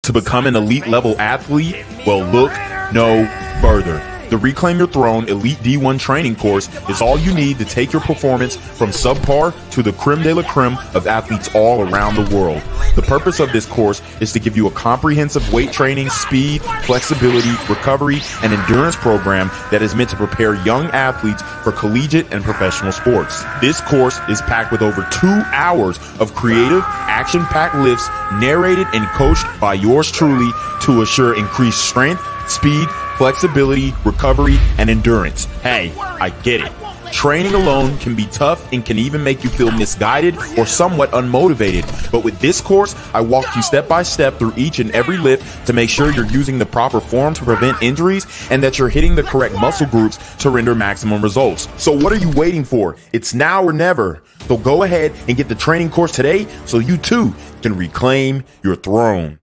to become an elite level athlete? Well, look no further. The Reclaim Your Throne Elite D1 training course is all you need to take your performance from subpar to the creme de la creme of athletes all around the world. The purpose of this course is to give you a comprehensive weight training, speed, flexibility, recovery, and endurance program that is meant to prepare young athletes for collegiate and professional sports. This course is packed with over 2 hours of creative, action-packed lifts narrated and coached by yours truly to assure increased strength, speed, flexibility, recovery, and endurance. Hey, I get it. Training alone can be tough and can even make you feel misguided or somewhat unmotivated. But with this course, I walk you step by step through each and every lift to make sure you're using the proper form to prevent injuries and that you're hitting the correct muscle groups to render maximum results. So what are you waiting for? It's now or never. So go ahead and get the training course today so you too can reclaim your throne.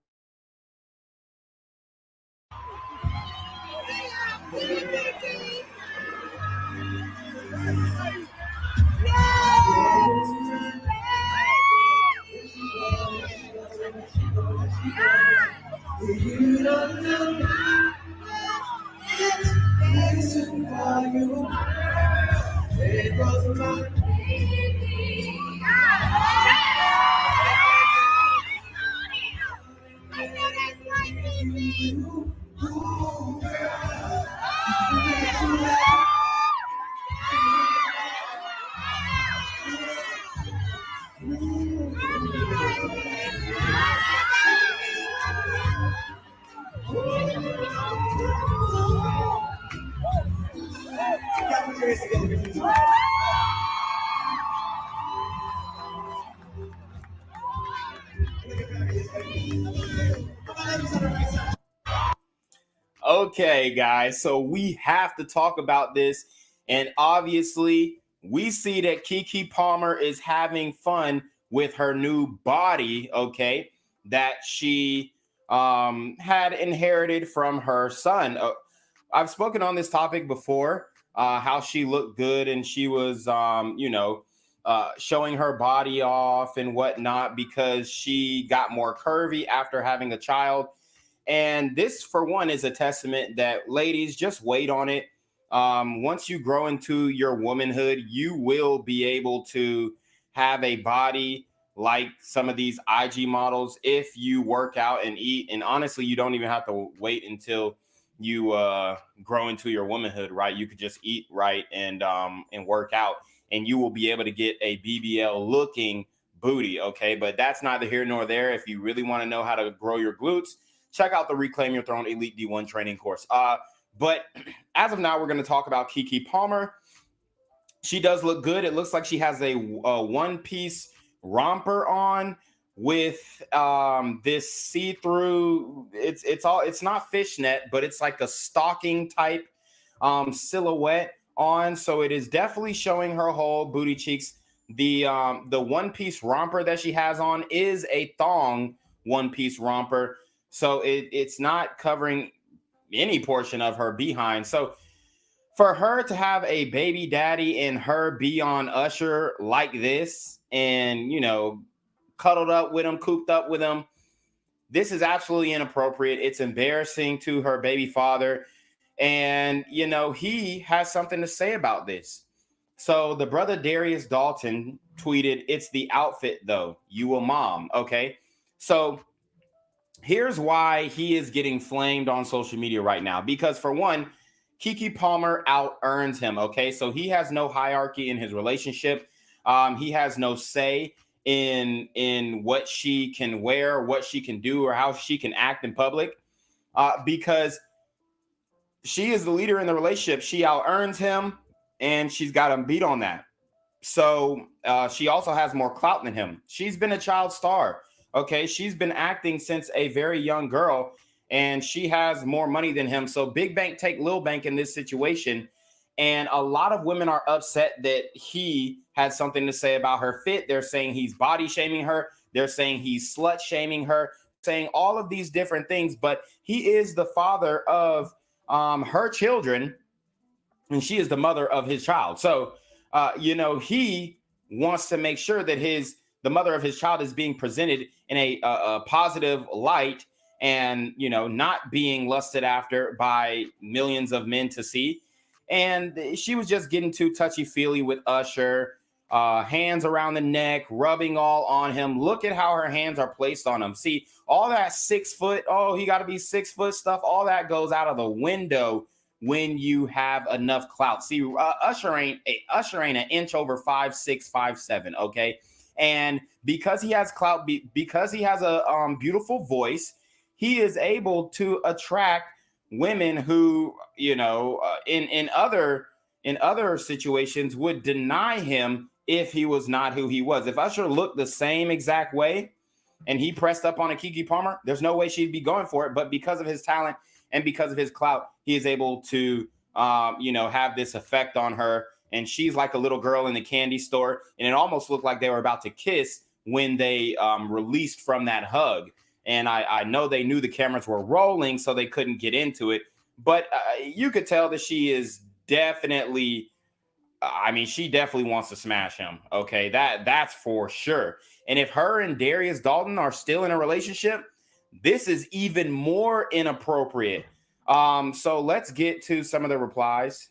Okay, guys, so we have to talk about this. And obviously, we see that Keke Palmer is having fun with her new body, okay, that she had inherited from her son. I've spoken on this topic before, how she looked good and she was, showing her body off and whatnot because she got more curvy after having a child. And this, for one, is a testament that, ladies, just wait on it. Once you grow into your womanhood, you will be able to have a body like some of these IG models if you work out and eat. And honestly, you don't even have to wait until you grow into your womanhood, right? You could just eat right and work out, and you will be able to get a BBL looking booty, okay? But that's neither here nor there. If you really want to know how to grow your glutes, check out the Reclaim Your Throne Elite D1 training course. But as of now, we're going to talk about Keke Palmer. She does look good. It looks like she has a one-piece romper on with this see-through. It's not fishnet, but it's like a stocking type silhouette on. So it is definitely showing her whole booty cheeks. The one-piece romper that she has on is a thong one-piece romper. So it's not covering any portion of her behind. So for her to have a baby daddy and her be on Usher like this and, cuddled up with him, cooped up with him, this is absolutely inappropriate. It's embarrassing to her baby father. And, he has something to say about this. So the brother Darius Dalton tweeted, "It's the outfit, though. You a mom." Okay. So here's why he is getting flamed on social media right now. Because for one, Keke Palmer out earns him. Okay. So he has no hierarchy in his relationship. He has no say in what she can wear, what she can do, or how she can act in public. Because she is the leader in the relationship. She out earns him and she's got him beat on that. So she also has more clout than him. She's been a child star. Okay, she's been acting since a very young girl, and she has more money than him. So big bank take little bank in this situation. And a lot of women are upset that he had something to say about her fit. They're saying he's body shaming her. They're saying he's slut shaming her, saying all of these different things. But he is the father of her children, and she is the mother of his child. So, he wants to make sure that the mother of his child is being presented in a positive light and, you know, not being lusted after by millions of men to see. And she was just getting too touchy feely with Usher, hands around the neck, rubbing all on him. Look at how her hands are placed on him. See, all that 6 foot, oh, he got to be 6 foot stuff, all that goes out of the window when you have enough clout. See, Usher ain't an inch over 5'6", 5'7", okay? And because he has clout, because he has a beautiful voice, he is able to attract women who, you know, in other situations would deny him if he was not who he was. If Usher looked the same exact way and he pressed up on a Keke Palmer, there's no way she'd be going for it. But because of his talent and because of his clout, he is able to, you know, have this effect on her. And she's like a little girl in the candy store. And it almost looked like they were about to kiss when they released from that hug. And I know they knew the cameras were rolling, so they couldn't get into it. But you could tell that she is definitely, I mean, she definitely wants to smash him. Okay, that's for sure. And if her and Darius Dalton are still in a relationship, this is even more inappropriate. So let's get to some of the replies.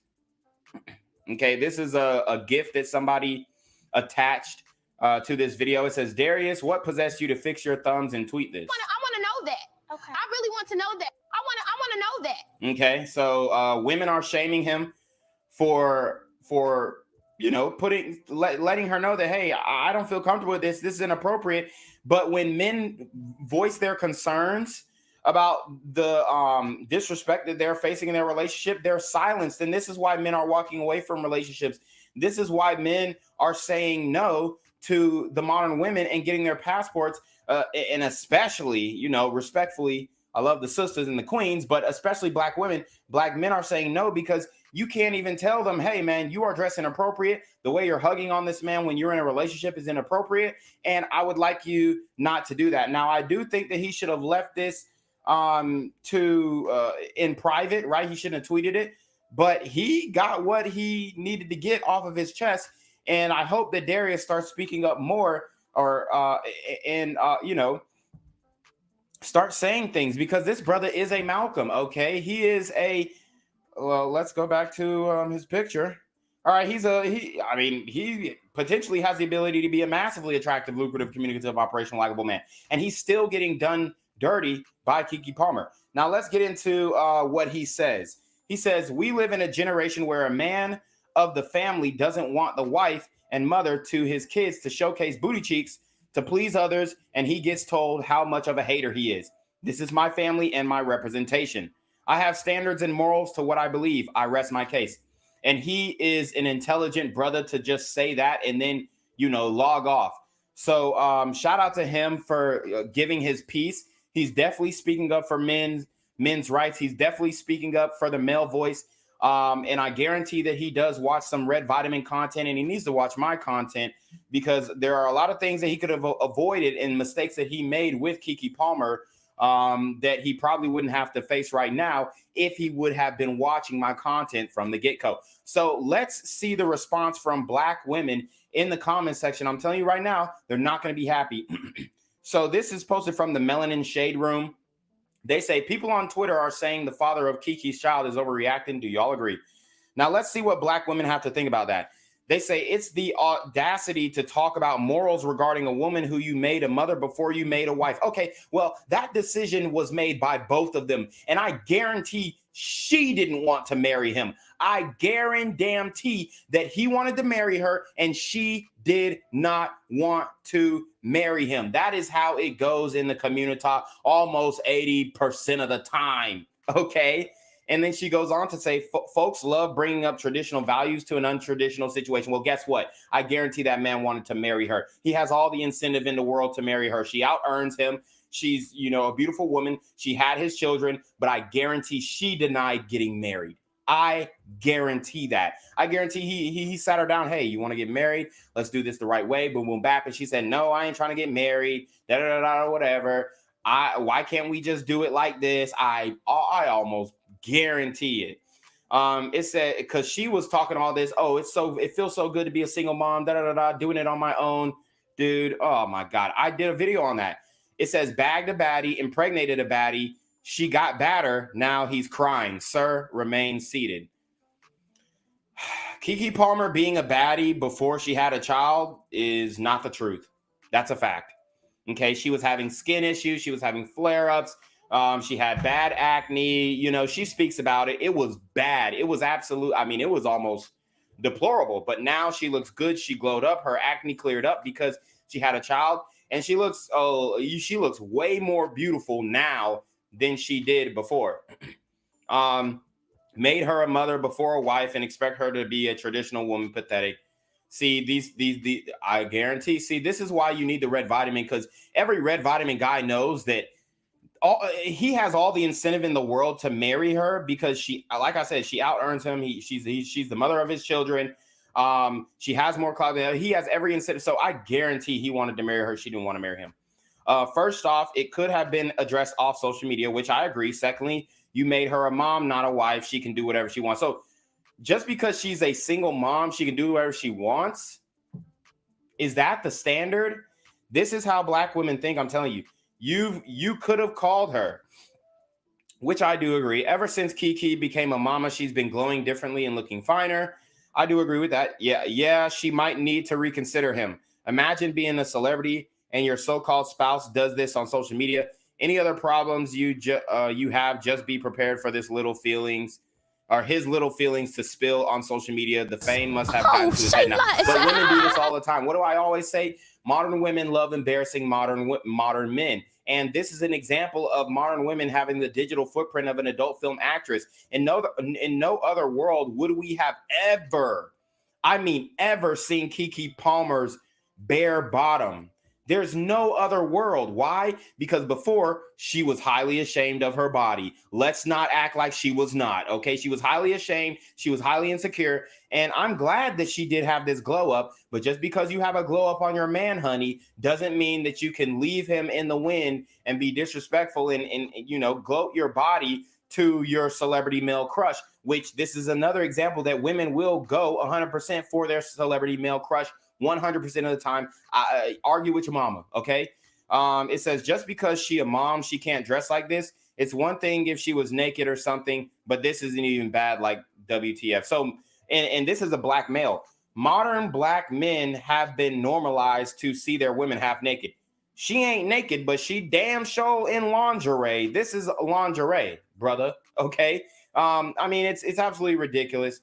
Okay, this is a gift that somebody attached to this video. It says, Darius, what possessed you to fix your thumbs and tweet this? I want to know that. Okay. I really want to know that. I want to know that. Okay, so women are shaming him for you know, letting her know that, hey, I don't feel comfortable with this. This is inappropriate. But when men voice their concerns about the disrespect that they're facing in their relationship, they're silenced. And this is why men are walking away from relationships. This is why men are saying no to the modern women and getting their passports. And especially, you know, respectfully, I love the sisters and the queens, but especially black women, black men are saying no because you can't even tell them, hey, man, you are dressed inappropriate. The way you're hugging on this man when you're in a relationship is inappropriate. And I would like you not to do that. Now, I do think that he should have left this in private, right? He shouldn't have tweeted it, but he got what he needed to get off of his chest. And I hope that Darius starts speaking up more or, you know, start saying things, because this brother is a Malcolm. Okay. He is well, let's go back to his picture. All right. He potentially has the ability to be a massively attractive, lucrative, communicative, operational, likable man. And he's still getting done dirty by Keke Palmer. Now let's get into what he says. He says, we live in a generation where a man of the family doesn't want the wife and mother to his kids to showcase booty cheeks to please others, and he gets told how much of a hater he is. This is my family and my representation. I have standards and morals to what I believe. I rest my case. And he is an intelligent brother to just say that and then, you know, log off. So shout out to him for giving his piece. He's definitely speaking up for men's rights. He's definitely speaking up for the male voice. And I guarantee that he does watch some Red Vitamin content, and he needs to watch my content, because there are a lot of things that he could have avoided and mistakes that he made with Keke Palmer that he probably wouldn't have to face right now if he would have been watching my content from the get-go. So let's see the response from black women in the comment section. I'm telling you right now, they're not going to be happy. So this is posted from the Melanin Shade Room. They say, people on Twitter are saying the father of Keke's child is overreacting. Do y'all agree? Now, let's see what black women have to think about that. They say it's the audacity to talk about morals regarding a woman who you made a mother before you made a wife. Okay, well, that decision was made by both of them. And I guarantee she didn't want to marry him. I guarantee that he wanted to marry her and she did not want to marry him. That is how it goes in the community almost 80% of the time. Okay. And then she goes on to say, folks love bringing up traditional values to an untraditional situation. Well, guess what? I guarantee that man wanted to marry her. He has all the incentive in the world to marry her. She out earns him. She's, you know, a beautiful woman. She had his children, but I guarantee she denied getting married. I guarantee that. I guarantee he sat her down. Hey, you want to get married? Let's do this the right way. Boom, boom, bap. And she said, no, I ain't trying to get married. Da da da da. Whatever. Why can't we just do it like this? I almost guarantee it. It said, because she was talking all this. Oh, it feels so good to be a single mom. Da da da da. Doing it on my own, dude. Oh my God, I did a video on that. It says bagged a baddie, impregnated a baddie. She got badder. Now he's crying. Sir, remain seated. Keke Palmer being a baddie before she had a child is not the truth. That's a fact. Okay, she was having skin issues. She was having flare-ups. She had bad acne. You know, she speaks about it. It was bad. It was absolute. I mean, it was almost deplorable. But now she looks good. She glowed up. Her acne cleared up because she had a child. And she looks way more beautiful now than she did before. Made her a mother before a wife and expect her to be a traditional woman. Pathetic. See, these I guarantee. See, this is why you need the red vitamin, because every red vitamin guy knows that he has all the incentive in the world to marry her, because she, like I said, she out earns him. She's the mother of his children. She has more clout than him. He has every incentive. So I guarantee he wanted to marry her. She didn't want to marry him. First off, it could have been addressed off social media, which I agree. Secondly, you made her a mom, not a wife. She can do whatever she wants. So just because she's a single mom, she can do whatever she wants. Is that the standard? This is how black women think. I'm telling you, you could have called her, which I do agree. Ever since Keke became a mama, she's been glowing differently and looking finer. I do agree with that. Yeah, she might need to reconsider him. Imagine being a celebrity and your so-called spouse does this on social media. Any other problems you have, just be prepared for this little feelings or his little feelings to spill on social media. The fame must have gotten to his head now. But women do this all the time. What do I always say? Modern women love embarrassing modern men. And this is an example of modern women having the digital footprint of an adult film actress. In no other world would we have ever seen Keke Palmer's bare bottom. There's no other world. Why? Because before, she was highly ashamed of her body. Let's not act like she was not, okay? She was highly ashamed. She was highly insecure. And I'm glad that she did have this glow up. But just because you have a glow up on your man, honey, doesn't mean that you can leave him in the wind and be disrespectful and gloat your body to your celebrity male crush, which this is another example that women will go 100% for their celebrity male crush 100% of the time. I argue with your mama, okay? It says just because she a mom, she can't dress like this. It's one thing if she was naked or something, but this isn't even bad, like WTF. So, and this is a black male. Modern black men have been normalized to see their women half naked. She ain't naked, but she damn sure in lingerie. This is lingerie, brother, okay? I mean, it's absolutely ridiculous.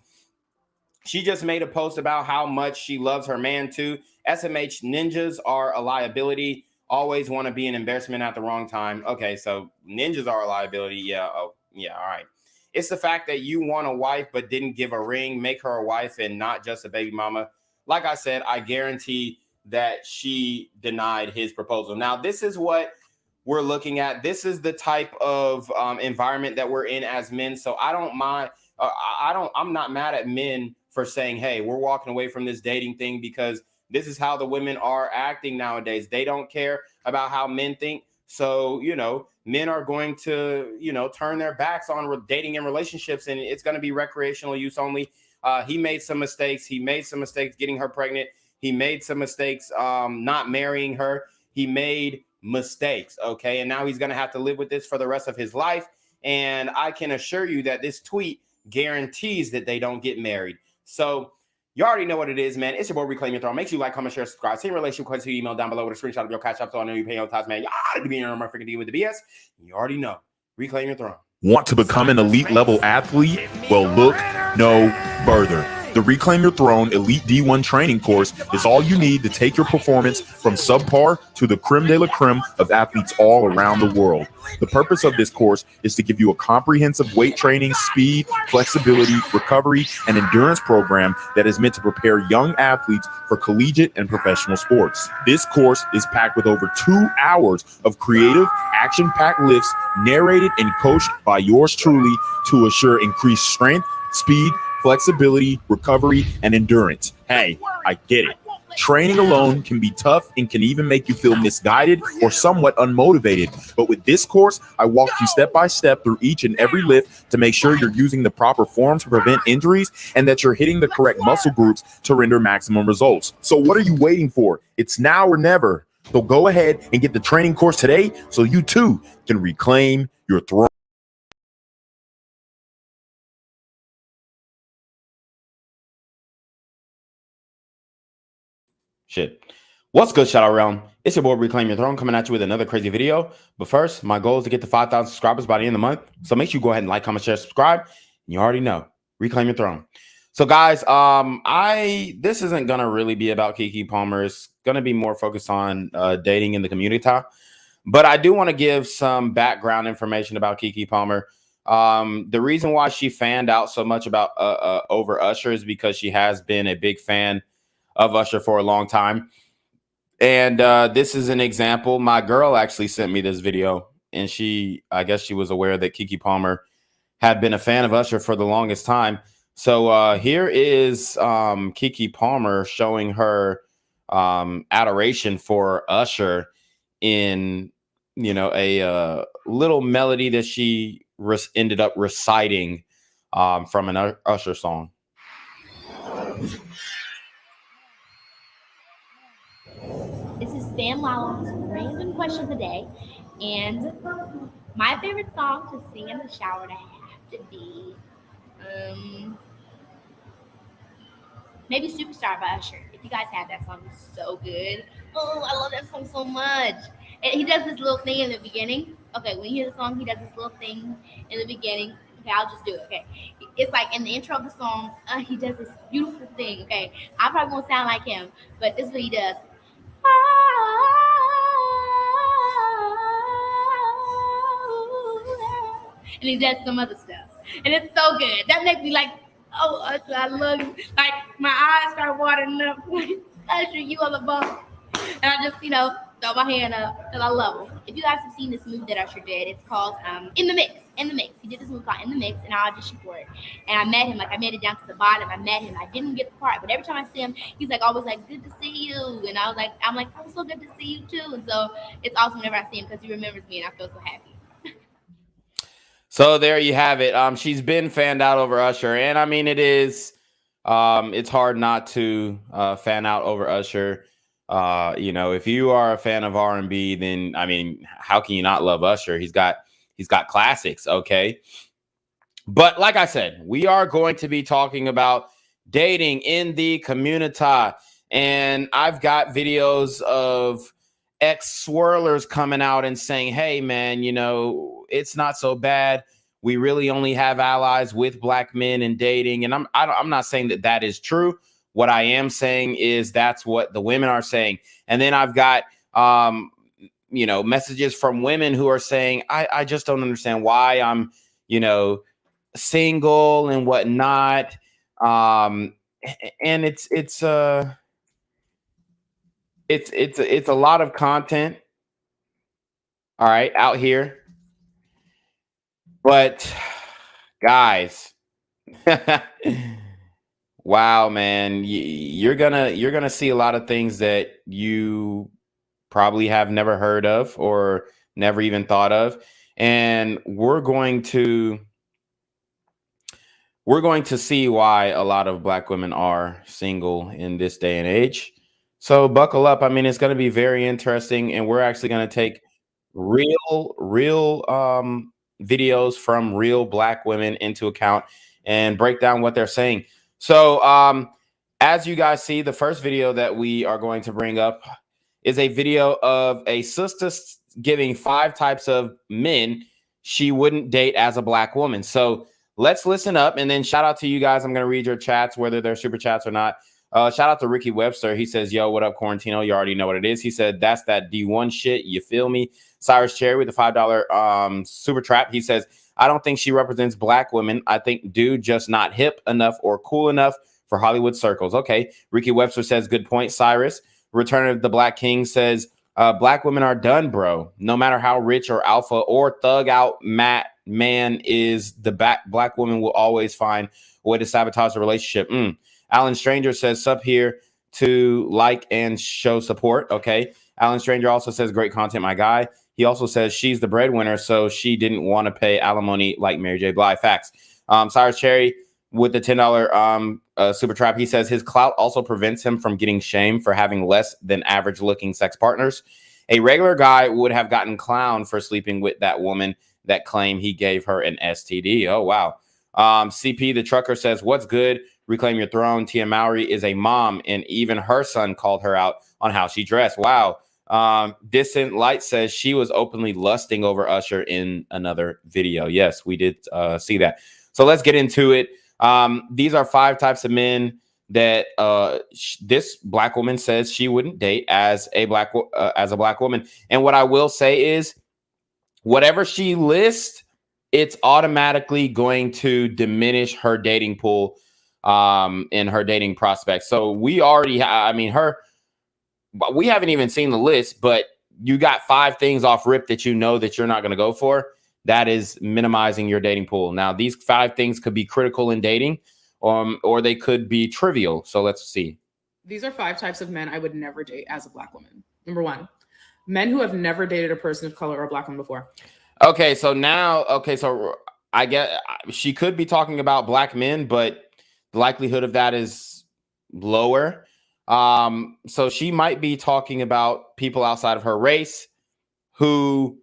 She just made a post about how much she loves her man too. SMH ninjas are a liability. Always want to be an embarrassment at the wrong time. Okay, so ninjas are a liability. Yeah. Oh, yeah. All right. It's the fact that you want a wife but didn't give a ring. Make her a wife and not just a baby mama. Like I said, I guarantee that she denied his proposal. Now, this is what we're looking at. This is the type of environment that we're in as men. So I don't mind. I'm not mad at men for saying, hey, we're walking away from this dating thing, because this is how the women are acting nowadays. They don't care about how men think. So, men are going to, turn their backs on dating and relationships, and it's going to be recreational use only. He made some mistakes. He made some mistakes getting her pregnant. He made some mistakes not marrying her. He made mistakes, okay? And now he's going to have to live with this for the rest of his life. And I can assure you that this tweet guarantees that they don't get married. So you already know what it is, man. It's your boy, Reclaim Your Throne. Make sure you like, comment, share, subscribe. Send relationship questions to email down below with a screenshot of your CashApp, so I know you're paying your tithes, man. Y'all to be in your freaking deal with the BS. You already know. Reclaim Your Throne. Want to become an elite level athlete? Well, look no further. The Reclaim Your Throne Elite D1 training course is all you need to take your performance from subpar to the creme de la creme of athletes all around the world. The purpose of this course is to give you a comprehensive weight training, speed, flexibility, recovery, and endurance program that is meant to prepare young athletes for collegiate and professional sports. This course is packed with over 2 hours of creative, action-packed lifts narrated and coached by yours truly to assure increased strength, speed, flexibility, recovery, and endurance. Hey, I get it. Training alone can be tough and can even make you feel misguided or somewhat unmotivated. But with this course, I walk you step by step through each and every lift to make sure you're using the proper form to prevent injuries and that you're hitting the correct muscle groups to render maximum results. So what are you waiting for? It's now or never. So go ahead and get the training course today so you too can reclaim your throne. Shit. What's good, Shadow Realm? It's your boy Reclaim Your Throne coming at you with another crazy video. But first, my goal is to get to 5,000 subscribers by the end of the month. So make sure you go ahead and like, comment, share, subscribe. And you already know, Reclaim Your Throne. So guys, this isn't gonna really be about Keke Palmer. It's gonna be more focused on dating in the community. But I do want to give some background information about Keke Palmer. The reason why she fanned out so much about over Usher is because she has been a big fan of Usher for a long time. And this is an example. My girl actually sent me this video, and I guess she was aware that Keke Palmer had been a fan of Usher for the longest time. So here is Keke Palmer showing her adoration for Usher in, a little melody that she ended up reciting from an Usher song. This is Sam Lala's random question of the day, and my favorite song to sing in the shower to have to be maybe Superstar by Usher. If you guys have that song, it's so good. Oh, I love that song so much. And he does this little thing in the beginning. Okay, when you hear the song, he does this little thing in the beginning. Okay, I'll just do it. Okay, it's like in the intro of the song, he does this beautiful thing. Okay, I probably won't sound like him, but this is what he does. And he does some other stuff, and it's so good. That makes me like, oh, Usher, I love you. Like my eyes start watering up. Usher, you are the boss. And I just, throw my hand up because I love him. If you guys have seen this movie that Usher did, it's called In the Mix. In the Mix. He did this movie called In the Mix, and I auditioned for it. And I met him. Like I made it down to the bottom. I met him. I didn't get the part, but every time I see him, he's like always like, "Good to see you." And I'm like, "Oh, so good to see you too." And so it's awesome whenever I see him because he remembers me, and I feel so happy. So there you have it. She's been fanned out over Usher, and I mean, it's hard not to fan out over Usher. If you are a fan of R&B, then I mean, how can you not love Usher? He's got classics, okay? But like I said, we are going to be talking about dating in the community, and I've got videos of ex-swirlers coming out and saying, "Hey, man, it's not so bad. We really only have allies with black men in dating." And I'm not saying that is true. What I am saying is that's what the women are saying. And then I've got messages from women who are saying, I just don't understand why I'm single and whatnot. And it's a lot of content, all right, out here. But guys, wow, man, you're gonna see a lot of things that you probably have never heard of or never even thought of, and we're going to see why a lot of black women are single in this day and age. So buckle up. I mean, it's going to be very interesting, and we're actually going to take real videos from real black women into account and break down what they're saying. So as you guys see, the first video that we are going to bring up is a video of a sister giving 5 types of men she wouldn't date as a black woman. So let's listen up, and then shout out to you guys. I'm going to read your chats, whether they're super chats or not. Shout out to Ricky Webster. He says, "Yo, what up, Quarantino? You already know what it is." He said, "That's that D1 shit. You feel me?" Cyrus Cherry with the $5 super trap. He says, "I don't think she represents black women. I think dude just not hip enough or cool enough for Hollywood circles." Okay. Ricky Webster says, "Good point, Cyrus." Return of the Black King says, "Black women are done, bro. No matter how rich or alpha or thug out man is, the black woman will always find a way to sabotage the relationship." Alan Stranger says, "Sup here to like and show support." Okay. Alan Stranger also says, "Great content, my guy." He also says she's the breadwinner, so she didn't want to pay alimony like Mary J. Blige. Facts. Cyrus Cherry with the $10 super trap. He says his clout also prevents him from getting shamed for having less than average looking sex partners. A regular guy would have gotten clowned for sleeping with that woman that claimed he gave her an STD. Oh, wow. CP the trucker says, what's good? Reclaim your throne. Tia Mowry is a mom, and even her son called her out on how she dressed. Wow. Distant Light says she was openly lusting over Usher in another video. Yes, we did see that. So let's get into it. These are 5 types of men that this black woman says she wouldn't date as a black woman. And what I will say is, whatever she lists, it's automatically going to diminish her dating pool in her dating prospects. So we already, we haven't even seen the list, but you got 5 things off rip that you know that you're not going to go for. That is minimizing your dating pool. Now, these 5 things could be critical in dating, or they could be trivial. So let's see. These are 5 types of men I would never date as a black woman. Number 1, men who have never dated a person of color or a black woman before. Okay, so I get she could be talking about black men, but the likelihood of that is lower. So she might be talking about people outside of her race who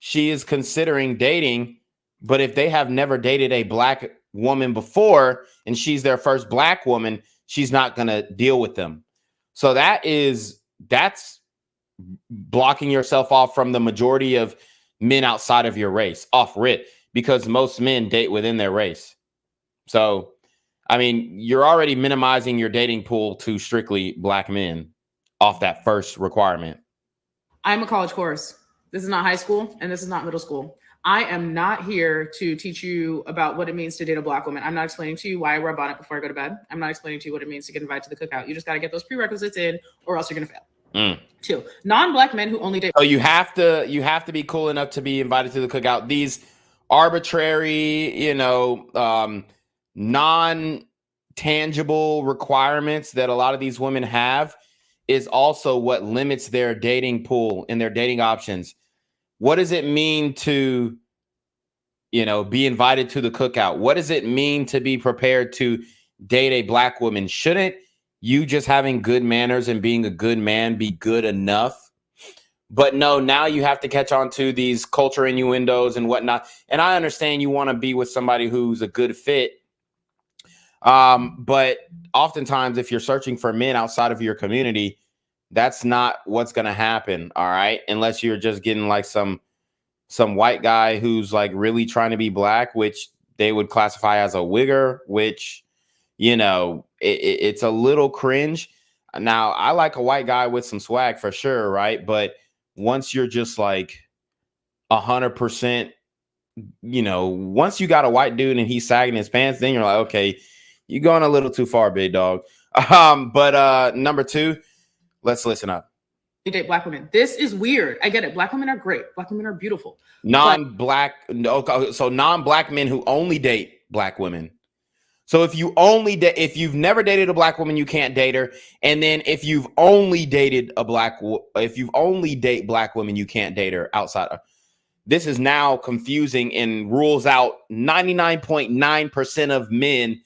she is considering dating, but if they have never dated a black woman before and she's their first black woman, she's not going to deal with them. So that's blocking yourself off from the majority of men outside of your race off rip, because most men date within their race. So, I mean, you're already minimizing your dating pool to strictly black men off that first requirement. I'm a college course. This is not high school and this is not middle school. I am not here to teach you about what it means to date a black woman. I'm not explaining to you why I wear a bonnet before I go to bed. I'm not explaining to you what it means to get invited to the cookout. You just got to get those prerequisites in, or else you're going to fail. 2, non-black men who only date. So you have to be cool enough to be invited to the cookout. These arbitrary, non-tangible requirements that a lot of these women have is also what limits their dating pool and their dating options. What does it mean to, be invited to the cookout? What does it mean to be prepared to date a black woman? Shouldn't you just having good manners and being a good man be good enough? But no, now you have to catch on to these culture innuendos and whatnot. And I understand you want to be with somebody who's a good fit. But oftentimes, if you're searching for men outside of your community, that's not what's going to happen. All right. Unless you're just getting like some white guy who's like really trying to be black, which they would classify as a wigger, which, it's a little cringe. Now, I like a white guy with some swag for sure. Right. But once you're just like 100%, once you got a white dude and he's sagging his pants, then you're like, okay, you're going a little too far, big dog. But number 2, let's listen up. You date black women. This is weird. I get it. Black women are great. Black women are beautiful. Non-black men who only date black women. So if you've never dated a black woman, you can't date her. And then if you've only date black women, you can't date her outside of. This is now confusing and rules out 99.9% of men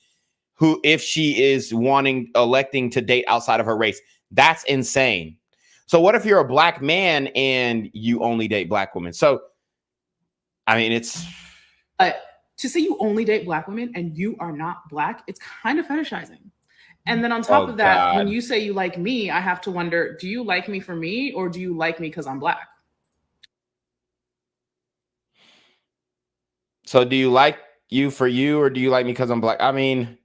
who, if she is electing to date outside of her race. That's insane. So what if you're a black man and you only date black women? So, I mean, it's... to say you only date black women and you are not black, it's kind of fetishizing. And then on top of that, God, when you say you like me, I have to wonder, do you like me for me, or do you like me because I'm black? So do you like you for you, or do you like me because I'm black? I mean,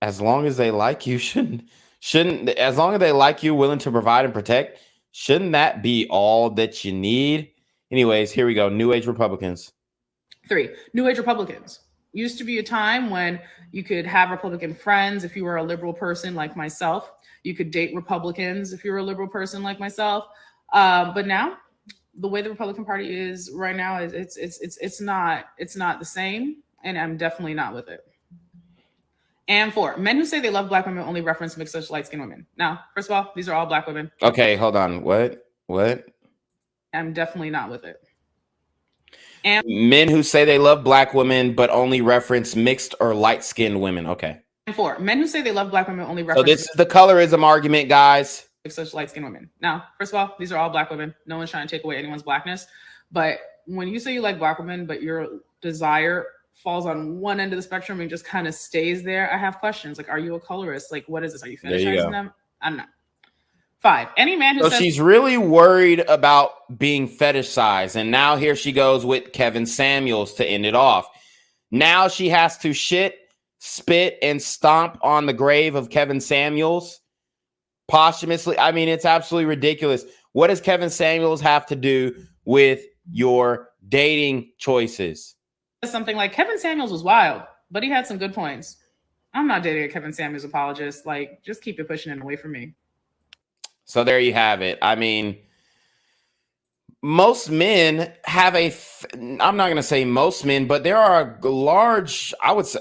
as long as they like you, as long as they like you, willing to provide and protect, shouldn't that be all that you need? Anyways, here we go. New Age Republicans. 3, New Age Republicans. Used to be a time when you could have Republican friends if you were a liberal person like myself. You could date Republicans if you were a liberal person like myself. But now, the way the Republican Party is right now, it's not the same, and I'm definitely not with it. And 4, men who say they love black women only reference mixed light-skinned women. Now, first of all, these are all black women. Okay, hold on. What? I'm definitely not with it. And men who say they love black women but only reference mixed or light-skinned women. Okay. 4, men who say they love black women only So reference this is the colorism argument, guys. such light-skinned women. Now, first of all, these are all black women. No one's trying to take away anyone's blackness. But when you say you like black women, but your desire falls on one end of the spectrum and just kind of stays there, I have questions. Like, are you a colorist? Like, what is this? Are you fetishizing them? I don't know. 5, any man who So says she's really worried about being fetishized. And now here she goes with Kevin Samuels to end it off. Now she has to shit, spit, and stomp on the grave of Kevin Samuels posthumously. I mean, it's absolutely ridiculous. What does Kevin Samuels have to do with your dating choices? something like Kevin Samuels was wild, but he had some good points. I'm not dating a Kevin Samuels apologist. Like, just keep it pushing it away from me. So there you have it. I mean, most men have I'm not going to say most men, but there are a large, I would say,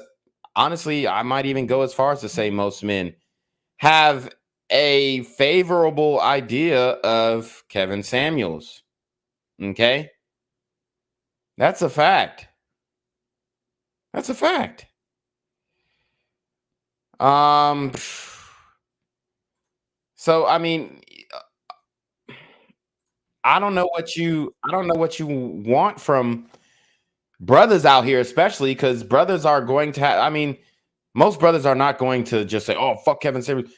honestly, I might even go as far as to say most men have a favorable idea of Kevin Samuels. Okay? That's a fact. That's a fact. So I mean, I don't know what you want from brothers out here, especially because brothers are going to have, I mean, most brothers are not going to just say, oh, fuck Kevin Samuels.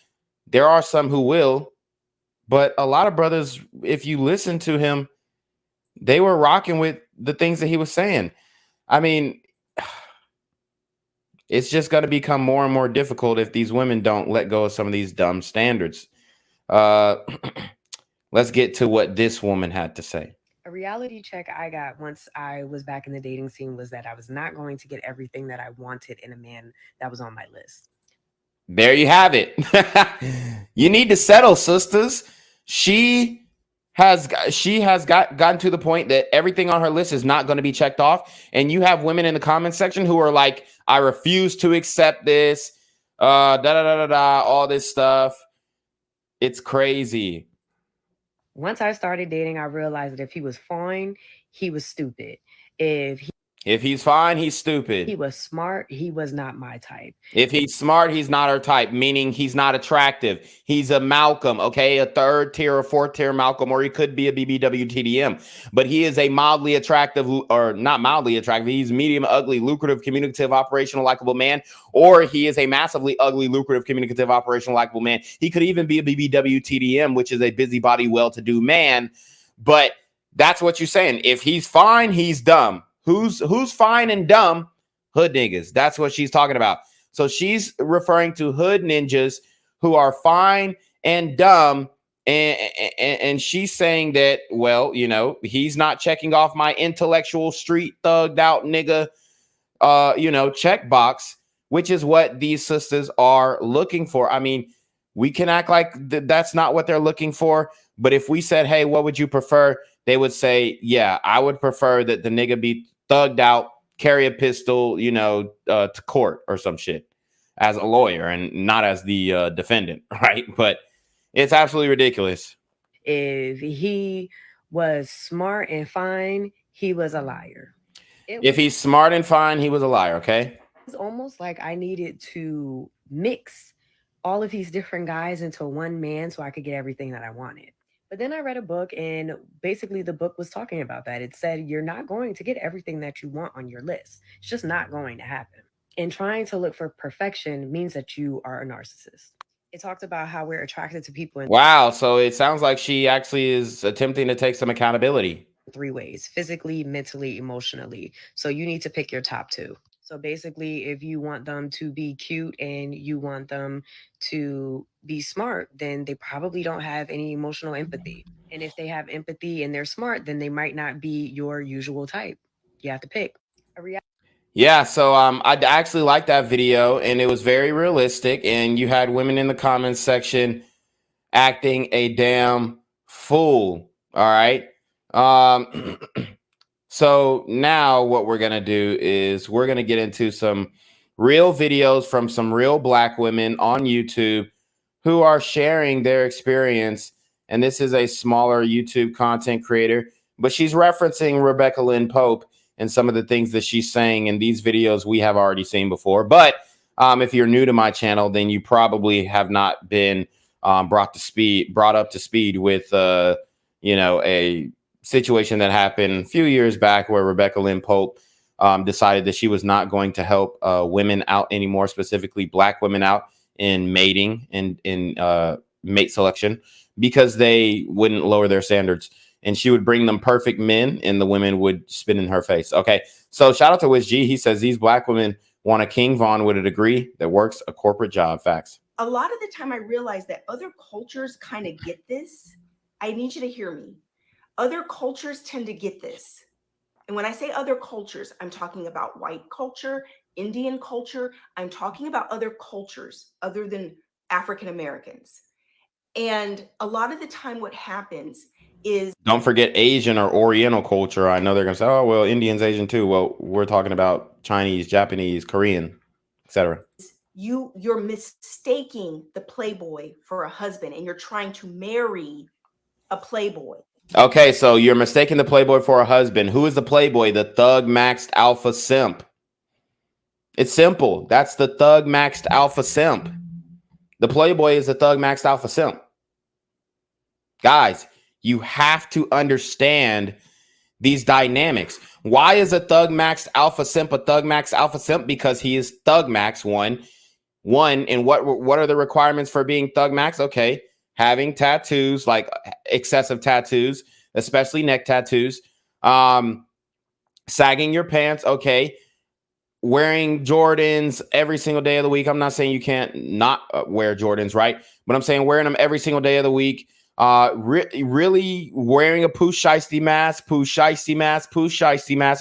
There are some who will, but a lot of brothers, if you listen to him, they were rocking with the things that he was saying. I mean, it's just going to become more and more difficult if these women don't let go of some of these dumb standards. Let's get to what this woman had to say. A reality check I got once I was back in the dating scene was that I was not going to get everything that I wanted in a man that was on my list. There you have it. You need to settle, sisters. She has gotten to the point that everything on her list is not going to be checked off. And you have women in the comment section who are like, I refuse to accept this, all this stuff. It's crazy. Once I started dating, I realized that if he was fine, he was stupid. If he's fine, he's stupid. He was smart, he was not my type. If he's smart, he's not her type, meaning he's not attractive. He's a Malcolm, okay? A third tier or fourth tier Malcolm, or he could be a BBW TDM. But he is a mildly attractive, or not mildly attractive, he's medium ugly, lucrative, communicative, operational, likable man, or he is a massively ugly, lucrative, communicative, operational, likable man. He could even be a BBW TDM, which is a busybody, well-to-do man. But that's what you're saying. If he's fine, he's dumb. Who's fine and dumb? Hood niggas. That's what she's talking about. So she's referring to hood ninjas who are fine and dumb. And she's saying that, well, you know, he's not checking off my intellectual street thugged out nigga, checkbox, which is what these sisters are looking for. I mean, we can act like that's not what they're looking for. But if we said, hey, what would you prefer? They would say, yeah, I would prefer that the nigga be thugged out, carry a pistol, to court or some shit as a lawyer and not as the defendant, right? But it's absolutely ridiculous. If he was smart and fine, he was a liar. If he's smart and fine, he was a liar, okay? It's almost like I needed to mix all of these different guys into one man so I could get everything that I wanted. But then I read a book, and basically the book was talking about that. It said you're not going to get everything that you want on your list. It's just not going to happen. And trying to look for perfection means that you are a narcissist. It talked about how we're attracted to people. Wow. So it sounds like she actually is attempting to take some accountability. 3 ways: physically, mentally, emotionally. So you need to pick your top 2. So basically, if you want them to be cute and you want them to be smart, then they probably don't have any emotional empathy. And if they have empathy and they're smart, then they might not be your usual type. You have to pick. Yeah, so I actually liked that video, and it was very realistic. And you had women in the comments section acting a damn fool. All right. So now what we're going to do is we're going to get into some real videos from some real black women on YouTube who are sharing their experience. And this is a smaller YouTube content creator, but she's referencing Rebecca Lynn Pope. and some of the things that she's saying in these videos we have already seen before. But if you're new to my channel, then you probably have not been brought up to speed with you know, a situation that happened a few years back where Rebecca Lynn Pope decided that she was not going to help women out anymore, specifically Black women out in mating and in mate selection, because they wouldn't lower their standards. And she would bring them perfect men and the women would spit in her face. Okay, so shout out to Wiz G. He says these Black women want a king. Vaughn would agree that works a corporate job. Facts. A lot of the time I realize that other cultures kind of get this. I need you to hear me. Other cultures tend to get this. And when I say other cultures, I'm talking about white culture, Indian culture. I'm talking about other cultures other than African Americans. And a lot of the time what happens is, don't forget Asian or Oriental culture. I know they're gonna say, oh well, Indian's Asian too. Well, we're talking about Chinese, Japanese, Korean, etc. You're mistaking the playboy for a husband, and you're trying to marry a playboy. Okay, so you're mistaking the playboy for a husband. Who is the playboy? The thug maxed alpha simp. It's simple. That's the thug maxed alpha simp. The playboy is the thug maxed alpha simp. Guys, you have to understand these dynamics. Why is a thug maxed alpha simp a thug maxed alpha simp? Because he is thug max one. And what are the requirements for being thug max? Okay, having tattoos, like excessive tattoos, especially neck tattoos. Sagging your pants. Okay. Wearing Jordans every single day of the week. I'm not saying you can't not wear Jordans, right? But I'm saying wearing them every single day of the week. Really wearing a Pooh Shiesty mask.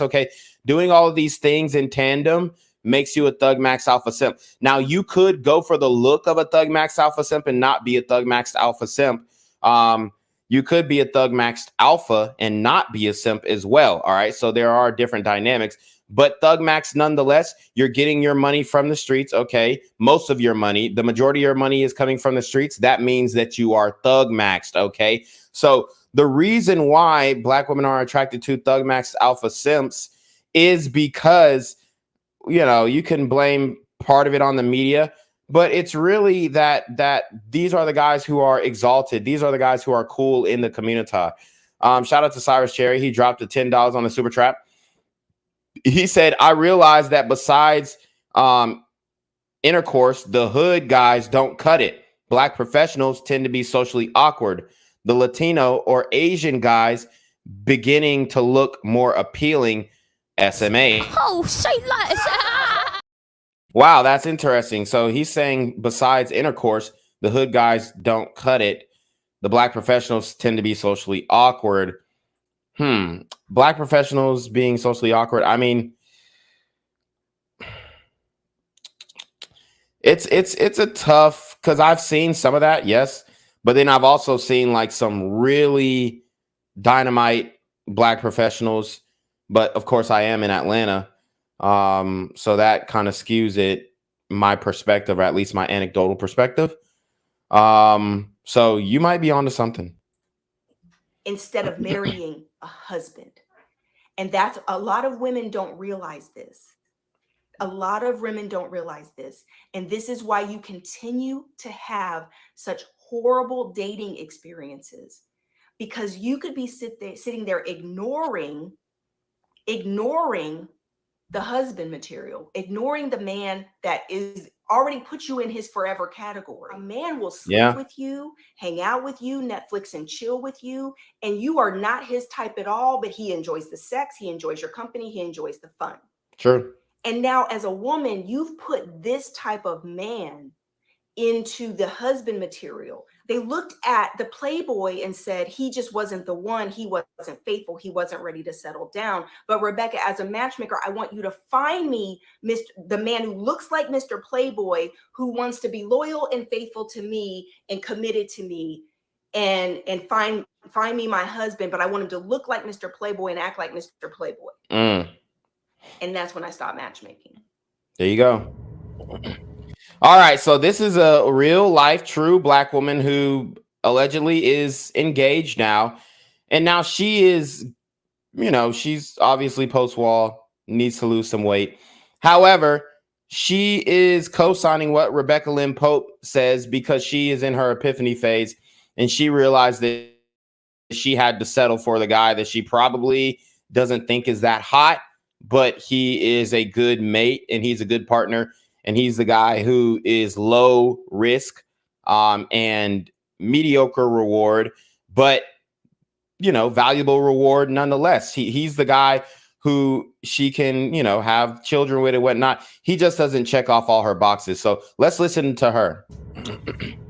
Okay. Doing all of these things in tandem makes you a thug max alpha simp. Now you could go for the look of a thug max alpha simp and not be a thug max alpha simp. You could be a thug maxed alpha and not be a simp as well. All right. So there are different dynamics, but thug max nonetheless, you're getting your money from the streets. Okay. Most of your money, the majority of your money is coming from the streets. That means that you are thug maxed. Okay. So the reason why Black women are attracted to thug maxed alpha simps is because, you know, you can blame part of it on the media, but it's really that these are the guys who are exalted. These are the guys who are cool in the community. Shout out to Cyrus Cherry. He dropped the $10 on the super trap. He said, I realized that besides intercourse, the hood guys don't cut it. Black professionals tend to be socially awkward. The Latino or Asian guys beginning to look more appealing. SMA. Oh, say less. Wow, that's interesting. So he's saying besides intercourse, the hood guys don't cut it. The Black professionals tend to be socially awkward. Black professionals being socially awkward. I mean, it's a tough, because I've seen some of that, yes, but then I've also seen like some really dynamite Black professionals. But of course, I am in Atlanta, so that kind of skews it, my perspective, or at least my anecdotal perspective. So you might be onto something. Instead of marrying a husband. And that's, a lot of women don't realize this. A lot of women don't realize this. And this is why you continue to have such horrible dating experiences, because you could be sitting there ignoring the husband material, ignoring the man that is already put you in his forever category. A man will sleep with you, hang out with you, Netflix and chill with you, and you are not his type at all, but he enjoys the sex, he enjoys your company, he enjoys the fun. True. And now as a woman, you've put this type of man into the husband material. They looked at the playboy and said, he just wasn't the one. He wasn't faithful. He wasn't ready to settle down. But Rebecca, as a matchmaker, I want you to find me the man who looks like Mr. Playboy, who wants to be loyal and faithful to me and committed to me, and find me my husband. But I want him to look like Mr. Playboy and act like Mr. Playboy. And that's when I stopped matchmaking. There you go. All right, so this is a real life, true Black woman who allegedly is engaged now. And now she is she's obviously post-wall, needs to lose some weight. However, she is co-signing what Rebecca Lynn Pope says because she is in her epiphany phase, and she realized that she had to settle for the guy that she probably doesn't think is that hot, but he is a good mate and he's a good partner, and he's the guy who is low risk and mediocre reward, but valuable reward nonetheless. He's the guy who she can, have children with and whatnot. He just doesn't check off all her boxes. So let's listen to her.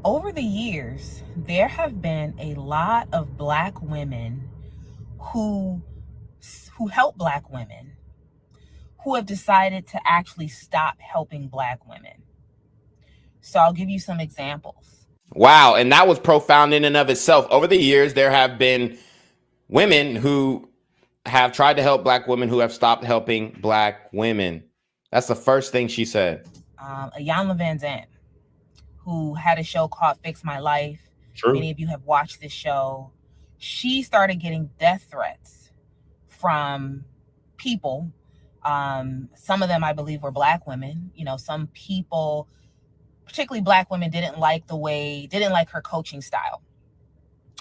Over the years, there have been a lot of Black women who help Black women who have decided to actually stop helping Black women. So I'll give you some examples. Wow. And that was profound in and of itself. Over the years, there have been women who have tried to help Black women who have stopped helping Black women. That's the first thing she said. Ayanla Van Zandt, who had a show called Fix My Life. True. Many of you have watched this show. She started getting death threats from people. Some of them, I believe, were Black women. Some people, particularly Black women, didn't like her coaching style.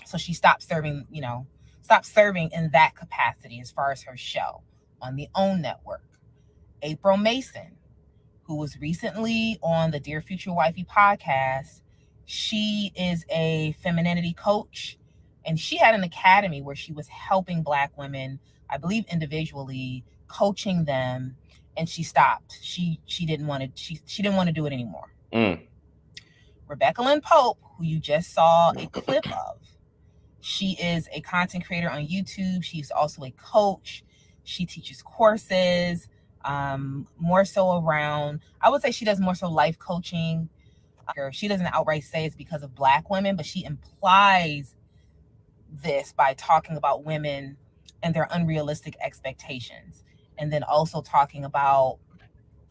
So she stopped serving in that capacity as far as her show on the OWN network. April Mason, who was recently on the Dear Future Wifey podcast, she is a femininity coach, and she had an academy where she was helping Black women, I believe individually, coaching them, and she stopped. She didn't want to do it anymore. Rebecca Lynn Pope, who you just saw a clip of, she is a content creator on YouTube. She's also a coach. She teaches courses, more so around, I would say she does more so life coaching. She doesn't outright say it's because of Black women, but she implies this by talking about women and their unrealistic expectations. And then also talking about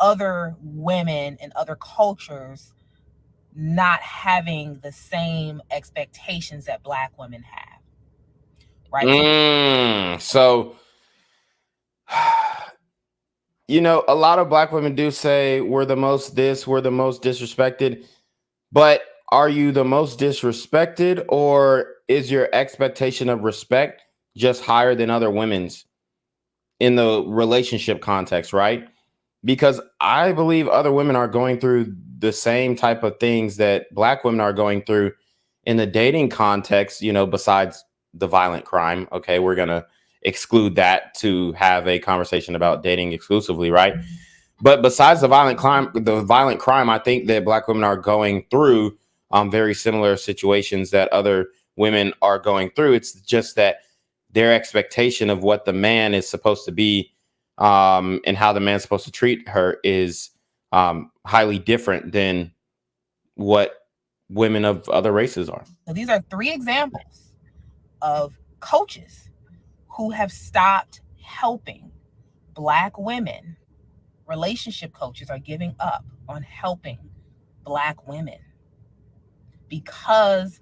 other women and other cultures not having the same expectations that Black women have. Right? So, a lot of Black women do say we're the most we're the most disrespected. But are you the most disrespected, or is your expectation of respect just higher than other women's in the relationship context, right? Because I believe other women are going through the same type of things that Black women are going through in the dating context, besides the violent crime. Okay, we're going to exclude that to have a conversation about dating exclusively, right? But besides the violent crime, I think that Black women are going through very similar situations that other women are going through. It's just that their expectation of what the man is supposed to be and how the man's supposed to treat her is highly different than what women of other races are. So these are 3 examples of coaches who have stopped helping Black women. Relationship coaches are giving up on helping Black women because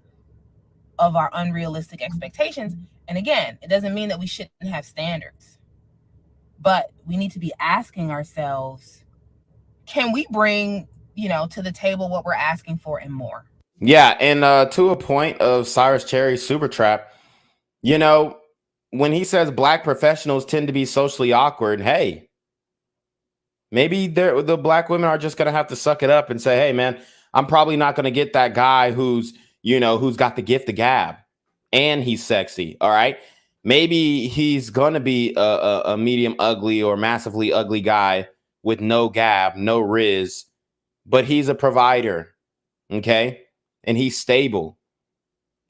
of our unrealistic expectations. And again, it doesn't mean that we shouldn't have standards, but we need to be asking ourselves, can we bring, to the table what we're asking for and more? Yeah. And to a point of Cyrus Cherry's Super Trap, when he says Black professionals tend to be socially awkward, hey, maybe the Black women are just going to have to suck it up and say, hey, man, I'm probably not going to get that guy who's got the gift of gab and he's sexy. All right. Maybe he's going to be a medium ugly or massively ugly guy with no gab, no riz, but he's a provider. Okay. And he's stable.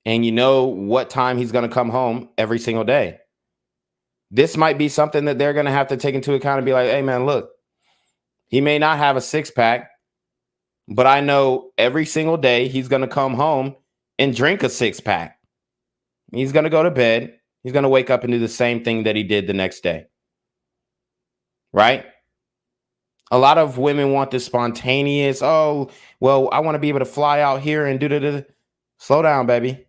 And you know what time he's going to come home every single day. This might be something that they're going to have to take into account and be like, hey, man, look. He may not have a 6-pack, but I know every single day he's going to come home and drink a 6-pack. He's going to go to bed. He's going to wake up and do the same thing that he did the next day. Right? A lot of women want this spontaneous, oh, well, I want to be able to fly out here and do the. Slow down, baby.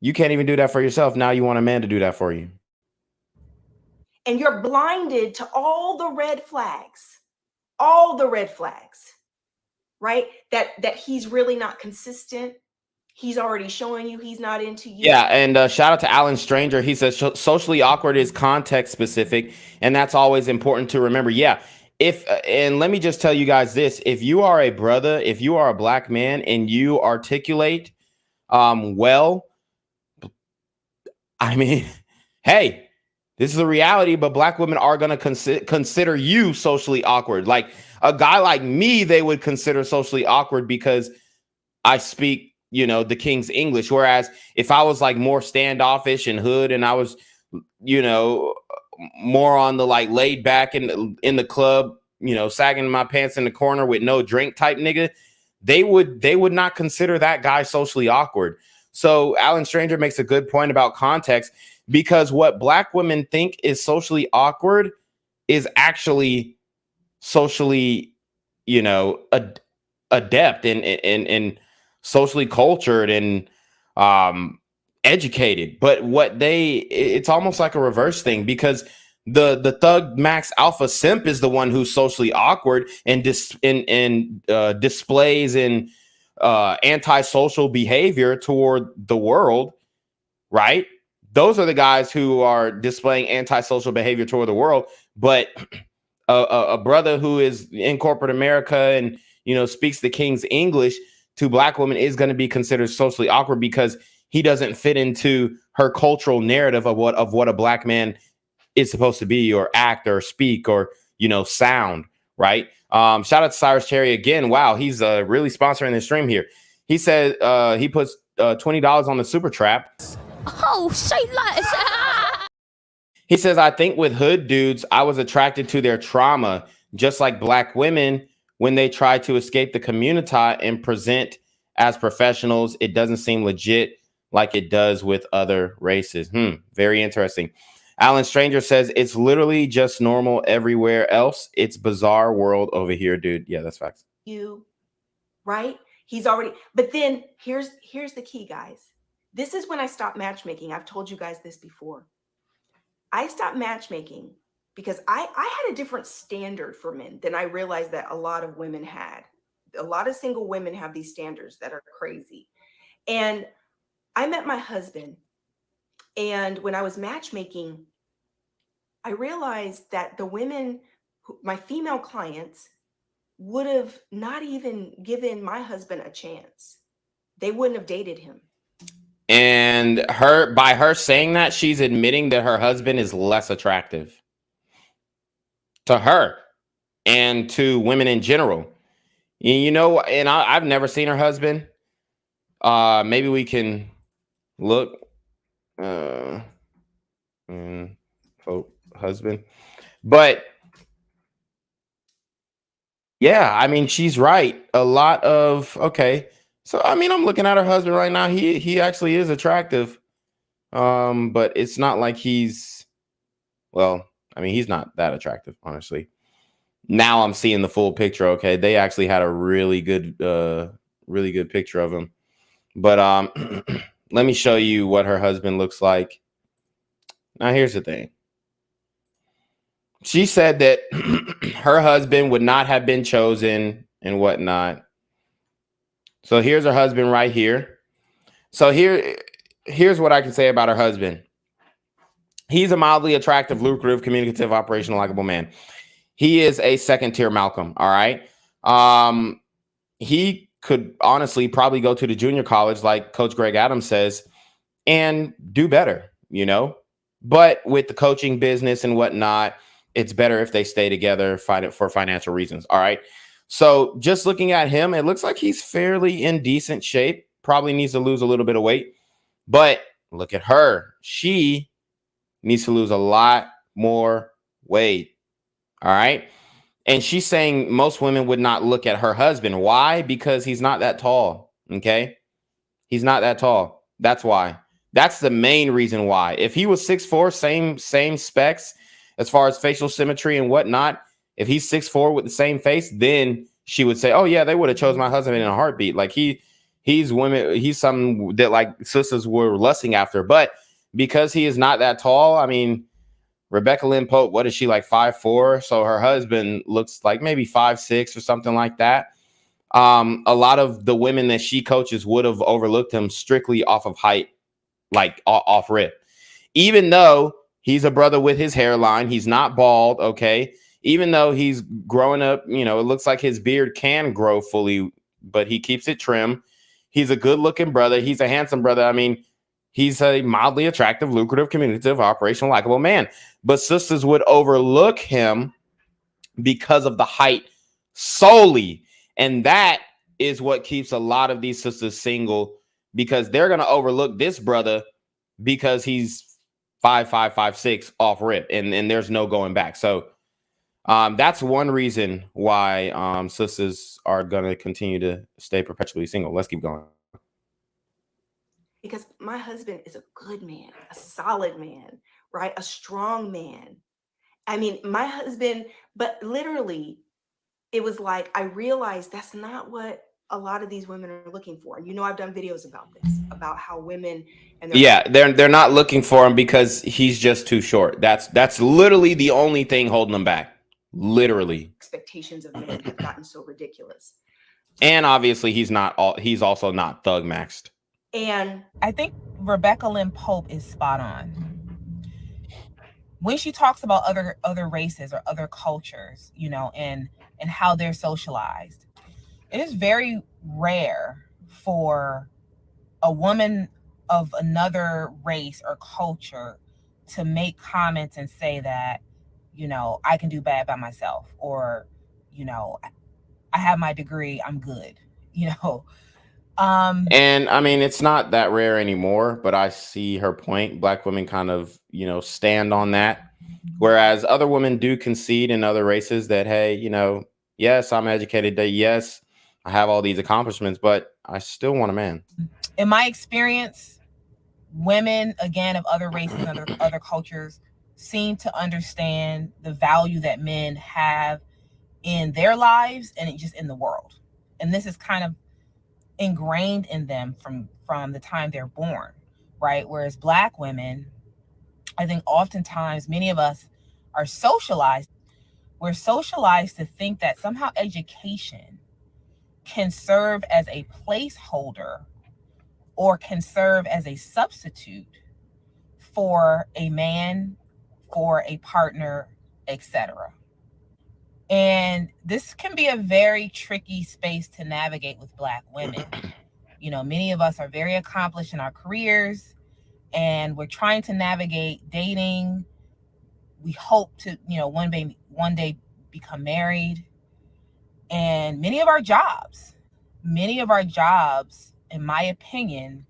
You can't even do that for yourself. Now you want a man to do that for you. and you're blinded to all the red flags, right? That he's really not consistent. He's already showing you he's not into you. Yeah, and shout out to Alan Stranger. He says socially awkward is context specific, and that's always important to remember. Yeah, if and let me just tell you guys this: if you are a brother, if you are a black man, and you articulate well, I mean, hey, this is a reality. But black women are going to consider you socially awkward. Like a guy like me, they would consider socially awkward because I speak, you know, the King's English. Whereas if I was like more standoffish and hood, and I was, you know, more on the like laid back in the club, you know, sagging my pants in the corner with no drink type nigga, they would not consider that guy socially awkward. So Alan Stranger makes a good point about context, because what black women think is socially awkward is actually socially, you know, adept and socially cultured and educated. But it's almost like a reverse thing, because the thug max alpha simp is the one who's socially awkward and displays in antisocial behavior toward the world, right? Those are the guys who are displaying antisocial behavior toward the world. But a brother who is in corporate America and, you know, speaks the King's English to black women is going to be considered socially awkward, because he doesn't fit into her cultural narrative of what a black man is supposed to be, or act, or speak, or, you know, sound, right? Shout out to Cyrus Cherry again. Wow, he's really sponsoring the stream here. He said he puts $20 on the super trap. Oh, say less. He says, I think with hood dudes, I was attracted to their trauma, just like black women when they try to escape the community and present as professionals. It doesn't seem legit like it does with other races. Very interesting. Alan Stranger says, it's literally just normal everywhere else. It's bizarre world over here, dude. Yeah, that's facts. You, right? He's already, but then here's the key, guys. This is when I stopped matchmaking. I've told you guys this before. I stopped matchmaking because I had a different standard for men than I realized that a lot of women had. A lot of single women have these standards that are crazy. And I met my husband, and when I was matchmaking, I realized that the women, my female clients, would have not even given my husband a chance. They wouldn't have dated him. And by her saying that, she's admitting that her husband is less attractive to her and to women in general. You know, and I've never seen her husband. Maybe we can look. Husband. But yeah, I mean, she's right. A lot of, okay. So, I mean, I'm looking at her husband right now. He actually is attractive. But it's not like he's, well, I mean, he's not that attractive, honestly. Now I'm seeing the full picture. Okay. They actually had a really good picture of him. But let me show you what her husband looks like. Now, here's the thing. She said that her husband would not have been chosen and whatnot. So here's her husband right here. So here's what I can say about her husband. He's a mildly attractive, lucrative, communicative, operational, likable man. He is a second-tier Malcolm, all right? He could honestly probably go to the junior college, like Coach Greg Adams says, and do better, you know? But with the coaching business and whatnot, it's better if they stay together, find it for financial reasons. All right. So just looking at him, it looks like he's fairly in decent shape. Probably needs to lose a little bit of weight. But look at her. She needs to lose a lot more weight. All right. And she's saying most women would not look at her husband. Why? Because he's not that tall. Okay. He's not that tall. That's why. That's the main reason why. If he was 6'4", same specs as far as facial symmetry and whatnot, if he's 6'4" with the same face, then she would say, oh yeah, they would have chose my husband in a heartbeat. Like he's something that like sisters were lusting after. But because he is not that tall, I mean, Rebecca Lynn Pope, what is she, like 5'4"? So her husband looks like maybe 5'6" or something like that. A lot of the women that she coaches would have overlooked him strictly off of height, like off rip. Even though he's a brother with his hairline, he's not bald, okay? Even though he's growing up, you know, it looks like his beard can grow fully, but he keeps it trim. He's a good-looking brother. He's a handsome brother. I mean, he's a mildly attractive, lucrative, communicative, operational, likable man. But sisters would overlook him because of the height solely. And that is what keeps a lot of these sisters single, because they're going to overlook this brother because he's 5'5", 5'6" off rip, and there's no going back. So that's one reason why sisters are going to continue to stay perpetually single. Let's keep going. Because my husband is a good man, a solid man, right? A strong man. I mean, my husband, but literally, it was like, I realized that's not what a lot of these women are looking for. And you know, I've done videos about this, about how women and they're not looking for him because he's just too short. That's literally the only thing holding them back. Literally. Expectations of men have gotten so ridiculous. And obviously he's also not thug maxed. And I think Rebecca Lynn Pope is spot on. When she talks about other races or other cultures, you know, and how they're socialized, it is very rare for a woman of another race or culture to make comments and say that, you know, I can do bad by myself, or, you know, I have my degree, I'm good, you know. And I mean, it's not that rare anymore, but I see her point. Black women kind of, you know, stand on that. Whereas other women do concede in other races that, hey, you know, yes, I'm educated. Yes, I have all these accomplishments, but I still want a man. In my experience, women, again, of other races and other cultures seem to understand the value that men have in their lives and just in the world. And this is kind of ingrained in them from the time they're born, right? Whereas Black women, I think oftentimes many of us are socialized. We're socialized to think that somehow education can serve as a placeholder or can serve as a substitute for a man, for a partner, etc. And this can be a very tricky space to navigate with Black women. You know, many of us are very accomplished in our careers, and we're trying to navigate dating. We hope to, you know, one day become married. And many of our jobs, in my opinion,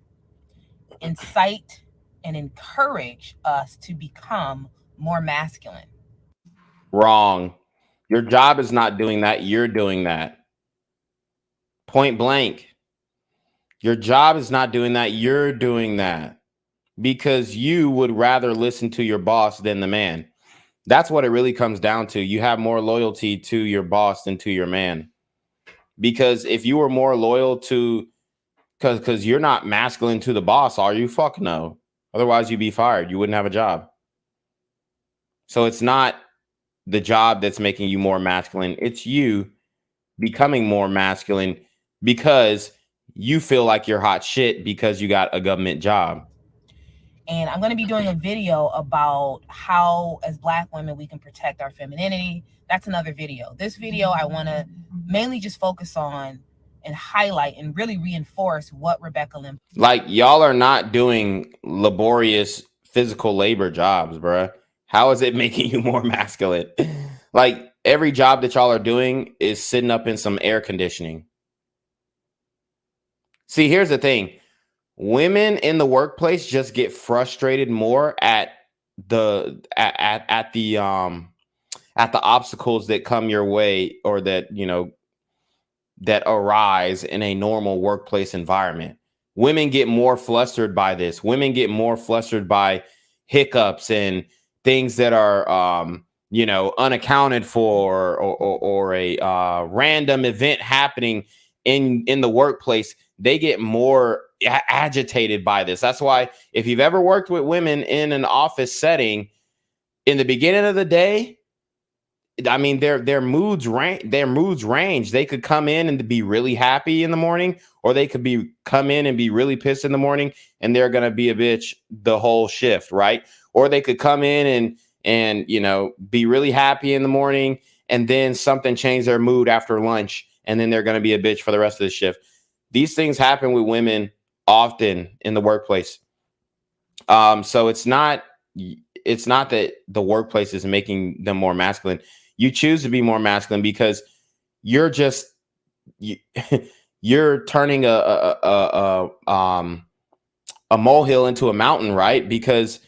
incite and encourage us to become more masculine. Wrong. Your job is not doing that. You're doing that. Point blank. Your job is not doing that. You're doing that because you would rather listen to your boss than the man. That's what it really comes down to. You have more loyalty to your boss than to your man. Because if you were more loyal to, because you're not masculine to the boss, are you? Fuck no. Otherwise, you'd be fired. You wouldn't have a job. So it's not the job that's making you more masculine. It's you becoming more masculine because you feel like you're hot shit because you got a government job. And I'm going to be doing a video about how, as Black women, we can protect our femininity. That's another video. This video, I want to mainly just focus on and highlight and really reinforce what Rebecca Lynn. Like, y'all are not doing laborious physical labor jobs, bruh. How is it making you more masculine? Like, every job that y'all are doing is sitting up in some air conditioning. See, here's the thing. Women in the workplace just get frustrated more at the obstacles that come your way, or that, you know, that arise in a normal workplace environment. Women get more flustered by this. Women get more flustered by hiccups and things that are you know, unaccounted for, or a random event happening in the workplace. They get more agitated by this. That's why if you've ever worked with women in an office setting, in the beginning of the day, I mean, their moods range. They could come in and be really happy in the morning, or they could come in and be really pissed in the morning, and they're gonna be a bitch the whole shift, right? Or they could come in and you know, be really happy in the morning, and then something changed their mood after lunch, and then they're gonna be a bitch for the rest of the shift. These things happen with women often in the workplace. So it's not that the workplace is making them more masculine. You choose to be more masculine because you're just you're turning a molehill into a mountain, right? Because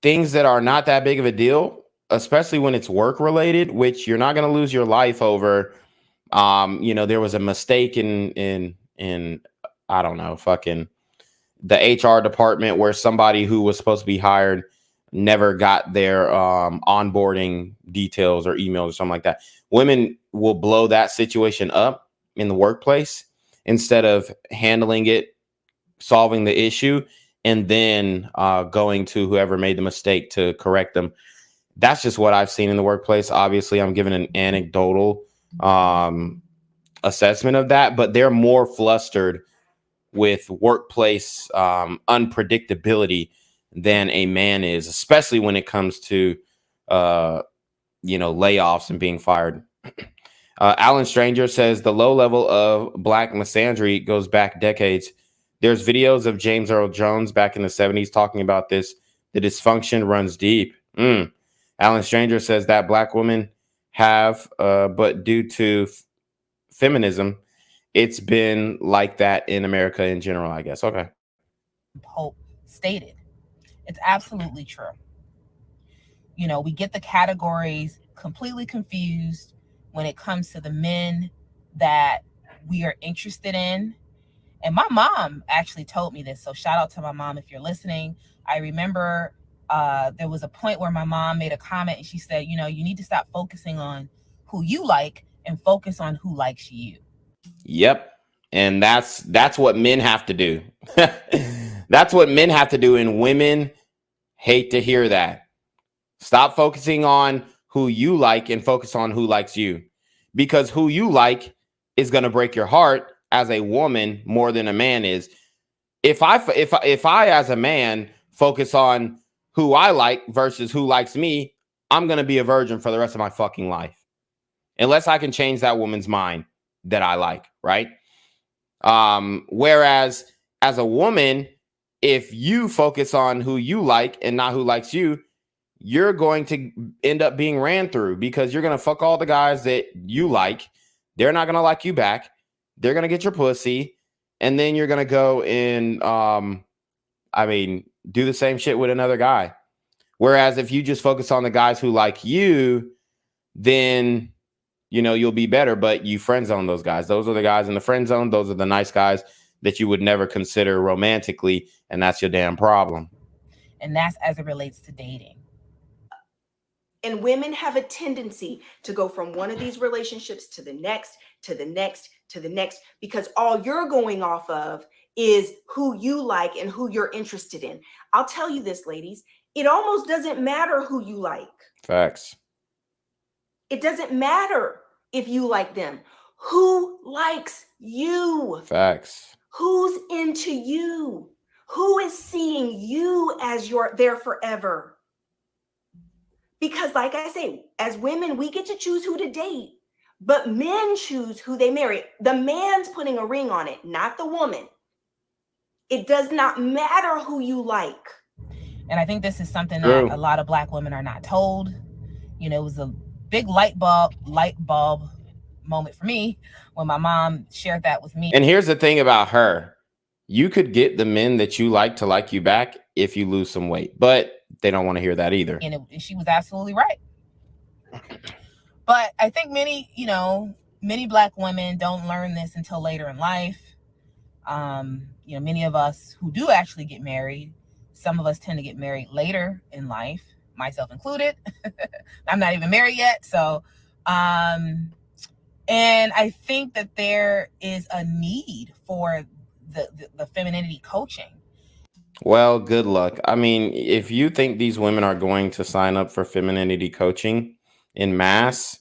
things that are not that big of a deal, especially when it's work related, which you're not going to lose your life over. You know, there was a mistake in I don't know, fucking the HR department where somebody who was supposed to be hired never got their onboarding details or emails or something like that. Women will blow that situation up in the workplace instead of handling it, solving the issue, and then going to whoever made the mistake to correct them. That's just what I've seen in the workplace. Obviously, I'm giving an anecdotal assessment of that, but they're more flustered with workplace unpredictability than a man is, especially when it comes to you know, layoffs and being fired. Alan Stranger says the low level of black misandry goes back decades. There's videos of James Earl Jones back in the 70s talking about this. The dysfunction runs deep. Alan Stranger says that black women have, but due to feminism, it's been like that in America in general, I guess. Okay. Pope stated. It's absolutely true. You know, we get the categories completely confused when it comes to the men that we are interested in. And my mom actually told me this. So shout out to my mom if you're listening. I remember there was a point where my mom made a comment and she said, you know, you need to stop focusing on who you like and focus on who likes you. Yep. And that's what men have to do. That's what men have to do. And women hate to hear that. Stop focusing on who you like and focus on who likes you, because who you like is going to break your heart as a woman more than a man is. If I as a man focus on who I like versus who likes me, I'm going to be a virgin for the rest of my fucking life, unless I can change that woman's mind that I like, right? Whereas as a woman, if you focus on who you like and not who likes you, you're going to end up being ran through, because you're going to fuck all the guys that you like. They're not going to like you back. They're going to get your pussy. And then you're going to go and, do the same shit with another guy. Whereas if you just focus on the guys who like you, then, you know, you'll be better, but you friend zone those guys. Those are the guys in the friend zone. Those are the nice guys that you would never consider romantically. And that's your damn problem. And that's as it relates to dating. And women have a tendency to go from one of these relationships to the next, to the next, to the next, because all you're going off of is who you like and who you're interested in. I'll tell you this, ladies, it almost doesn't matter who you like. Facts. It doesn't matter if you like them. Who likes you? Facts. Who's into you? Who is seeing you as you're there forever? Because like I say, as women, we get to choose who to date, but men choose who they marry. The man's putting a ring on it, not the woman. It does not matter who you like. And I think this is something that a lot of black women are not told. You know, it was a big light bulb moment for me when my mom shared that with me. And here's the thing about her. You could get the men that you like to like you back if you lose some weight, but they don't want to hear that either. And she was absolutely right. But I think many black women don't learn this until later in life. Many of us who do actually get married, some of us tend to get married later in life, myself included. I'm not even married yet. So, and I think that there is a need for the femininity coaching. Well, good luck. I mean, if you think these women are going to sign up for femininity coaching in mass,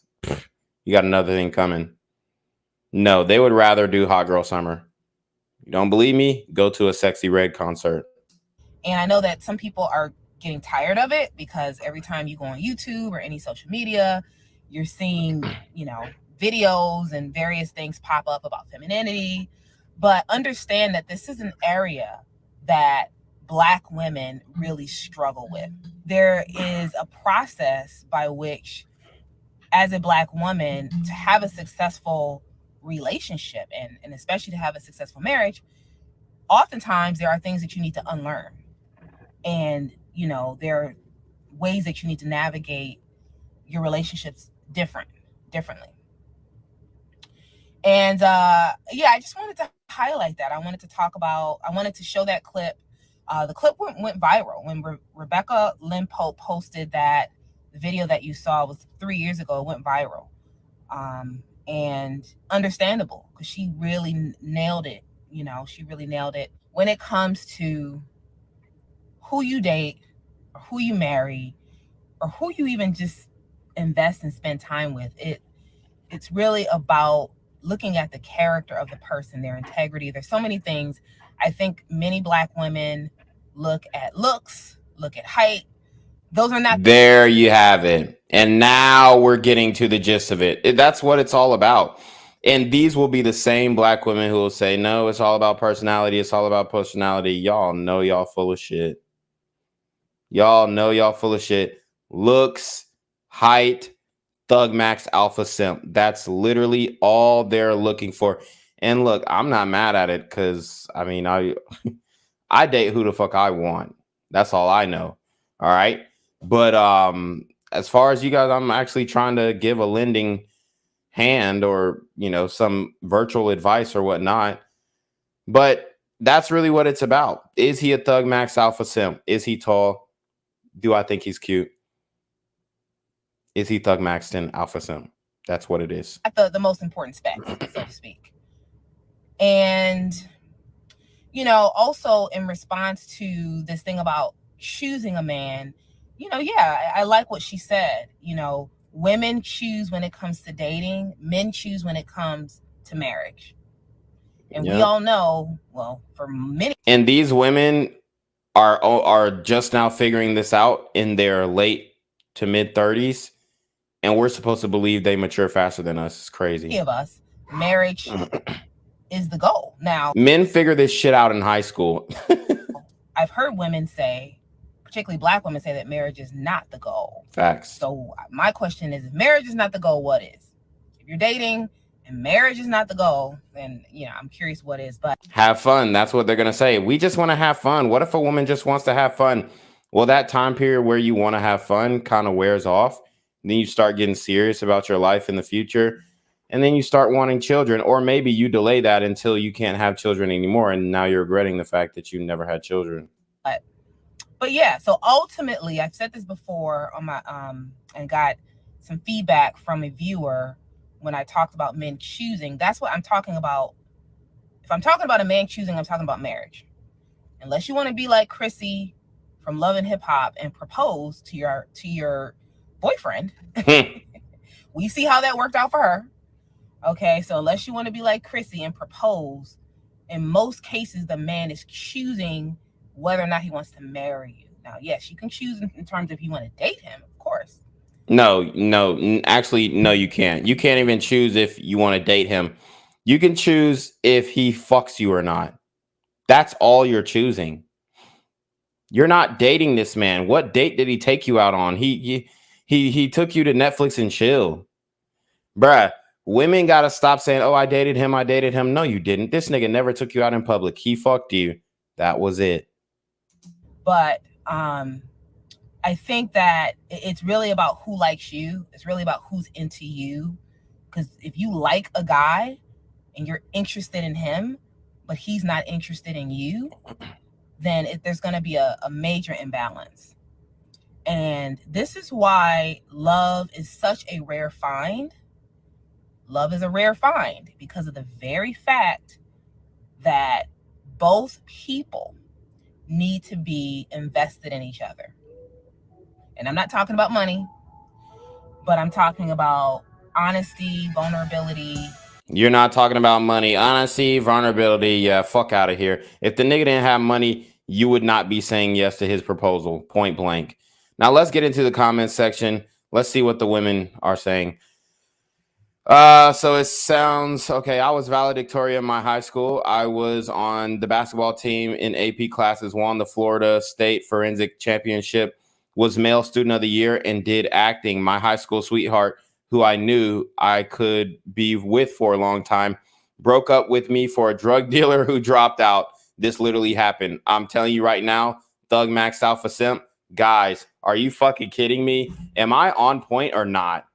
you got another thing coming. No, they would rather do Hot Girl Summer. You don't believe me? Go to a Sexy Red concert. And I know that some people are getting tired of it because every time you go on YouTube or any social media, you're seeing, videos and various things pop up about femininity. But understand that this is an area that Black women really struggle with. There is a process by which, as a Black woman, to have a successful relationship and especially to have a successful marriage, oftentimes there are things that you need to unlearn. And, there are ways that you need to navigate your relationships differently. And I just wanted to highlight that. I wanted to show that clip. The clip went viral when Rebecca Lynn Pope posted that. The video that you saw was 3 years ago. It went viral. And understandable, because she really nailed it. She really nailed it when it comes to who you date, or who you marry, or who you even just invest and spend time with. It's really about looking at the character of the person, their integrity. There's so many things. I think many Black women look at looks, look at height. Those are not. There you have it. And now we're getting to the gist of it. That's what it's all about. And these will be the same Black women who will say, no, it's all about personality. It's all about personality. Y'all know y'all full of shit. Y'all know y'all full of shit. Looks, height, thug max, alpha simp. That's literally all they're looking for. And look, I'm not mad at it because, I mean, I date who the fuck I want. That's all I know. All right. But as far as you guys, I'm actually trying to give a lending hand or, some virtual advice or whatnot. But that's really what it's about. Is he a thug max alpha simp? Is he tall? Do I think he's cute? Is he thug maxed in alpha simp? That's what it is. The most important specs, so to speak. And, also in response to this thing about choosing a man, I like what she said. Women choose when it comes to dating, men choose when it comes to marriage. And we all know, well, for many. And these women are just now figuring this out in their late to mid 30s. And we're supposed to believe they mature faster than us. It's crazy. Many of us, marriage is the goal. Now, men figure this shit out in high school. I've heard women say, particularly Black women, say that marriage is not the goal. Facts. So my question is, if marriage is not the goal, what is? If you're dating and marriage is not the goal, then I'm curious what is. But have fun. That's what they're gonna say. We just want to have fun. What if a woman just wants to have fun? Well, that time period where you want to have fun kind of wears off. Then you start getting serious about your life in the future. And then you start wanting children, or maybe you delay that until you can't have children anymore. And now you're regretting the fact that you never had children. But yeah, so ultimately, I've said this before on my and got some feedback from a viewer when I talked about men choosing. That's what I'm talking about. If I'm talking about a man choosing, I'm talking about marriage. Unless you want to be like Chrissy from Love and Hip Hop and propose to your boyfriend. We see how that worked out for her. Okay, so unless you want to be like Chrissy and propose, in most cases, the man is choosing whether or not he wants to marry you. Now, yes, you can choose in terms of if you want to date him, of course. No, actually, no, you can't. You can't even choose if you want to date him. You can choose if he fucks you or not. That's all you're choosing. You're not dating this man. What date did he take you out on? He took you to Netflix and chill. Bruh, women got to stop saying, oh, I dated him. No, you didn't. This nigga never took you out in public. He fucked you. That was it. But I think that it's really about who likes you. It's really about who's into you. Because if you like a guy and you're interested in him, but he's not interested in you, then there's going to be a major imbalance. And this is why love is such a rare find. Love is a rare find because of the very fact that both people need to be invested in each other. And I'm not talking about money, but I'm talking about honesty, vulnerability. You're not talking about money, honesty, vulnerability. Yeah, fuck out of here. If the nigga didn't have money, you would not be saying yes to his proposal, point blank. Now let's get into the comments section. Let's see what the women are saying. So it sounds okay. I was valedictorian in my high school. I was on the basketball team in AP classes, won the Florida State Forensic Championship, was male student of the year, and did acting. My high school sweetheart, who I knew I could be with for a long time, broke up with me for a drug dealer who dropped out. This literally happened. I'm telling you right now, Thug Max Alpha Simp, guys, are you fucking kidding me? Am I on point or not?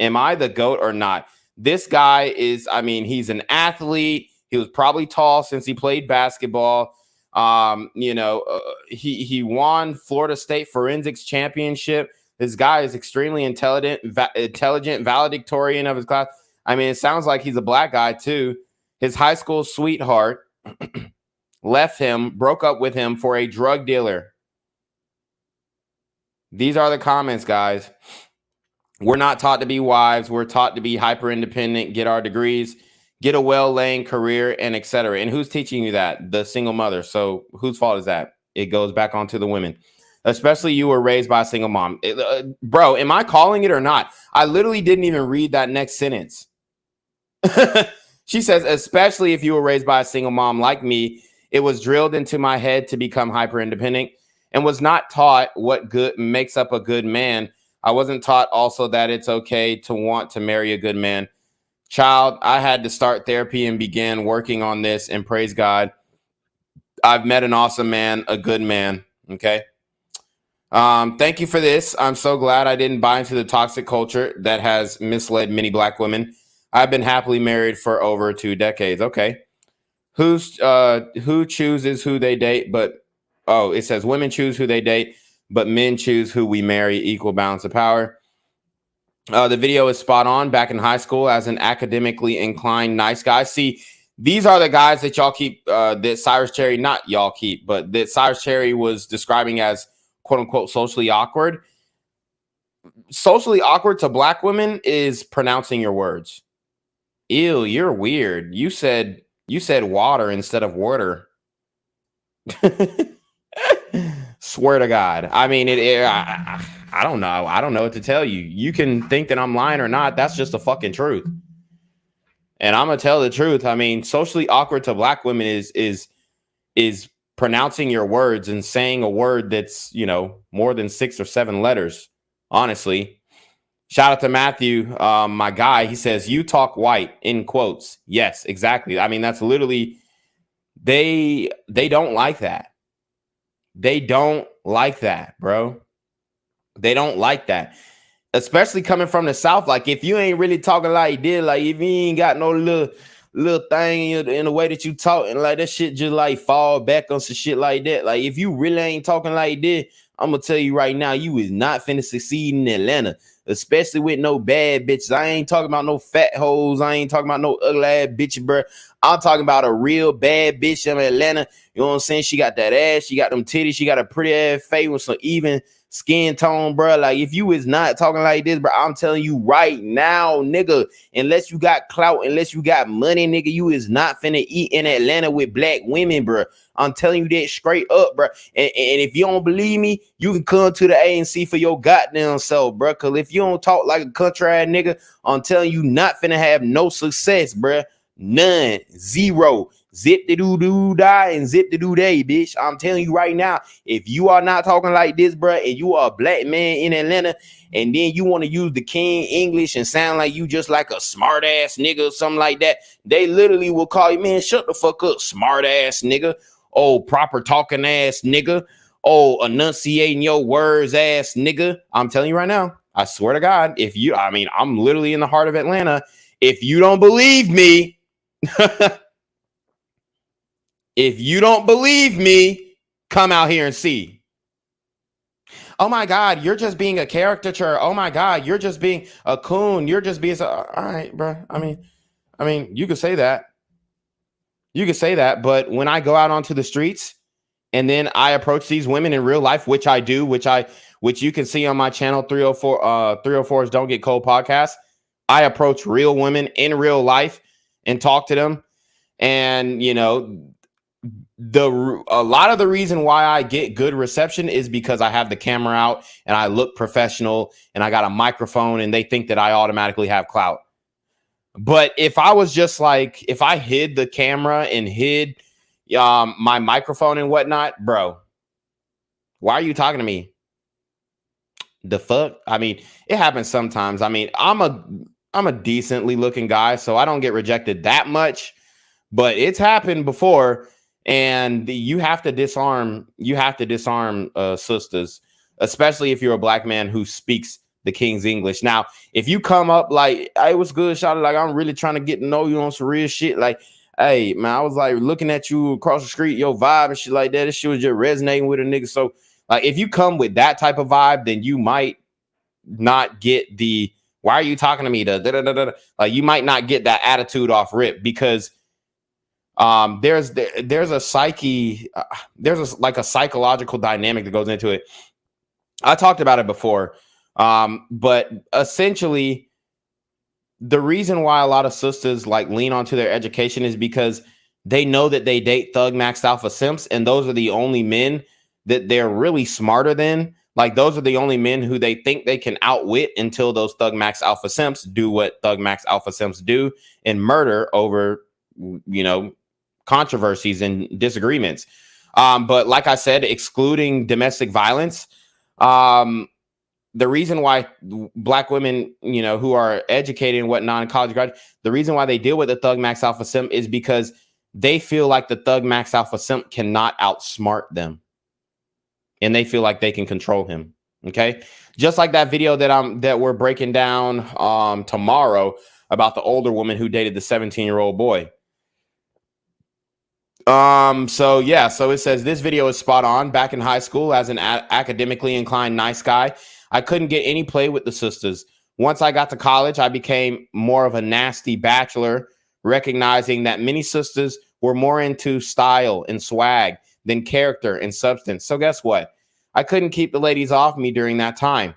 Am I the GOAT or not? This guy is, I mean, he's an athlete. He was probably tall since he played basketball. He won Florida State Forensics Championship. This guy is extremely intelligent, valedictorian of his class. I mean, it sounds like he's a black guy too. His high school sweetheart left him, broke up with him for a drug dealer. These are the comments, guys. We're not taught to be wives. We're taught to be hyper independent, get our degrees, get a well-laying career, and etc. And who's teaching you that? The single mother. So whose fault is that? It goes back onto the women. Especially you were raised by a single mom. Bro, am I calling it or not? I literally didn't even read that next sentence. She says, especially if you were raised by a single mom like me, it was drilled into my head to become hyper independent and was not taught what good makes up a good man. I wasn't taught also that it's okay to want to marry a good man. Child, I had to start therapy and began working on this, and praise God, I've met an awesome man, a good man. Okay. Thank you for this. I'm so glad I didn't buy into the toxic culture that has misled many black women. I've been happily married for over 2 decades. Okay. Who chooses who they date, but it says women choose who they date, but men choose who we marry, equal balance of power. The video is spot on. Back in high school, as an academically inclined nice guy. See, these are the guys that y'all keep, that Cyrus Cherry, not y'all keep, but that Cyrus Cherry was describing as quote unquote socially awkward. Socially awkward to black women is pronouncing your words. Ew, you're weird. You said water instead of water. Swear to God. I mean, I don't know. I don't know what to tell you. You can think that I'm lying or not. That's just the fucking truth. And I'm gonna tell the truth. I mean, socially awkward to black women is pronouncing your words and saying a word that's, more than 6 or 7 letters. Honestly. Shout out to Matthew, my guy. He says, "You talk white," in quotes. Yes, exactly. I mean, that's literally, they don't like that. They don't like that, bro. They don't like that. Especially coming from the South. Like, if you ain't really talking like this, like if you ain't got no little thing in the way that you talk, and like that shit just like fall back on some shit like that. Like, if you really ain't talking like this, I'm gonna tell you right now, you is not finna succeed in Atlanta, especially with no bad bitches. I ain't talking about no fat hoes. I ain't talking about no ugly ass bitch, bro. I'm talking about a real bad bitch in Atlanta. You know what I'm saying? She got that ass. She got them titties. She got a pretty ass face with some even skin tone, bro. Like, if you is not talking like this, bro, I'm telling you right now, nigga, unless you got clout, unless you got money, nigga, you is not finna eat in Atlanta with black women, bro. I'm telling you that straight up, bro. And if you don't believe me, you can come to the ANC for your goddamn self, bro. Because if you don't talk like a country ass nigga, I'm telling you, not finna have no success, bro. None. Zero. Zip the doo doo die and zip the doo day, bitch. I'm telling you right now, if you are not talking like this, bro, and you are a black man in Atlanta, and then you want to use the King English and sound like you just like a smart ass nigga or something like that, they literally will call you, man, shut the fuck up, smart ass nigga. Oh, proper talking ass nigga. Oh, enunciating your words ass nigga. I'm telling you right now, I swear to God, I'm literally in the heart of Atlanta. If you don't believe me, if you don't believe me, come out here and see. Oh my God, you're just being a caricature. Oh my God, you're just being a coon. You're just being all right, bro. I mean, you could say that. You could say that, but when I go out onto the streets And then I approach these women in real life, which I do, which you can see on my channel 304's Don't Get Cold podcast. I approach real women in real life and talk to them. And, you know, a lot of the reason why I get good reception is because I have the camera out and I look professional and I got a microphone and they think that I automatically have clout. But if I was just like, if I hid the camera and hid my microphone and whatnot, bro, why are you talking to me? The fuck? I mean, it happens sometimes. I mean, I'm a decently looking guy, so I don't get rejected that much, but it's happened before. And you have to disarm sisters, especially if you're a black man who speaks the King's English. Now, if you come up like, "Hey, what's good, shawty? Like, I'm really trying to get to know you on some real shit. Like, hey, man, I was like looking at you across the street, your vibe and shit like that. This shit was just resonating with a nigga." So, like, if you come with that type of vibe, then you might not get the "why are you talking to me?" Like, you might not get that attitude off rip, because there's a psyche, like a psychological dynamic that goes into it. I talked about it before, but essentially the reason why a lot of sisters like lean onto their education is because they know that they date thug maxed alpha simps, and those are the only men that they're really smarter than. Like, those are the only men who they think they can outwit until those thug max alpha simps do what thug max alpha simps do and murder over, you know, controversies and disagreements. But like I said, excluding domestic violence, the reason why black women, you know, who are educated and whatnot in college graduate, the reason why they deal with the thug max alpha simp is because they feel like the thug max alpha simp cannot outsmart them, and they feel like they can control him. Okay, just like that video that we're breaking down tomorrow about the older woman who dated the 17-year-old boy. So it says this video is spot on. Back in high school, as an academically inclined nice guy, I couldn't get any play with the sisters. Once I got to college, I became more of a nasty bachelor, recognizing that many sisters were more into style and swag than character and substance. So guess what? I couldn't keep the ladies off me during that time,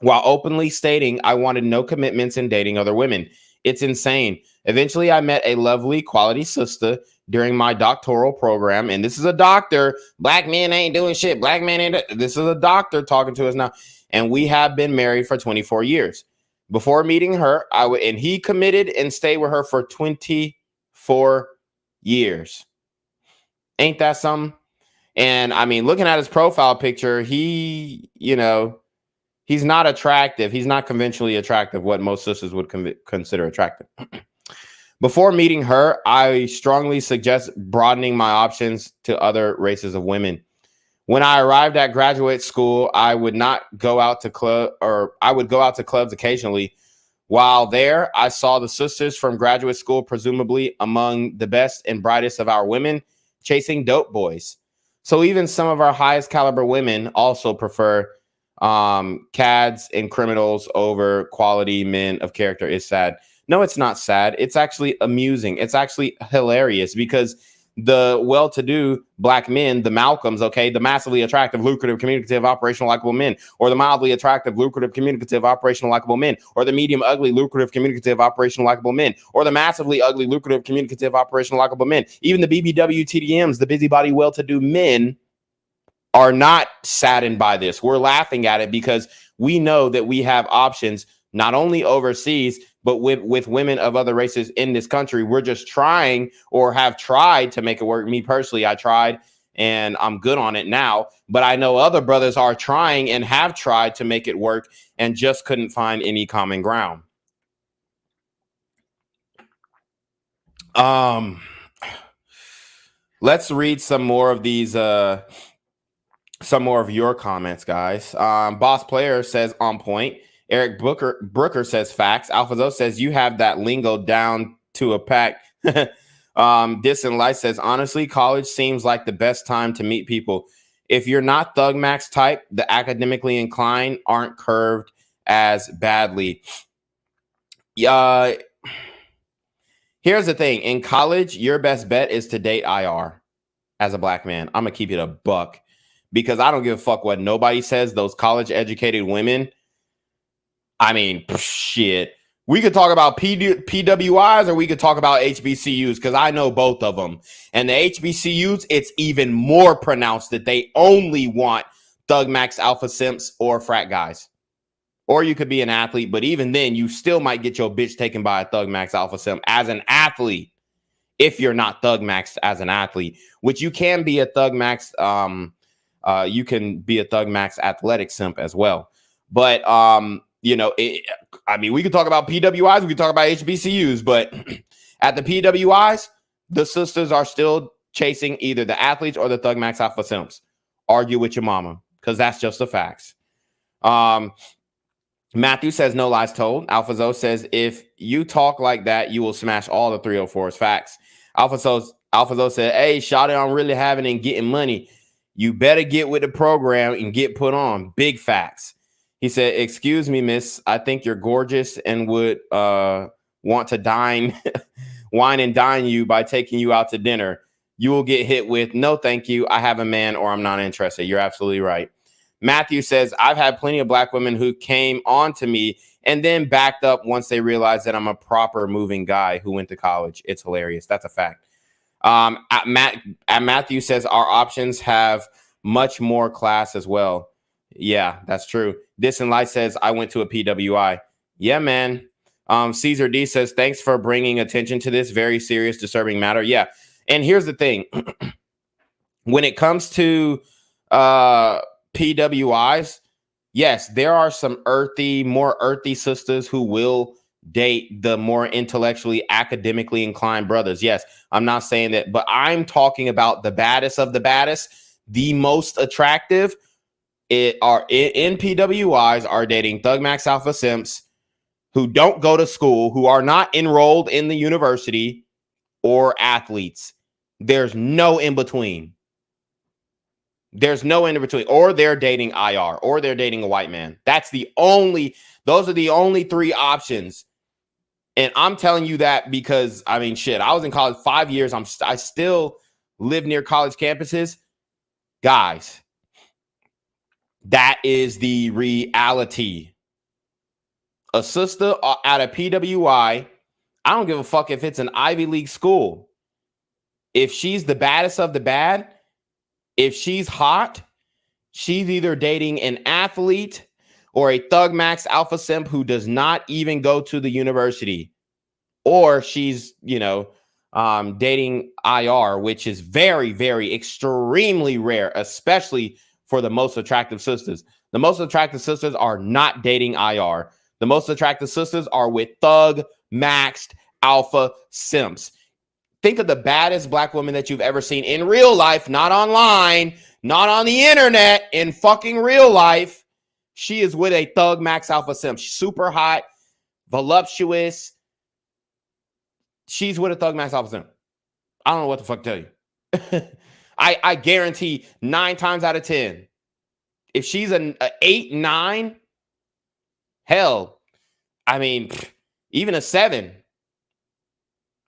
while openly stating I wanted no commitments in dating other women. It's insane. Eventually, I met a lovely quality sister during my doctoral program. And this is a doctor. Black men ain't doing shit. Black men ain't. This is a doctor talking to us now. And we have been married for 24 years. Before meeting her, and he committed and stayed with her for 24 years. Ain't that something? And I mean, looking at his profile picture, he, you know, he's not attractive. He's not conventionally attractive, what most sisters would consider attractive. Before meeting her, I strongly suggest broadening my options to other races of women. When I arrived at graduate school, I would go out to clubs occasionally. While there, I saw the sisters from graduate school, presumably among the best and brightest of our women, chasing dope boys. So even some of our highest caliber women also prefer cads and criminals over quality men of character. Is sad. No, it's not sad. It's actually amusing. It's actually hilarious, because the well-to-do black men, the Malcolms, okay, the massively attractive, lucrative, communicative, operational, likable men, or the mildly attractive, lucrative, communicative, operational, likable men, or the medium, ugly, lucrative, communicative, operational, likable men, or the massively ugly, lucrative, communicative, operational, likable men, even the BBW TDMs, the busybody, well-to-do men, are not saddened by this. We're laughing at it because we know that we have options not only overseas, but with women of other races in this country. We're just trying, or have tried, to make it work. Me personally, I tried and I'm good on it now, but I know other brothers are trying and have tried to make it work and just couldn't find any common ground. Let's read some more of these some more of your comments, guys. Boss Player says on point. Eric Brooker says facts. Alphazo says you have that lingo down to a pack. Distant Light says, honestly, college seems like the best time to meet people. If you're not thug max type, the academically inclined aren't curved as badly. Here's the thing. In college, your best bet is to date IR. as a black man. I'm gonna keep it a buck because I don't give a fuck what nobody says. Those college educated women, I mean, shit. We could talk about PWIs or we could talk about HBCUs because I know both of them. And the HBCUs, it's even more pronounced that they only want thug max alpha simps or frat guys. Or you could be an athlete, but even then, you still might get your bitch taken by a thug max alpha simp as an athlete if you're not thug maxed as an athlete, which you can be a thug max. You can be a thug max athletic simp as well. But you know, I mean, we could talk about PWIs, we could talk about HBCUs, but at the PWIs, the sisters are still chasing either the athletes or the thug max alpha simps. Argue with your mama, because that's just the facts. Matthew says, no lies told. Alpha Zo says, if you talk like that, you will smash all the 304s. Facts. Alpha Zo said, hey, shawty, I'm really having and getting money. You better get with the program and get put on. Big facts. He said, excuse me, miss. I think you're gorgeous and would want to wine and dine you by taking you out to dinner. You will get hit with, no, thank you. I have a man or I'm not interested. You're absolutely right. Matthew says, I've had plenty of black women who came on to me and then backed up once they realized that I'm a proper moving guy who went to college. It's hilarious. That's a fact. Matthew says, our options have much more class as well. Yeah, that's true. Distant Light says, I went to a PWI. Yeah, man. Caesar D says, thanks for bringing attention to this very serious, disturbing matter. Yeah. And here's the thing. When it comes to PWIs, yes, there are some more earthy sisters who will date the more intellectually, academically inclined brothers. Yes, I'm not saying that, but I'm talking about the baddest of the baddest, the most attractive. In PWIs are dating thug max alpha simps who don't go to school, who are not enrolled in the university, or athletes. There's no in between. There's no in between. Or they're dating IR, or they're dating a white man. Those are the only three options. And I'm telling you that because, I mean, shit, I was in college 5 years. I still live near college campuses. Guys, that is the reality. A sister at a PWI, I don't give a fuck if it's an Ivy League school. If she's the baddest of the bad, if she's hot, she's either dating an athlete or a thug max alpha simp who does not even go to the university. Or she's, dating IR, which is very, very extremely rare, especially for the most attractive sisters. The most attractive sisters are not dating IR. The most attractive sisters are with thug maxed alpha simps. Think of the baddest black woman that you've ever seen in real life, not online, not on the internet, in fucking real life. She is with a thug max alpha simp. She's super hot, voluptuous. She's with a thug max alpha simp. I don't know what the fuck to tell you. I guarantee 9 times out of 10, if she's an 8, 9, hell, I mean, even a 7,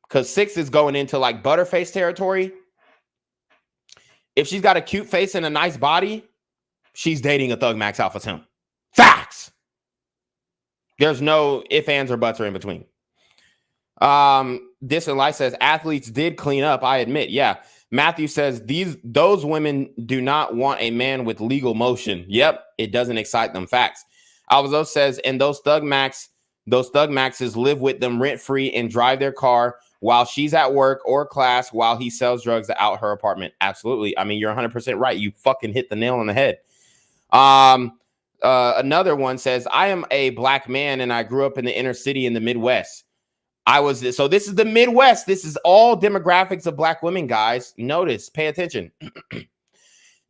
because 6 is going into like butterface territory. If she's got a cute face and a nice body, she's dating a thug max alpha simp. Facts. There's no ifs, ands, or buts or in between. Distant Light says athletes did clean up. I admit. Yeah. Matthew says those women do not want a man with legal motion. Yep. It doesn't excite them. Facts. Alvazo says, and those thug maxes live with them rent free and drive their car while she's at work or class while he sells drugs out her apartment. Absolutely. I mean, you're 100% right. You fucking hit the nail on the head. Another one says, I am a black man and I grew up in the inner city in the Midwest. So this is the Midwest. This is all demographics of black women, guys. Notice, pay attention.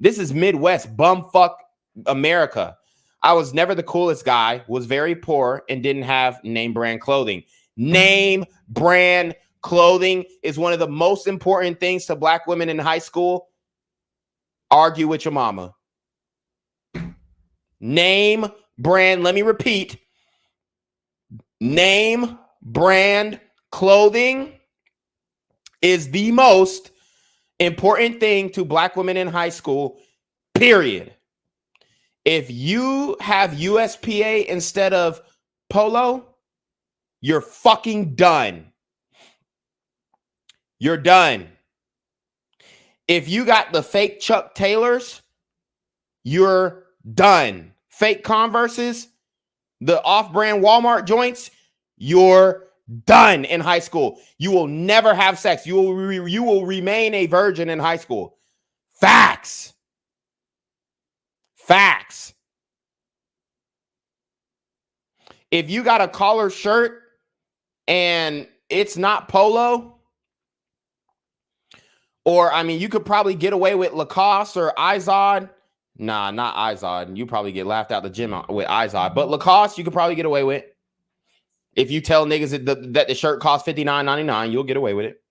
This is Midwest, bumfuck America. I was never the coolest guy, was very poor, and didn't have name brand clothing. Name brand clothing is one of the most important things to black women in high school. Argue with your mama. Name brand, let me repeat. Name brand clothing is the most important thing to black women in high school, period. If you have USPA instead of polo, you're fucking done. You're done. If you got the fake Chuck Taylors, you're done. Fake Converses, the off-brand Walmart joints, you're done in high school. You will never have sex. You will remain a virgin in high school. Facts. Facts. If you got a collar shirt and it's not polo, or, I mean, you could probably get away with Lacoste or Izod. Nah, not Izod. You probably get laughed out the gym with Izod. But Lacoste, you could probably get away with. If you tell niggas that the shirt costs $59.99, you'll get away with it.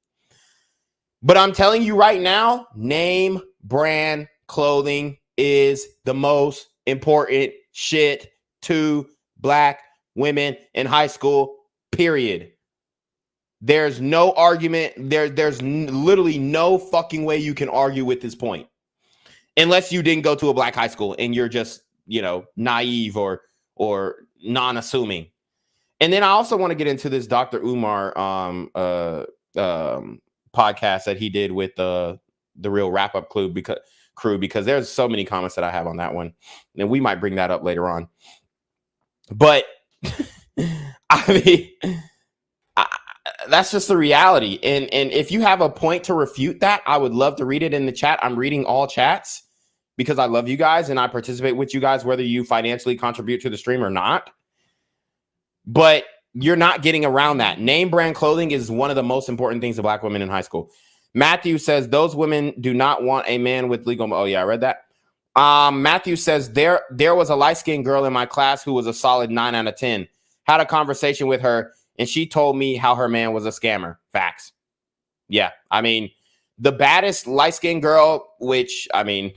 But I'm telling you right now, name brand clothing is the most important shit to black women in high school, period. There's no argument. There's literally no fucking way you can argue with this point. Unless you didn't go to a black high school and you're just, naive or non-assuming. And then I also want to get into this Dr. Umar podcast that he did with the Real Wrap-Up crew because there's so many comments that I have on that one. And we might bring that up later on. But I mean, that's just the reality. And if you have a point to refute that, I would love to read it in the chat. I'm reading all chats because I love you guys and I participate with you guys, whether you financially contribute to the stream or not. But you're not getting around that. Name brand clothing is one of the most important things to black women in high school. Matthew says those women do not want a man with legal. Oh yeah, I read that. Matthew says there was a light-skinned girl in my class who was a solid 9 out of 10. Had a conversation with her and she told me how her man was a scammer. Facts. Yeah, I mean, the baddest light-skinned girl, which, I mean,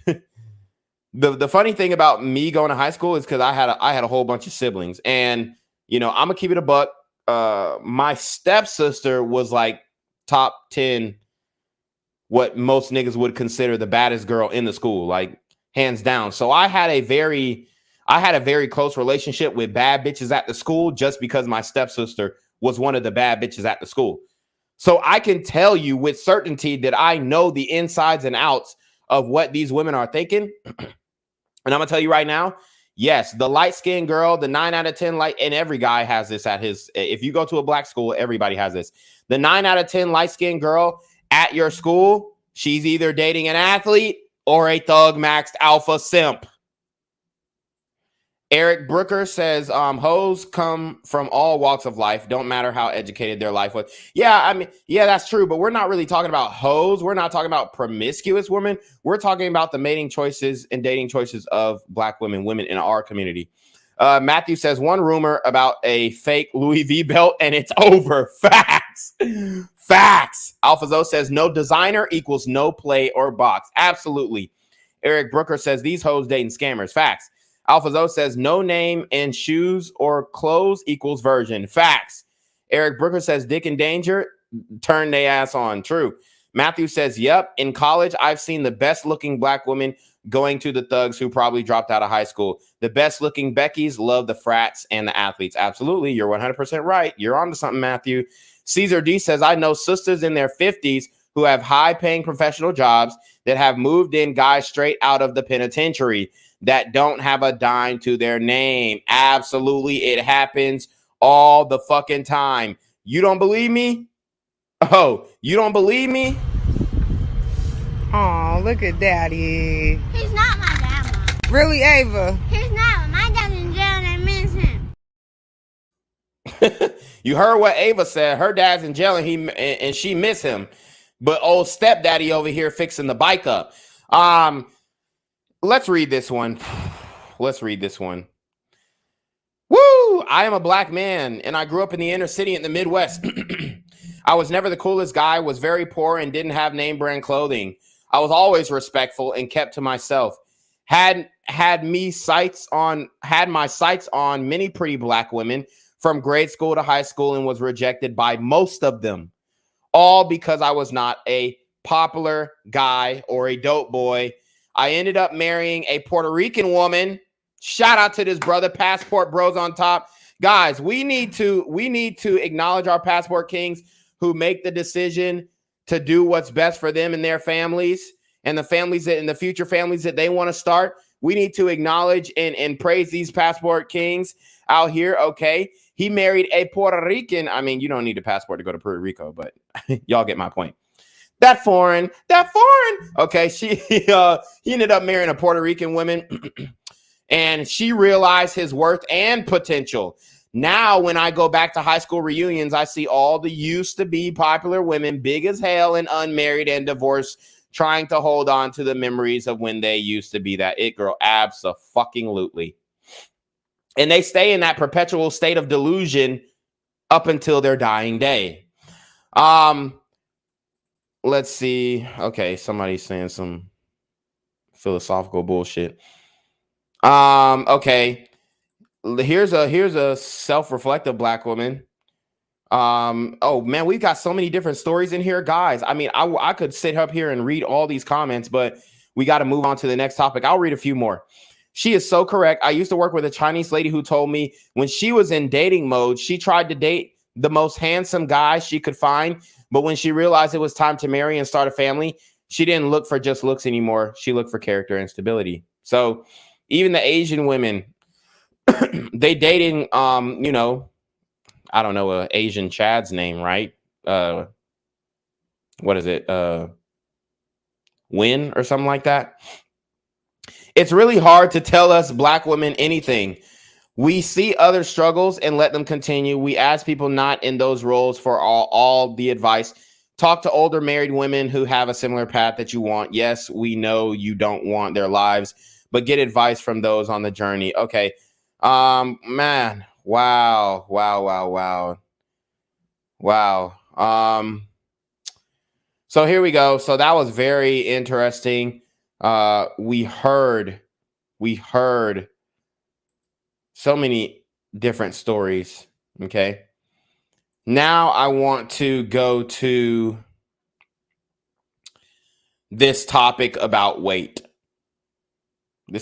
the funny thing about me going to high school is because I had a whole bunch of siblings. And, I'm going to keep it a buck. My stepsister was like top 10, what most niggas would consider the baddest girl in the school, like hands down. So I had a very close relationship with bad bitches at the school just because my stepsister was one of the bad bitches at the school. So I can tell you with certainty that I know the insides and outs of what these women are thinking. And I'm going to tell you right now, yes, the light-skinned girl, the 9 out of 10 light, and every guy has this at his, if you go to a black school, everybody has this. The 9 out of 10 light-skinned girl at your school, she's either dating an athlete or a thug maxed alpha simp. Eric Brooker says, hoes come from all walks of life. Don't matter how educated their life was. Yeah, I mean, yeah, that's true. But we're not really talking about hoes. We're not talking about promiscuous women. We're talking about the mating choices and dating choices of black women in our community. Matthew says, one rumor about a fake Louis V belt and it's over. Facts. Facts. Alphazo says, no designer equals no play or box. Absolutely. Eric Brooker says, these hoes dating scammers. Facts. Alphazo says no name and shoes or clothes equals virgin. Facts. Eric Brooker says dick in danger, turn they ass on. True. Matthew says, yep. In college, I've seen the best looking black women going to the thugs who probably dropped out of high school. The best looking Beckys love the frats and the athletes. Absolutely. You're 100% right. You're on to something, Matthew. Caesar D says, I know sisters in their 50s who have high paying professional jobs that have moved in guys straight out of the penitentiary that don't have a dime to their name. Absolutely. It happens all the fucking time. You don't believe me? Oh, you don't believe me? Oh, look at Daddy. He's not my dad, Mom. Really, Ava? He's not. My dad's in jail and I miss him. You heard what Ava said. Her dad's in jail and she miss him. But old stepdaddy over here fixing the bike up. Let's read this one. Let's read this one. Woo! I am a black man, and I grew up in the inner city in the Midwest. I was never the coolest guy, was very poor, and didn't have name brand clothing. I was always respectful and kept to myself. Had my sights on many pretty black women from grade school to high school and was rejected by most of them. All because I was not a popular guy or a dope boy. I ended up marrying a Puerto Rican woman. Shout out to this brother, Passport Bros on top. Guys, we need to acknowledge our passport kings who make the decision to do what's best for them and their families and the families that in the future families that they want to start. We need to acknowledge and praise these passport kings out here. Okay. He married a Puerto Rican. I mean, you don't need a passport to go to Puerto Rico, but y'all get my point. That foreign. Okay. He ended up marrying a Puerto Rican woman and she realized his worth and potential. Now, when I go back to high school reunions, I see all the used to be popular women, big as hell and unmarried and divorced, trying to hold on to the memories of when they used to be that it girl. Abso-fucking-lutely. And they stay in that perpetual state of delusion up until their dying day. Let's see. Okay, somebody's saying some philosophical bullshit. Okay. Here's a self-reflective black woman. Oh man, we've got so many different stories in here, guys. I mean, I could sit up here and read all these comments, but we got to move on to the next topic. I'll read a few more. She is so correct. I used to work with a Chinese lady who told me when she was in dating mode, she tried to date the most handsome guy she could find. But when she realized it was time to marry and start a family, she didn't look for just looks anymore. She looked for character and stability. So even the Asian women, they dating, you know, I don't know, Asian Chad's name, right? What is it? Win or something like that. It's really hard to tell us black women anything. We see other struggles and let them continue. We ask people not in those roles for all the advice. Talk to older married women who have a similar path that you want. Yes, we know you don't want their lives, but get advice from those on the journey. Okay. Man. Wow. So here we go. So that was very interesting. We heard so many different stories. Okay. Now I want to go to this topic about weight. So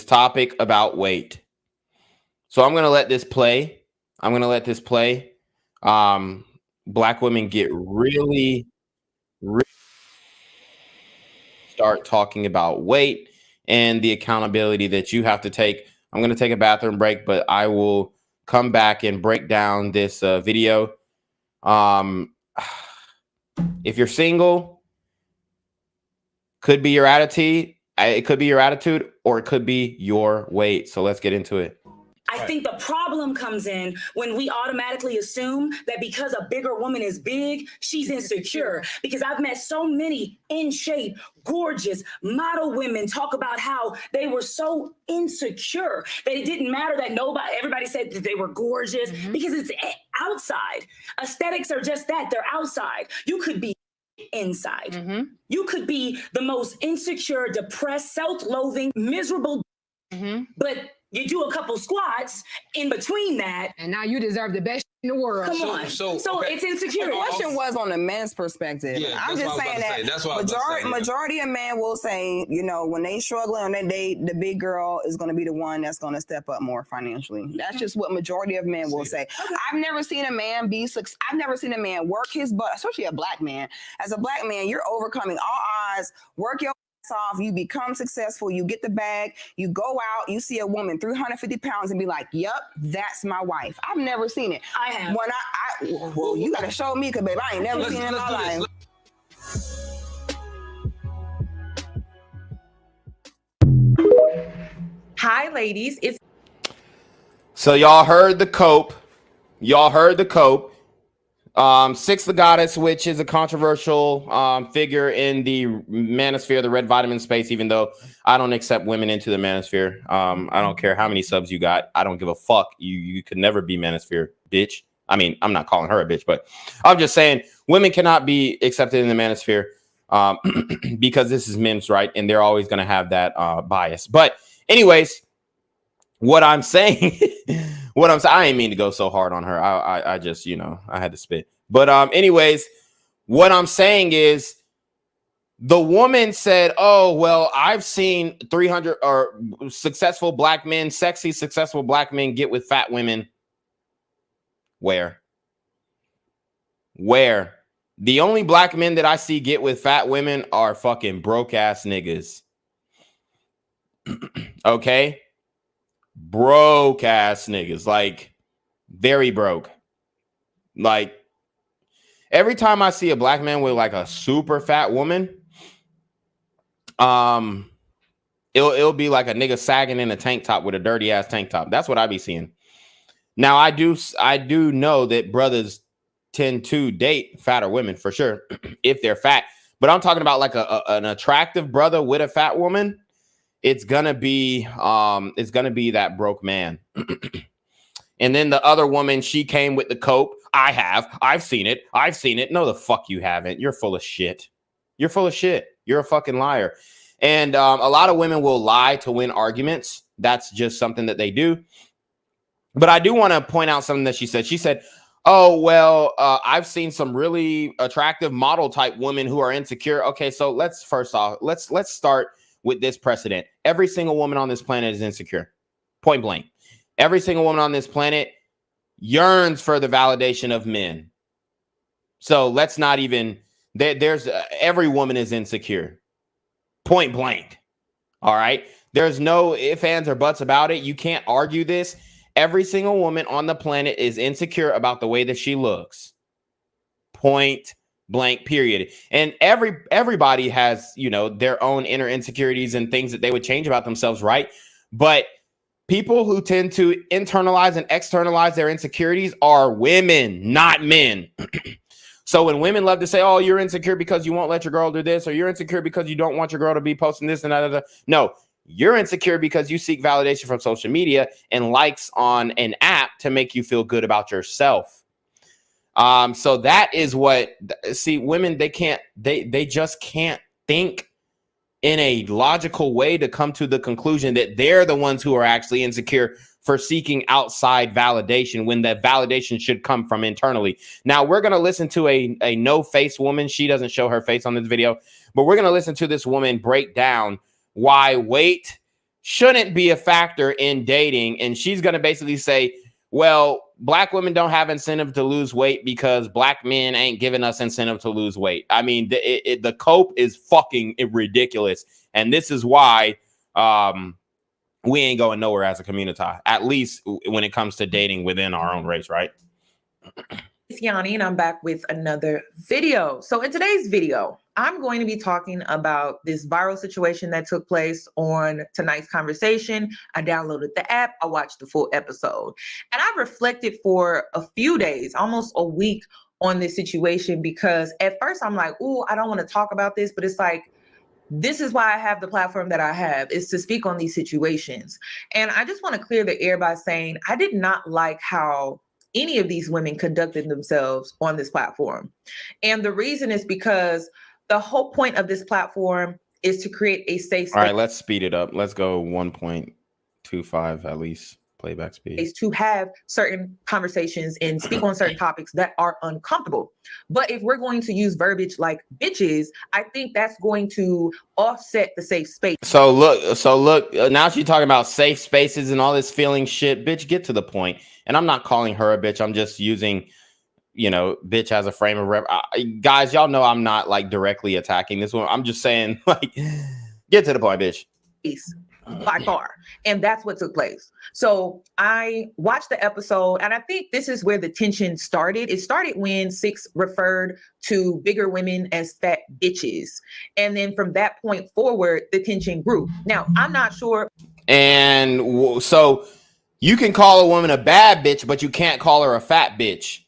I'm going to let this play. Black women get really start talking about weight and the accountability that you have to take. I'm going to take a bathroom break, but I will come back and break down this video. If you're single, could be your attitude. It could be your attitude or it could be your weight. So let's get into it. I think the problem comes in when we automatically assume that because a bigger woman is big, she's insecure. Because I've met so many in shape, gorgeous model women talk about how they were so insecure that it didn't matter that everybody said that they were gorgeous because it's outside. Aesthetics are just that, they're outside. You could be inside. You could be the most insecure, depressed, self-loathing, miserable, but you do a couple squats in between that, and now you deserve the best in the world. Come on. So okay. It's insecure. The question was on the men's perspective. Yeah, I'm just saying that majority of men will say, you know, when they struggling on their date, the big girl is going to be the one that's going to step up more financially. That's just what majority of men will say. Okay. I've never seen a man I've never seen a man work his butt, especially a black man. As a black man, you're overcoming all odds, work your off, you become successful, you get the bag, you go out, you see a woman 350 pounds and be like, yep, that's my wife. I've never seen it. I have. When well, you gotta show me, because babe, I ain't never seen it in my life. Hi, ladies. So y'all heard the cope. Six the Goddess, which is a controversial figure in the manosphere, the red vitamin space, even though I don't accept women into the manosphere. I don't care how many subs you got. I don't give a fuck. You could never be manosphere, bitch. I mean, I'm not calling her a bitch, but I'm just saying women cannot be accepted in the manosphere because this is men's right, and they're always going to have that bias. But anyways, what I'm saying... I ain't mean to go so hard on her. I just, you know, I had to spit. But anyways, what I'm saying is The woman said, oh, well, I've seen 300 or successful black men, sexy, successful black men get with fat women. Where? The only black men that I see get with fat women are fucking broke ass niggas. Okay? Broke ass niggas. Like, very broke. Like, every time I see a black man with like a super fat woman, it'll be like a nigga sagging in a tank top with a dirty ass tank top. That's what I be seeing. Now I do know that brothers tend to date fatter women for sure if they're fat. But I'm talking about like an attractive brother with a fat woman. It's gonna be that broke man. And then the other woman, she came with the cope. I've seen it. No, the fuck you haven't. You're full of shit. You're a fucking liar. And a lot of women will lie to win arguments. That's just something that they do. But I do want to point out something that she said. She said, oh, well, I've seen some really attractive model type women who are insecure. Okay, so let's start with this precedent. Every single woman on this planet is insecure. Point blank. Every single woman on this planet yearns for the validation of men. So let's not even, every woman is insecure. Point blank. All right. There's no ifs, ands, or buts about it. You can't argue this. Every single woman on the planet is insecure about the way that she looks. Point blank, period. And everybody has, their own inner insecurities and things that they would change about themselves, right? But people who tend to internalize and externalize their insecurities are women, not men. So when women love to say, oh, you're insecure because you won't let your girl do this, or you're insecure because you don't want your girl to be posting this and that. No, you're insecure because you seek validation from social media and likes on an app to make you feel good about yourself. So that is what, women, they just can't think in a logical way to come to the conclusion that they're the ones who are actually insecure for seeking outside validation when that validation should come from internally. Now we're going to listen to a no face woman. She doesn't show her face on this video, but we're going to listen to this woman break down why weight shouldn't be a factor in dating. And she's going to basically say, well, black women don't have incentive to lose weight because black men ain't giving us incentive to lose weight. I mean, the cope is fucking ridiculous. And this is why we ain't going nowhere as a community, at least when it comes to dating within our own race, right? It's Yanni, and I'm back with another video. So in today's video, I'm going to be talking about this viral situation that took place on tonight's conversation. I downloaded the app, I watched the full episode, and I reflected for a few days, almost a week, on this situation, because at first I'm like, oh, I don't want to talk about this, but it's like, this is why I have the platform that I have, is to speak on these situations. And I just want to clear the air by saying I did not like how any of these women conducted themselves on this platform. And the reason is because the whole point of this platform is to create a safe space. All right, let's speed it up. Let's go 1.25 at least. Playback speed. Is to have certain conversations and speak on certain topics that are uncomfortable. But if we're going to use verbiage like bitches, I think that's going to offset the safe space. So look, now she's talking about safe spaces and all this feeling shit. Bitch, get to the point. And I'm not calling her a bitch. I'm just using, bitch as a frame of reference. Guys, y'all know I'm not like directly attacking this one. I'm just saying, like, get to the point, bitch. By far. And that's what took place. So I watched the episode, and I think this is where the tension started. It started when Six referred to bigger women as fat bitches. And then from that point forward, the tension grew. Now, I'm not sure. And so you can call a woman a bad bitch, but you can't call her a fat bitch.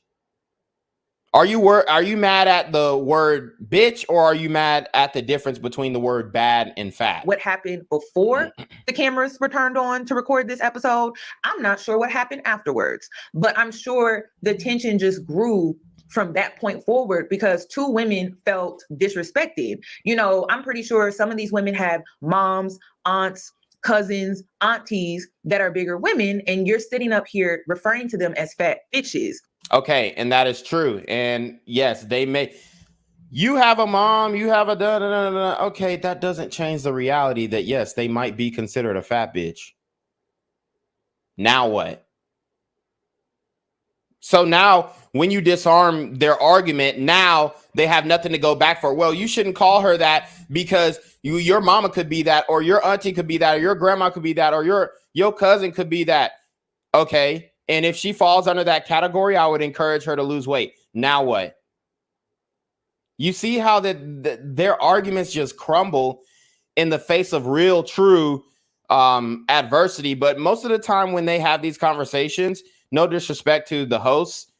Are you mad at the word bitch, or are you mad at the difference between the word bad and fat? What happened before the cameras were turned on to record this episode? I'm not sure what happened afterwards, but I'm sure the tension just grew from that point forward because two women felt disrespected. I'm pretty sure some of these women have moms, aunts, cousins, aunties that are bigger women, and you're sitting up here referring to them as fat bitches. Okay, and that is true. And yes, they may. You have a mom, you have a da da da da. Okay, that doesn't change the reality that yes, they might be considered a fat bitch. Now what? So now when you disarm their argument, now they have nothing to go back for. Well, you shouldn't call her that because your mama could be that, or your auntie could be that, or your grandma could be that, or your cousin could be that. Okay. And if she falls under that category, I would encourage her to lose weight. Now what? You see how their arguments just crumble in the face of real, true adversity. But most of the time when they have these conversations, no disrespect to the hosts,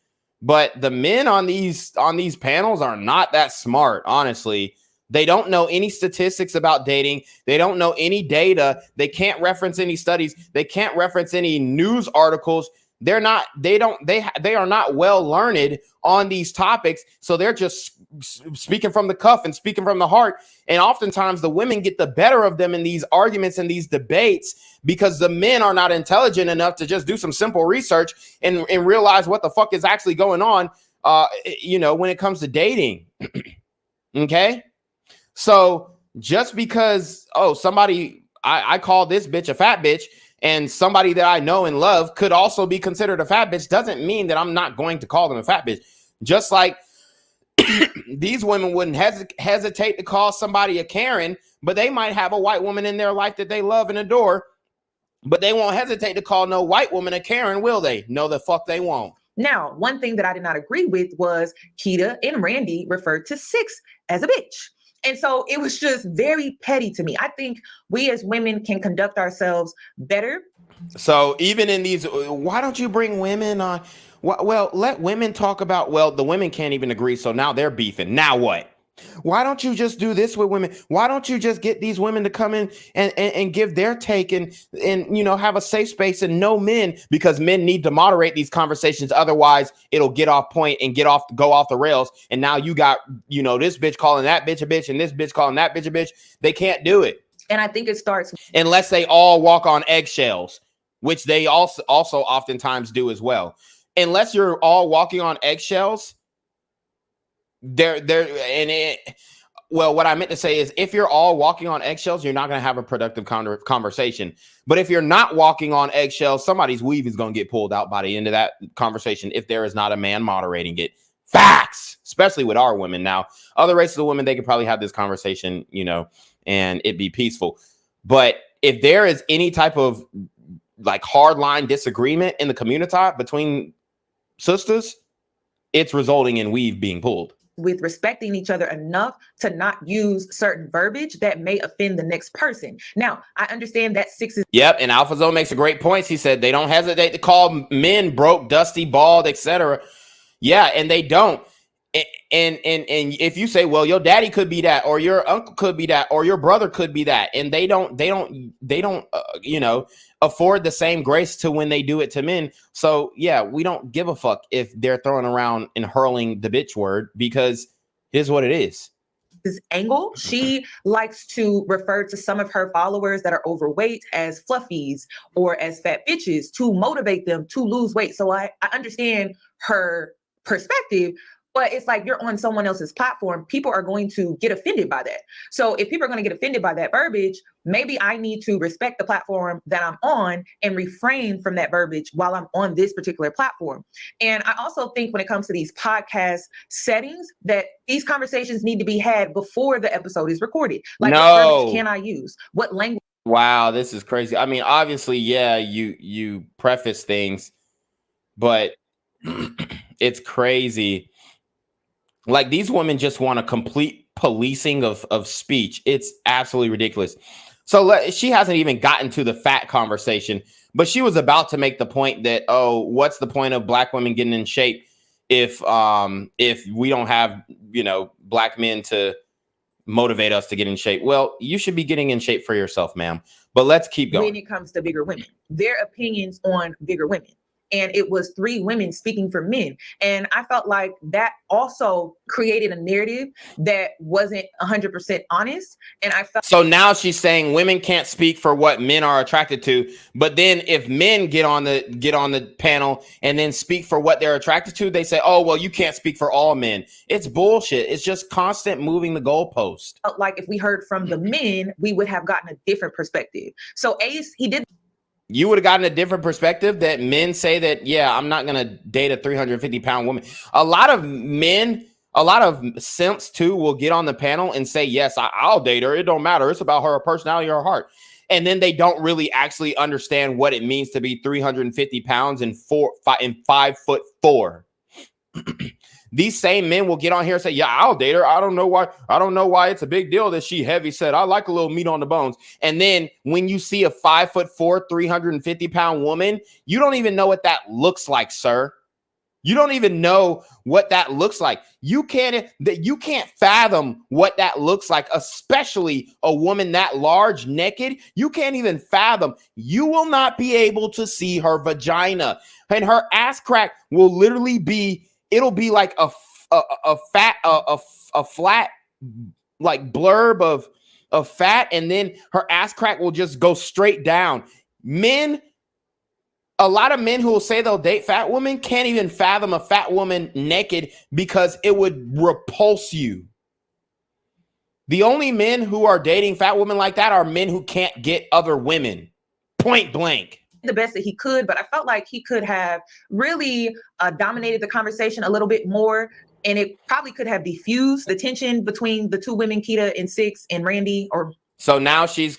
but the men on these panels are not that smart, honestly. They don't know any statistics about dating. They don't know any data. They can't reference any studies. They can't reference any news articles. They are not well learned on these topics. So they're just speaking from the cuff and speaking from the heart. And oftentimes the women get the better of them in these arguments and these debates because the men are not intelligent enough to just do some simple research and realize what the fuck is actually going on, when it comes to dating. Okay. So just because, I call this bitch a fat bitch, and somebody that I know and love could also be considered a fat bitch, doesn't mean that I'm not going to call them a fat bitch. Just like these women wouldn't hesitate to call somebody a Karen, but they might have a white woman in their life that they love and adore, but they won't hesitate to call no white woman a Karen, will they? No, the fuck they won't. Now, one thing that I did not agree with was Keita and Randy referred to Six as a bitch. And so it was just very petty to me. I think we as women can conduct ourselves better. So even in these, why don't you bring women on? Well, let women talk about, the women can't even agree. So now they're beefing. Now what? Why don't you just do this with women? Why don't you just get these women to come in and give their take and have a safe space and no men, because men need to moderate these conversations. Otherwise it'll get off point and go off the rails. And now you got, this bitch calling that bitch a bitch and this bitch calling that bitch a bitch. They can't do it. And I think it starts unless they all walk on eggshells, which they also oftentimes do as well. Unless you're all walking on eggshells, what I meant to say is if you're all walking on eggshells, you're not going to have a productive conversation. But if you're not walking on eggshells, somebody's weave is going to get pulled out by the end of that conversation if there is not a man moderating it. Facts, especially with our women. Now, other races of women, they could probably have this conversation, and it'd be peaceful. But if there is any type of like hardline disagreement in the community between sisters, it's resulting in weave being pulled. With respecting each other enough to not use certain verbiage that may offend the next person. Now, I understand that Six is... Yep, and Alpha Zone makes a great point. He said they don't hesitate to call men broke, dusty, bald, etc. Yeah, and they don't. And if you say, well, your daddy could be that, or your uncle could be that, or your brother could be that, and they don't afford the same grace to when they do it to men. So yeah, we don't give a fuck if they're throwing around and hurling the bitch word, because here's what it is. This angle, she likes to refer to some of her followers that are overweight as fluffies or as fat bitches to motivate them to lose weight. So I understand her perspective. But it's like you're on someone else's platform. People are going to get offended by that. So if people are going to get offended by that verbiage, maybe I need to respect the platform that I'm on and refrain from that verbiage while I'm on this particular platform. And I also think when it comes to these podcast settings, that these conversations need to be had before the episode is recorded. Like, what verbiage can I use? What language? Wow, this is crazy. I mean, obviously, yeah, you preface things, but it's crazy. Like, these women just want a complete policing of speech. It's absolutely ridiculous. So she hasn't even gotten to the fat conversation, but she was about to make the point that, what's the point of black women getting in shape if we don't have, black men to motivate us to get in shape? Well, you should be getting in shape for yourself, ma'am. But let's keep going. When it comes to bigger women, their opinions on bigger women. and it was 3 women speaking for men. And I felt like that also created a narrative that wasn't 100% honest. And I felt so now she's saying women can't speak for what men are attracted to, but then if men get on the panel and then speak for what they're attracted to, they say, oh well, you can't speak for all men. It's bullshit. It's just constant moving the goalpost. Like if we heard from the men, we would have gotten a different perspective. So Ace, he did. You would have gotten a different perspective that men say that, yeah, I'm not going to date a 350-pound woman. A lot of men, a lot of simps too, will get on the panel and say, yes, I'll date her. It don't matter. It's about her personality or her heart. And then they don't really actually understand what it means to be 350 pounds and 5'4". These same men will get on here and say, yeah, I'll date her. I don't know why it's a big deal that she heavy set. I like a little meat on the bones. And then when you see a 5'4", 350-pound woman, you don't even know what that looks like, sir. You don't even know what that looks like. You can't fathom what that looks like, especially a woman that large naked. You can't even fathom. You will not be able to see her vagina, and her ass crack will literally be, it'll be like a flat like blurb of fat, and then her ass crack will just go straight down. A lot of men who will say they'll date fat women can't even fathom a fat woman naked because it would repulse you. The only men who are dating fat women like that are men who can't get other women. Point blank. The best that he could, but I felt like he could have really dominated the conversation a little bit more, and it probably could have diffused the tension between the 2 women, Keita and Six and Randy. Or so now she's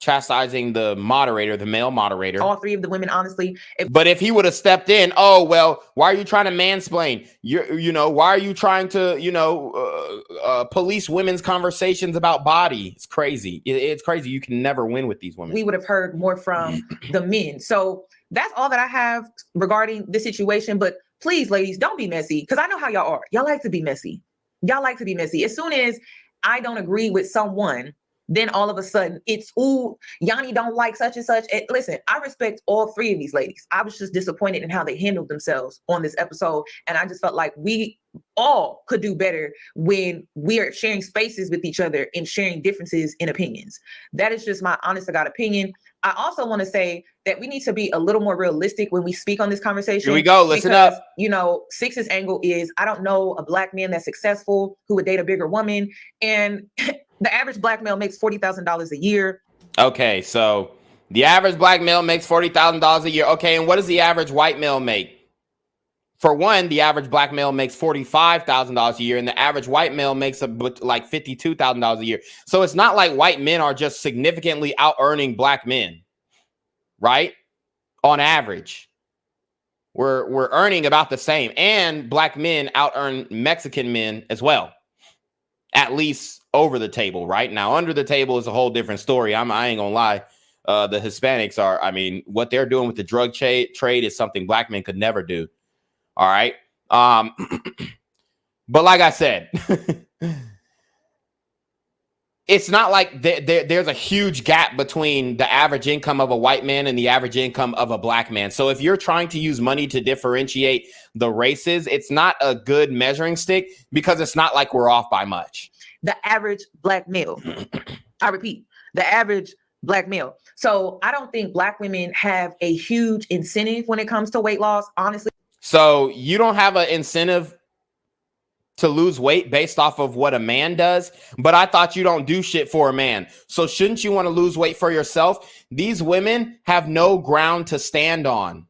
chastising the moderator, the male moderator. All 3 of the women, honestly. But if he would have stepped in, oh well, why are you trying to mansplain? Why are you trying to police women's conversations about body? It's crazy. It's crazy. You can never win with these women. We would have heard more from the men. So that's all that I have regarding this situation. But please, ladies, don't be messy, because I know how y'all are. Y'all like to be messy. As soon as I don't agree with someone, then all of a sudden it's, ooh, Yanni don't like such and such. And listen, I respect all 3 of these ladies. I was just disappointed in how they handled themselves on this episode. And I just felt like we all could do better when we are sharing spaces with each other and sharing differences in opinions. That is just my honest to God opinion. I also want to say that we need to be a little more realistic when we speak on this conversation. Here we go. Listen up. Six's angle is, I don't know a Black man that's successful who would date a bigger woman. And the average Black male makes $40,000 a year. Okay, so the average Black male makes $40,000 a year. Okay, and what does the average white male make? For one, the average Black male makes $45,000 a year, and the average white male makes like $52,000 a year. So it's not like white men are just significantly out earning Black men, right? On average, we're earning about the same, and Black men out earn Mexican men as well, at least over the table. Right now, under the table is a whole different story. I ain't gonna lie. The Hispanics are, what they're doing with the drug trade is something Black men could never do. All right. But like I said, it's not like there's a huge gap between the average income of a white man and the average income of a Black man. So if you're trying to use money to differentiate the races, it's not a good measuring stick, because it's not like we're off by much. The average Black male, I repeat, the average Black male. So I don't think Black women have a huge incentive when it comes to weight loss, honestly. So you don't have an incentive to lose weight based off of what a man does, but I thought you don't do shit for a man. So shouldn't you want to lose weight for yourself? These women have no ground to stand on.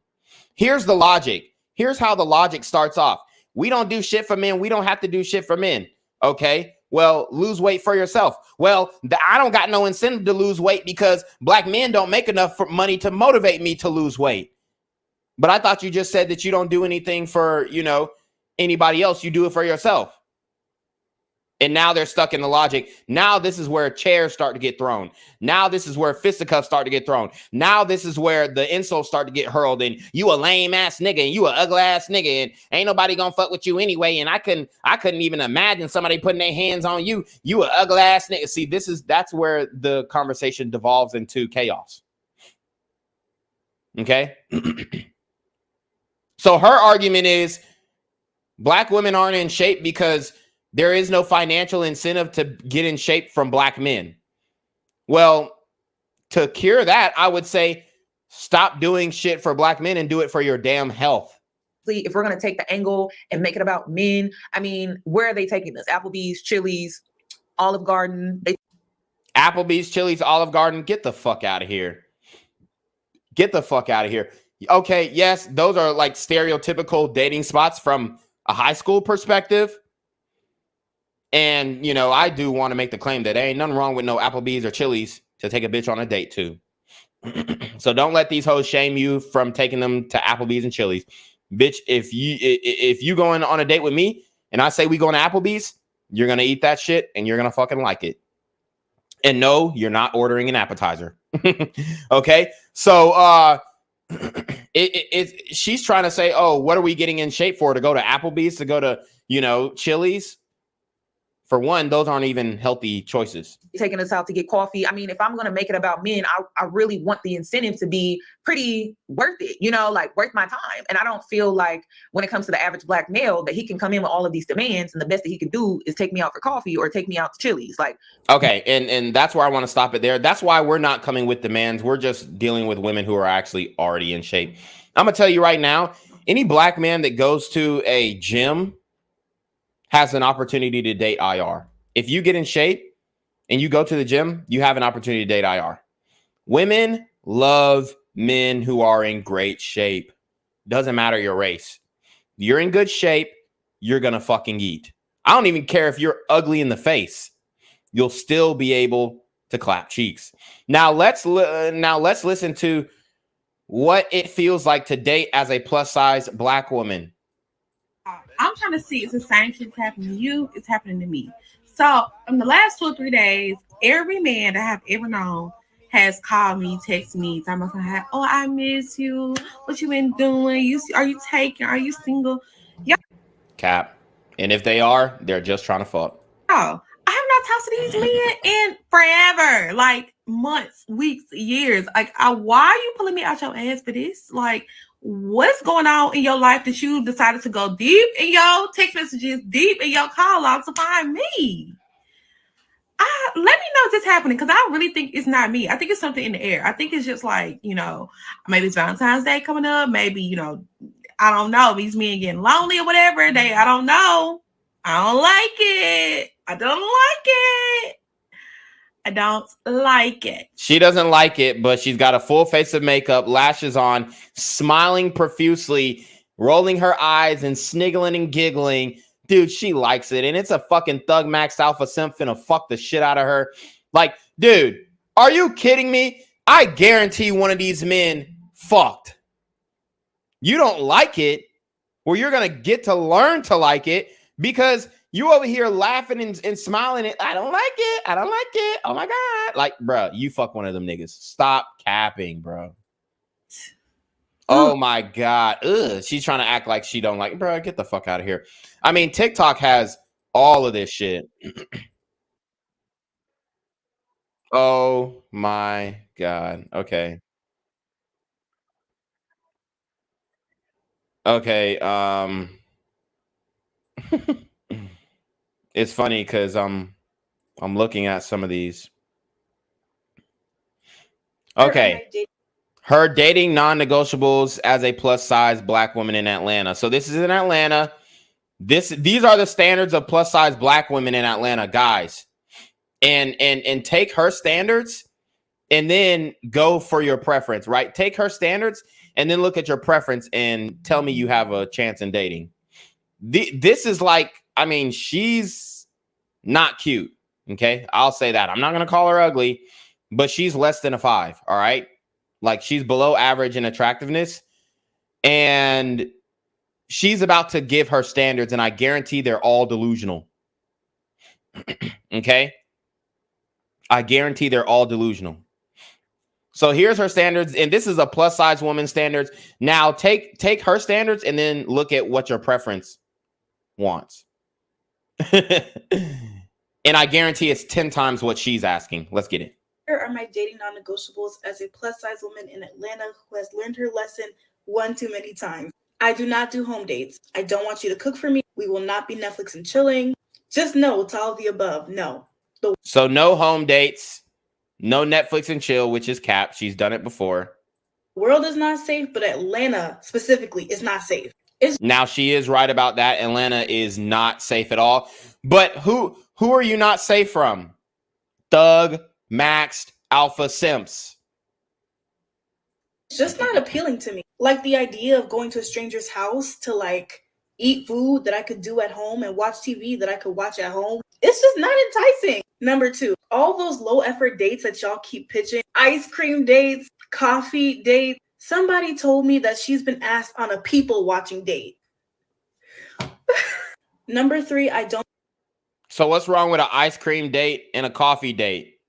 Here's the logic. Here's how the logic starts off. We don't do shit for men. We don't have to do shit for men. Okay. Well, lose weight for yourself. Well, I don't got no incentive to lose weight because Black men don't make enough money to motivate me to lose weight. But I thought you just said that you don't do anything for, anybody else. You do it for yourself. And now they're stuck in the logic. Now this is where chairs start to get thrown. Now this is where fisticuffs start to get thrown. Now this is where the insults start to get hurled. And you a lame ass nigga, and you a ugly ass nigga, and ain't nobody gonna fuck with you anyway. And I couldn't even imagine somebody putting their hands on you. You a ugly ass nigga. See, that's where the conversation devolves into chaos. Okay. So her argument is black women aren't in shape because there is no financial incentive to get in shape from black men. Well, to cure that, I would say stop doing shit for black men and do it for your damn health. If we're going to take the angle and make it about men, I mean, where are they taking this? Applebee's, Chili's, Olive Garden. Applebee's, Chili's, Olive Garden. Get the fuck out of here. Get the fuck out of here. Okay, yes, those are like stereotypical dating spots from a high school perspective. And, you know, I do want to make the claim that there ain't nothing wrong with no Applebee's or Chili's to take a bitch on a date to. So don't let these hoes shame you from taking them to Applebee's and Chili's. Bitch, if you going on a date with me and I say we going to Applebee's, you're going to eat that shit and you're going to fucking like it. And no, you're not ordering an appetizer. Okay? So she's trying to say, oh, what are we getting in shape for? To go to Applebee's, to go to, you know, Chili's? For one, those aren't even healthy choices. Taking us out to get coffee. I mean, if I'm going to make it about men, I really want the incentive to be pretty worth it, you know, like worth my time. And I don't feel like when it comes to the average black male that he can come in with all of these demands and the best that he can do is take me out for coffee or take me out to Chili's. Like, okay. And that's where I want to stop it there. That's why we're not coming with demands. We're just dealing with women who are actually already in shape. I'm going to tell you right now, any black man that goes to a gym has an opportunity to date IR. If you get in shape and you go to the gym, you have an opportunity to date IR. Women love men who are in great shape. Doesn't matter your race. You're in good shape, you're going to fucking eat. I don't even care if you're ugly in the face. You'll still be able to clap cheeks. Now let's listen to what it feels like to date as a plus size black woman. I'm trying to see if the same shit's happening to you, it's happening to me. So in the last 2 or 3 days, every man that I've ever known has called me, texted me, talking about, oh, I miss you. What you been doing? Are you taken? Are you single? Yeah. Cap. And if they are, they're just trying to fuck. Oh, I have not talked to these men in forever, like months, weeks, years. Like, why are you pulling me out your ass for this? Like, what's going on in your life that you decided to go deep in your text messages, deep in your call logs to find me? Let me know if this happening, because I really think it's not me. I think it's something in the air. I think it's just like, you know, maybe it's Valentine's Day coming up. Maybe, you know, I don't know. These men getting lonely or whatever. I don't know. I don't like it. I don't like it. I don't like it. She doesn't like it, but she's got a full face of makeup, lashes on, smiling profusely, rolling her eyes and sniggling and giggling. Dude, she likes it. And it's a fucking Thug Max Alpha Simp finna fuck the shit out of her. Like, dude, are you kidding me? I guarantee one of these men fucked. You don't like it? Well, you're gonna get to learn to like it, because you over here laughing and smiling and I don't like it. I don't like it. Oh my God. Like, bro, you fuck one of them niggas. Stop capping, bro. Oh my God. Ugh. She's trying to act like she don't like it. Bro, get the fuck out of here. I mean, TikTok has all of this shit. Oh my God. Okay. Okay. It's funny because I'm looking at some of these. Okay. Her dating non-negotiables as a plus size black woman in Atlanta. So this is in Atlanta. These are the standards of plus size black women in Atlanta, guys. And take her standards and then go for your preference, right? Take her standards and then look at your preference and tell me you have a chance in dating. This is like, I mean, she's not cute. Okay. I'll say that. I'm not going to call her ugly, but she's less than a 5. All right. Like, she's below average in attractiveness, and she's about to give her standards, and I guarantee they're all delusional. Okay. I guarantee they're all delusional. So here's her standards, and this is a plus size woman standards. Now take her standards and then look at what your preference wants. And I guarantee it's 10 times what she's asking. Let's get it. Here are my dating non-negotiables as a plus-size woman in Atlanta who has learned her lesson one too many times. I do not do home dates. I don't want you to cook for me. We will not be Netflix and chilling. Just no to all of the above. No. So no home dates, no Netflix and chill, which is cap. She's done it before. The world is not safe, but Atlanta specifically is not safe. Now she is right about that. Atlanta is not safe at all. But who are you not safe from? Thug, maxed, alpha simps. It's just not appealing to me. Like the idea of going to a stranger's house to like eat food that I could do at home and watch TV that I could watch at home. It's just not enticing. Number 2, all those low effort dates that y'all keep pitching, ice cream dates, coffee dates. Somebody told me that she's been asked on a people watching date. Number 3, I don't. So what's wrong with an ice cream date and a coffee date?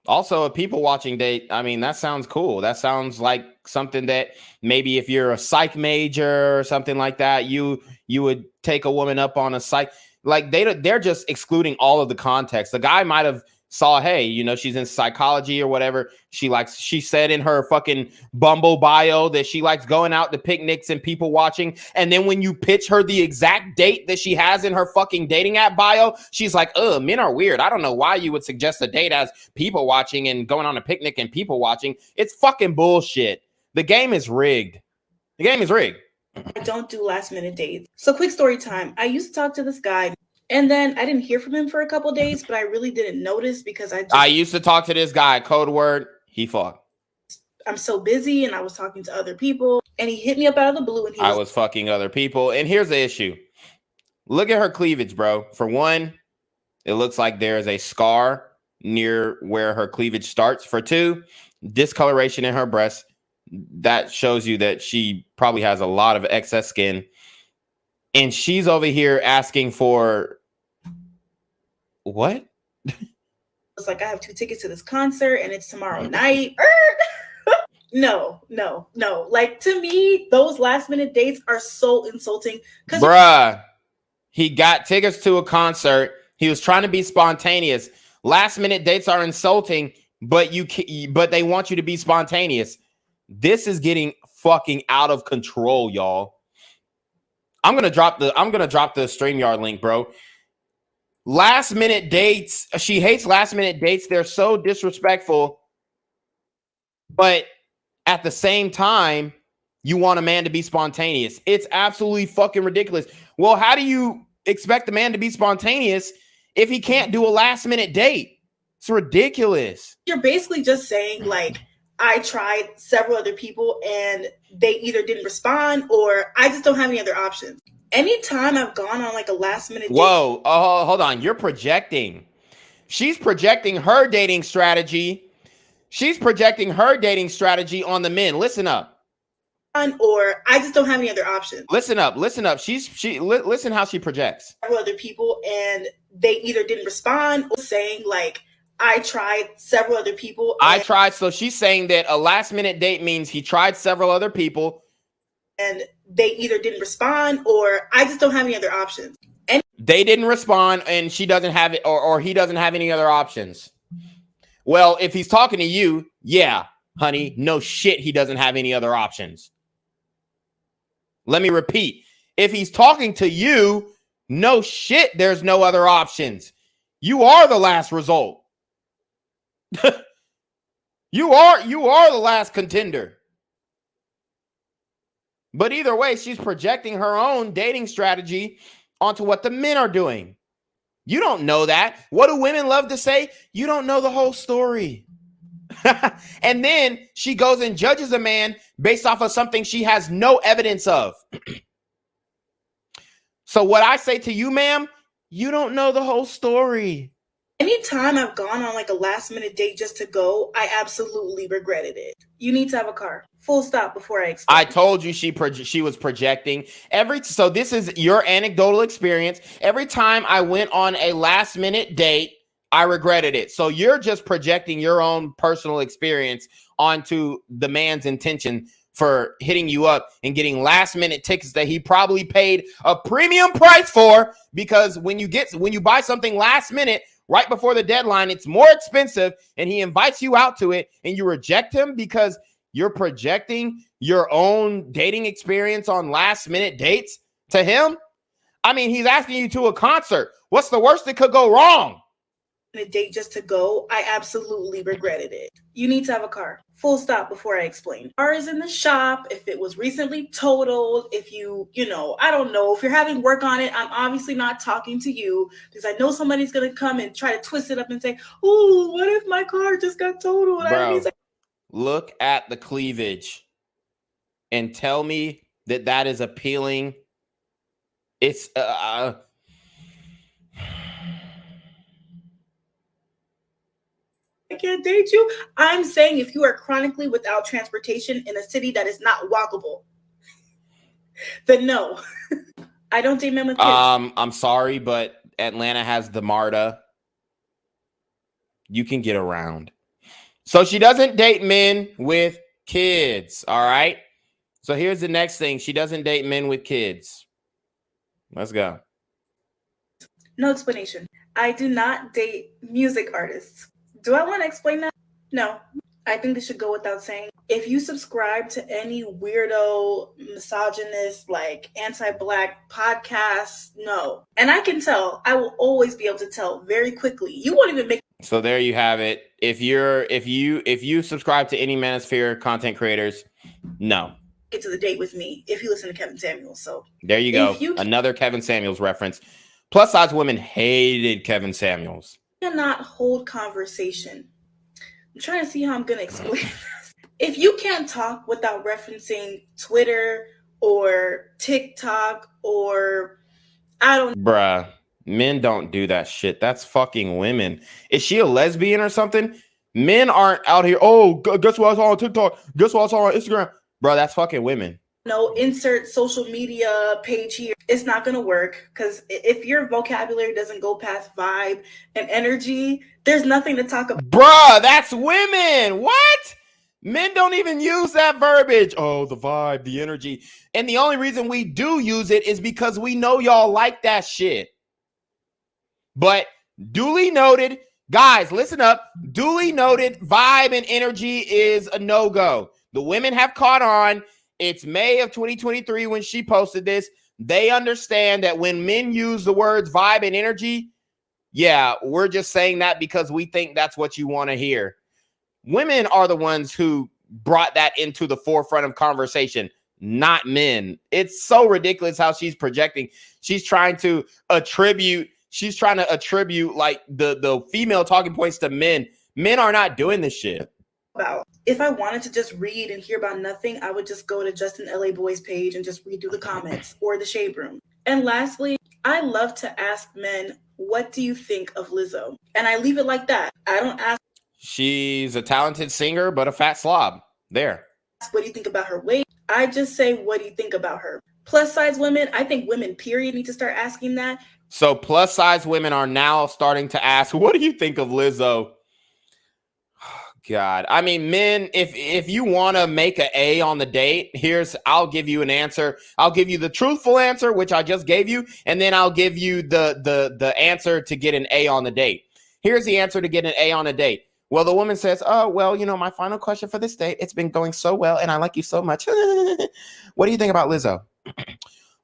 Also, a people watching date. I mean, that sounds cool. That sounds like something that maybe if you're a psych major or something like that, you would take a woman up on a psych. Like they're just excluding all of the context. The guy might have saw, hey, you know, she's in psychology or whatever. She said in her fucking Bumble bio that she likes going out to picnics and people watching. And then when you pitch her the exact date that she has in her fucking dating app bio, she's like, men are weird. I don't know why you would suggest a date as people watching and going on a picnic and people watching. It's fucking bullshit. The game is rigged. The game is rigged. I don't do last minute dates. So quick story time. I used to talk to this guy. And then I didn't hear from him for a couple days, but I really didn't notice because I used to talk to this guy. Code word, he fucked. I'm so busy and I was talking to other people and he hit me up out of the blue and I was fucking other people. And here's the issue. Look at her cleavage, bro. For one, it looks like there's a scar near where her cleavage starts. For 2, discoloration in her breast. That shows you that she probably has a lot of excess skin. And she's over here asking for what? It's like, I have 2 tickets to this concert and it's tomorrow night. No. Like, to me, those last minute dates are so insulting. Bruh, he got tickets to a concert. He was trying to be spontaneous. Last minute dates are insulting, but they want you to be spontaneous. This is getting fucking out of control, y'all. I'm gonna drop the StreamYard link, bro. Last minute dates. She hates last minute dates. They're so disrespectful. But at the same time, you want a man to be spontaneous. It's absolutely fucking ridiculous. Well, how do you expect a man to be spontaneous if he can't do a last minute date? It's ridiculous. You're basically just saying, like, I tried several other people and they either didn't respond or I just don't have any other options. Anytime I've gone on like a last minute date. Whoa, hold on. You're projecting. She's projecting her dating strategy. She's projecting her dating strategy on the men. Listen up. Or I just don't have any other options. Listen up. Listen how she projects. Several other people and they either didn't respond or saying like, I tried several other people. So she's saying that a last minute date means he tried several other people. And they either didn't respond or I just don't have any other options. And they didn't respond and she doesn't have it or he doesn't have any other options. Well, if he's talking to you, yeah, honey, no shit, he doesn't have any other options. Let me repeat. If he's talking to you, no shit, there's no other options. You are the last result. You are the last contender. But either way, she's projecting her own dating strategy onto what the men are doing. You don't know that. What do women love to say? You don't know the whole story. And then she goes and judges a man based off of something she has no evidence of. So what I say to you, ma'am, you don't know the whole story. Anytime I've gone on like a last minute date just to go, I absolutely regretted it. You need to have a car. Full stop before I explain. I told you she was projecting. So this is your anecdotal experience. Every time I went on a last minute date, I regretted it. So you're just projecting your own personal experience onto the man's intention for hitting you up and getting last minute tickets that he probably paid a premium price for, because when you buy something last minute, right before the deadline. It's more expensive, and he invites you out to it, and you reject him because you're projecting your own dating experience on last-minute dates to him. I mean, he's asking you to a concert. What's the worst that could go wrong? A date just to go, I absolutely regretted it. You need to have a car. Full stop before I explain. Car is in the shop. If it was recently totaled, if you know, I don't know, if you're having work on it, I'm obviously not talking to you because I know somebody's going to come and try to twist it up and say, "Ooh, what if my car just got totaled?" Bro, look at the cleavage and tell me that that is appealing. It's I can't date you. I'm saying if you are chronically without transportation in a city that is not walkable, then no. I don't date men with kids. I'm sorry, but Atlanta has the MARTA. You can get around. So she doesn't date men with kids, all right? So here's the next thing. She doesn't date men with kids. Let's go. No explanation. I do not date music artists. Do I want to explain that? No. I think this should go without saying. If you subscribe to any weirdo, misogynist, like anti-Black podcasts, no. And I can tell. I will always be able to tell very quickly. You won't even make. So there you have it. If you subscribe to any manosphere content creators, no. Get to the date with me if you listen to Kevin Samuels. So there you go. Another Kevin Samuels reference. Plus size women hated Kevin Samuels. Cannot hold conversation. I'm trying to see how I'm going to explain this. If you can't talk without referencing Twitter or TikTok or Bruh, men don't do that shit. That's fucking women. Is she a lesbian or something? Men aren't out here. Oh, guess what I saw on TikTok? Guess what I saw on Instagram? Bruh, that's fucking women. No, insert social media page here. It's not going to work because if your vocabulary doesn't go past vibe and energy, there's nothing to talk about. Bruh, that's women. What? Men don't even use that verbiage. Oh, the vibe, the energy. And the only reason we do use it is because we know y'all like that shit. But duly noted, guys, listen up. Duly noted, vibe and energy is a no-go. The women have caught on. It's May of 2023 when she posted this. They understand that when men use the words vibe and energy, yeah, we're just saying that because we think that's what you want to hear. Women are the ones who brought that into the forefront of conversation, not men. It's so ridiculous how she's projecting. She's trying to attribute like the female talking points to men. Men are not doing this shit. About if I wanted to just read and hear about nothing, I would just go to Justin LA Boy's page and just read through the comments or the Shade Room. And lastly, I love to ask men, what do you think of Lizzo? And I leave it like that. I don't ask. She's a talented singer, but a fat slob. There. What do you think about her weight? I just say, what do you think about her? Plus size women, I think women, period, need to start asking that. So plus size women are now starting to ask, what do you think of Lizzo? God, I mean, men, if you want to make an A on the date, I'll give you an answer. I'll give you the truthful answer, which I just gave you, and then I'll give you the answer to get an A on the date. Here's the answer to get an A on a date. Well, the woman says, oh, well, my final question for this date, it's been going so well, and I like you so much. What do you think about Lizzo? I'm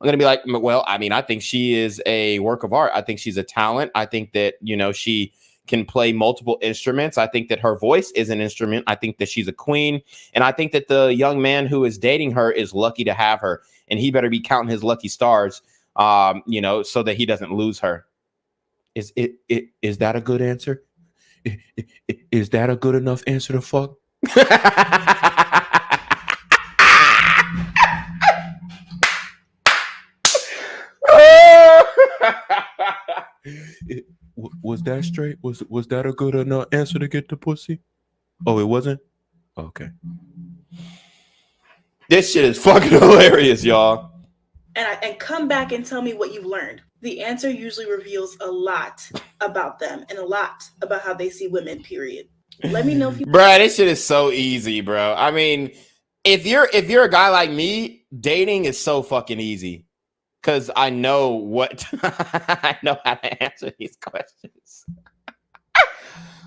going to be like, well, I mean, I think she is a work of art. I think she's a talent. I think that, she can play multiple instruments. I think that her voice is an instrument. I think that she's a queen. And I think that the young man who is dating her is lucky to have her. And he better be counting his lucky stars, so that he doesn't lose her. Is that a good answer? Is that a good enough answer to fuck? Was that straight? Was that a good enough answer to get the pussy? Oh, it wasn't? Okay. This shit is fucking hilarious, y'all. And come back and tell me what you've learned. The answer usually reveals a lot about them and a lot about how they see women, period. Let me know if you... Bro, this shit is so easy, bro. I mean, if you're a guy like me, dating is so fucking easy. Because I know I know how to answer these questions.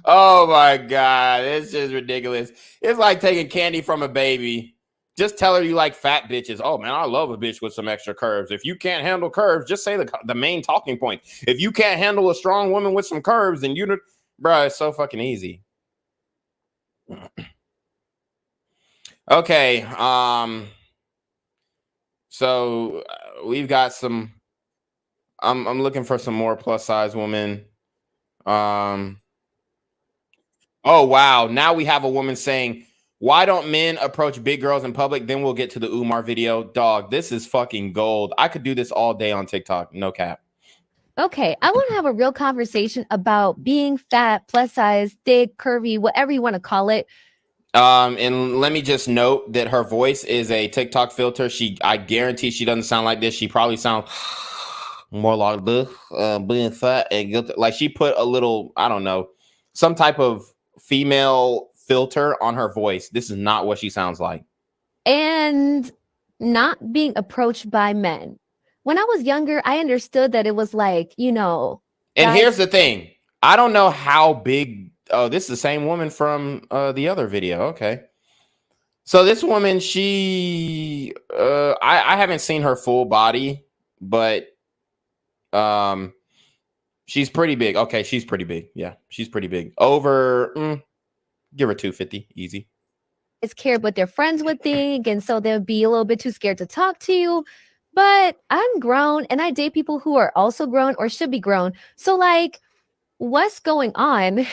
Oh my God. It's just ridiculous. It's like taking candy from a baby. Just tell her you like fat bitches. Oh man, I love a bitch with some extra curves. If you can't handle curves, just say the main talking point. If you can't handle a strong woman with some curves, then bro, it's so fucking easy. Okay. So we've got some. I'm looking for some more plus size women. Oh wow! Now we have a woman saying, "Why don't men approach big girls in public?" Then we'll get to the Umar video. Dog, this is fucking gold. I could do this all day on TikTok. No cap. Okay, I want to have a real conversation about being fat, plus size, thick, curvy, whatever you want to call it. And let me just note that her voice is a TikTok filter. I guarantee she doesn't sound like this. She probably sounds more like this, being fat and guilty. Like she put a little, I don't know, some type of female filter on her voice. This is not what she sounds like. And not being approached by men. When I was younger, I understood that it was like, you know. And here's the thing. I don't know how big. Oh, this is the same woman from the other video. Okay. So this woman, I haven't seen her full body, but she's pretty big. Okay, she's pretty big. Yeah, she's pretty big. Over, give her 250, easy. It's cared what their friends would think, and so they'll be a little bit too scared to talk to you. But I'm grown, and I date people who are also grown or should be grown. So, like, what's going on?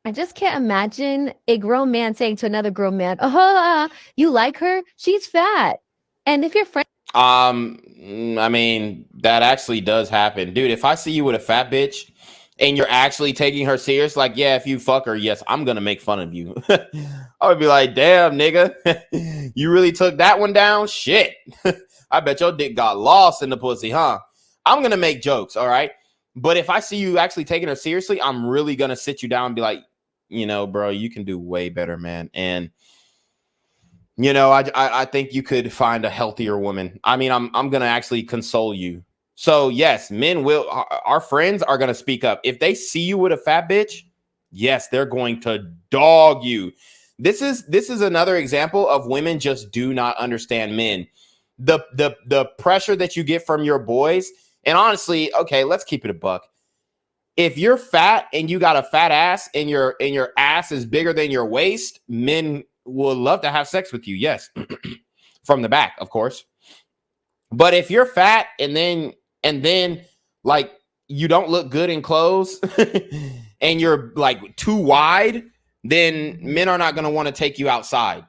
I just can't imagine a grown man saying to another grown man, "Oh, you like her? She's fat." And if your friend, I mean, that actually does happen, dude. If I see you with a fat bitch and you're actually taking her serious, like, yeah, if you fuck her, yes, I'm gonna make fun of you. I would be like, damn, nigga, you really took that one down? Shit. I bet your dick got lost in the pussy, huh? I'm gonna make jokes, all right? But if I see you actually taking her seriously, I'm really gonna sit you down and be like, you know, bro, you can do way better, man. And you know, I think you could find a healthier woman. I mean, I'm gonna actually console you. So yes, our friends are gonna speak up. If they see you with a fat bitch, yes, they're going to dog you. This is another example of women just do not understand men. The pressure that you get from your boys, and honestly, okay, let's keep it a buck. If you're fat and you got a fat ass and your ass is bigger than your waist, men will love to have sex with you. Yes. From the back, of course. But if you're fat and then like you don't look good in clothes and you're like too wide, then men are not going to want to take you outside.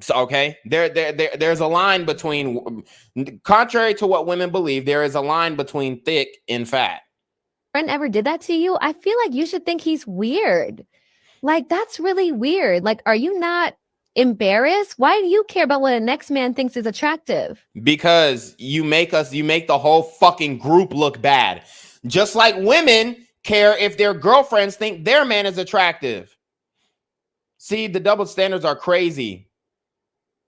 So, okay, there's a line between, contrary to what women believe, there is a line between thick and fat. Friend ever did that to you, I feel like you should think he's weird. Like, that's really weird. Like, are you not embarrassed? Why do you care about what a next man thinks is attractive? Because you make the whole fucking group look bad. Just like women care if their girlfriends think their man is attractive. See, the double standards are crazy.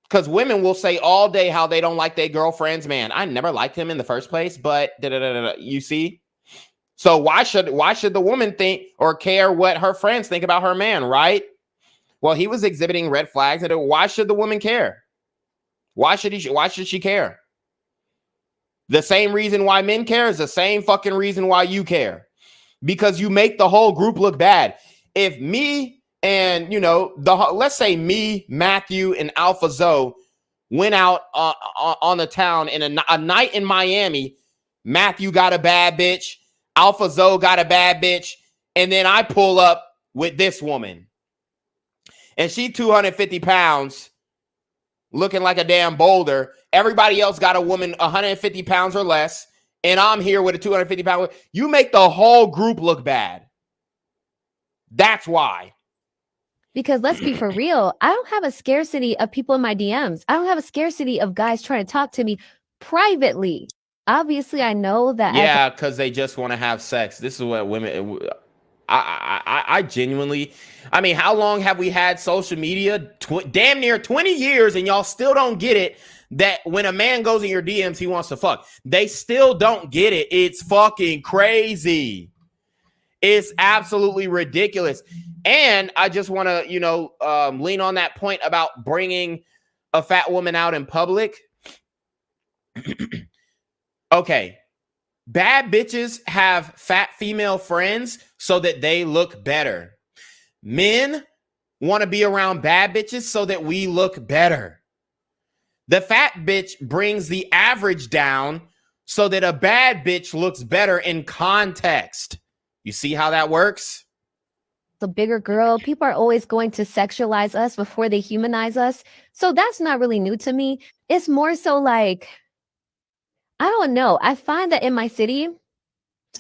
Because women will say all day how they don't like their girlfriend's man. I never liked him in the first place, but you see? So why should the woman think or care what her friends think about her man, right? Well, he was exhibiting red flags. And why should the woman care? Why should she care? The same reason why men care is the same fucking reason why you care. Because you make the whole group look bad. If me and, you know, let's say me, Matthew, and Alpha Zoe went out on the town in a night in Miami, Matthew got a bad bitch, Alpha Zoe got a bad bitch, and then I pull up with this woman. And she 250 pounds, looking like a damn boulder. Everybody else got a woman 150 pounds or less, and I'm here with a 250 pound. You make the whole group look bad. That's why. Because let's be for real, I don't have a scarcity of people in my DMs. I don't have a scarcity of guys trying to talk to me privately. Obviously, I know that. Yeah, because they just want to have sex. This is what women. I genuinely. I mean, how long have we had social media? Damn near 20 years, and y'all still don't get it. That when a man goes in your DMs, he wants to fuck. They still don't get it. It's fucking crazy. It's absolutely ridiculous. And I just want to, lean on that point about bringing a fat woman out in public. Okay. Bad bitches have fat female friends so that they look better. Men want to be around bad bitches so that we look better. The fat bitch brings the average down so that a bad bitch looks better in context. You see how that works? The bigger girl, people are always going to sexualize us before they humanize us. So that's not really new to me. It's more so like, I don't know. I find that in my city,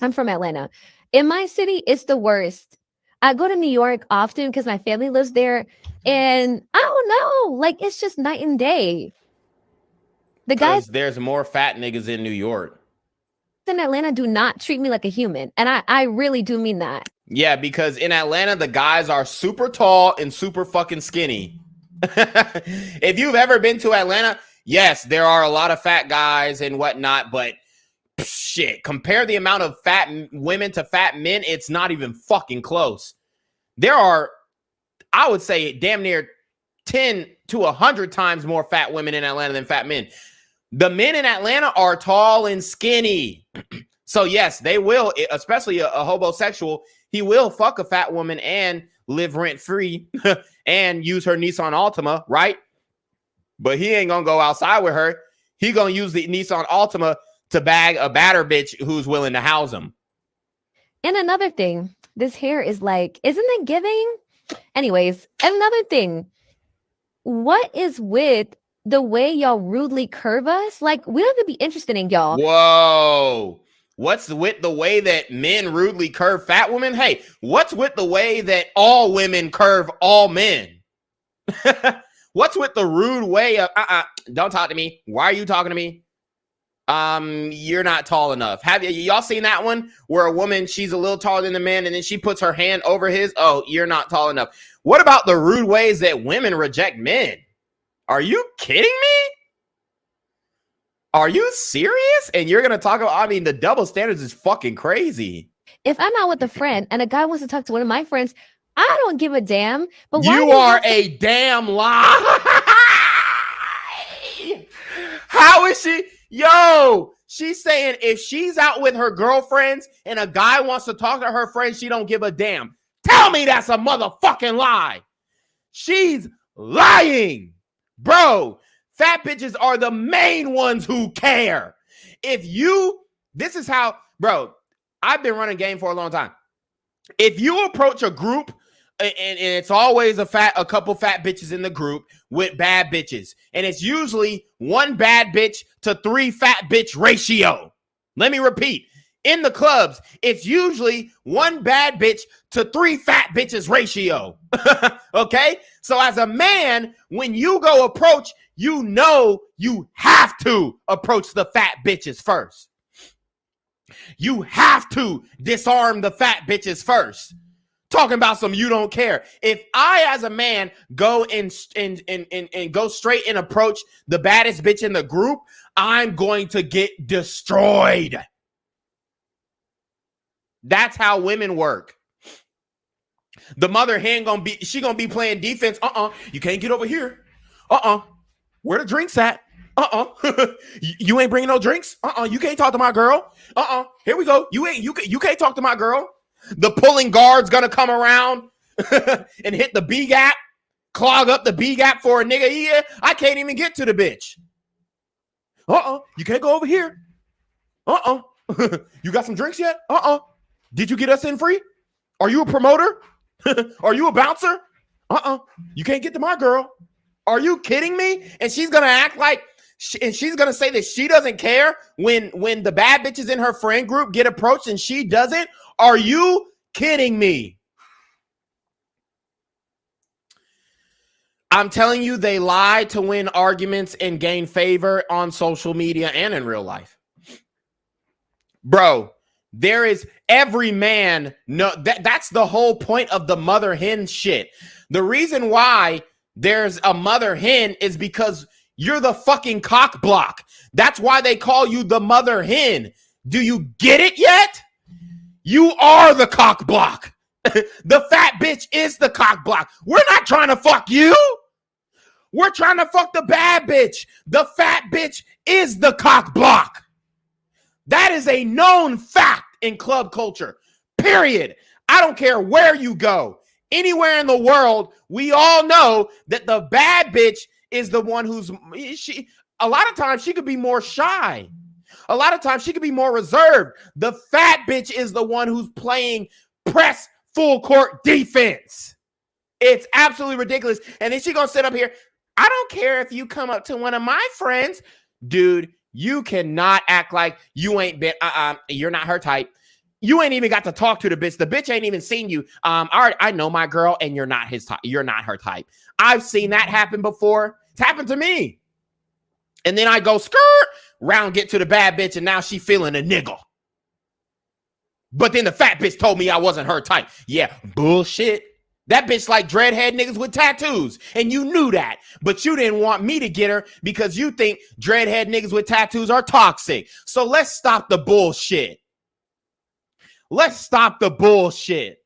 I'm from Atlanta. In my city, it's the worst. I go to New York often because my family lives there. And I don't know, like, it's just night and day. The guys, there's more fat niggas in New York. In Atlanta do not treat me like a human. And I really do mean that. Yeah, because in Atlanta, the guys are super tall and super fucking skinny. If you've ever been to Atlanta, yes, there are a lot of fat guys and whatnot, but shit, compare the amount of fat women to fat men, it's not even fucking close. There are, I would say, damn near 10 to 100 times more fat women in Atlanta than fat men. The men in Atlanta are tall and skinny. So yes, they will, especially a homosexual, he will fuck a fat woman and live rent-free and use her Nissan Altima, right? But he ain't gonna go outside with her. He gonna use the Nissan Altima to bag a badder bitch who's willing to house him. And another thing, this hair is like, isn't it giving? Anyways, another thing, what is with the way y'all rudely curve us? Like, we don't have to be interested in y'all. Whoa. What's with the way that men rudely curve fat women? Hey, what's with the way that all women curve all men? What's with the rude way of, don't talk to me. Why are you talking to me? You're not tall enough. Have y'all seen that one where a woman, she's a little taller than the man and then she puts her hand over his? Oh, you're not tall enough. What about the rude ways that women reject men? Are you kidding me? Are you serious? And you're going to talk about, the double standards is fucking crazy. If I'm out with a friend and a guy wants to talk to one of my friends, I don't give a damn. But you are a damn lie. How is she? Yo, she's saying if she's out with her girlfriends and a guy wants to talk to her friends, she don't give a damn. Tell me that's a motherfucking lie. She's lying. Bro, fat bitches are the main ones who care. This is how, bro, I've been running game for a long time. If you approach a group and it's always a couple fat bitches in the group with bad bitches, and it's usually one bad bitch to 3 fat bitch ratio. Let me repeat. In the clubs, it's usually one bad bitch to 3 fat bitches ratio. Okay? So as a man, when you go approach, you know you have to approach the fat bitches first. You have to disarm the fat bitches first. Talking about some you don't care. If I, as a man, go and go straight and approach the baddest bitch in the group, I'm going to get destroyed. That's how women work. The mother hen gonna be playing defense. You can't get over here. Where the drinks at? You ain't bringing no drinks. You can't talk to my girl. Here we go. You can't talk to my girl. The pulling guard's gonna come around and hit the B gap, clog up the B gap for a nigga. Yeah, I can't even get to the bitch. You can't go over here. You got some drinks yet? Did you get us in free? Are you a promoter? Are you a bouncer? You can't get to my girl. Are you kidding me? And she's gonna act like, and she's gonna say that she doesn't care when the bad bitches in her friend group get approached and she doesn't. Are you kidding me? I'm telling you, they lie to win arguments and gain favor on social media and in real life. Bro, there is every man. No, that's the whole point of the mother hen shit. The reason why there's a mother hen is because you're the fucking cock block. That's why they call you the mother hen. Do you get it yet? You are the cock block. The fat bitch is the cock block. We're not trying to fuck you. We're trying to fuck the bad bitch. The fat bitch is the cock block. That is a known fact in club culture. Period. I don't care where you go. Anywhere in the world, we all know that the bad bitch is the one who's a lot of times she could be more shy. A lot of times she could be more reserved. The fat bitch is the one who's playing press full court defense. It's absolutely ridiculous. And then she gonna sit up here. I don't care if you come up to one of my friends. Dude, you cannot act like you ain't been, you're not her type. You ain't even got to talk to the bitch. The bitch ain't even seen you. I know my girl and you're not his type. You're not her type. I've seen that happen before. It's happened to me. And then I go skirt, round, get to the bad bitch, and now she feeling a nigga. But then the fat bitch told me I wasn't her type. Yeah, bullshit. That bitch like dreadhead niggas with tattoos. And you knew that. But you didn't want me to get her because you think dreadhead niggas with tattoos are toxic. So let's stop the bullshit. Let's stop the bullshit.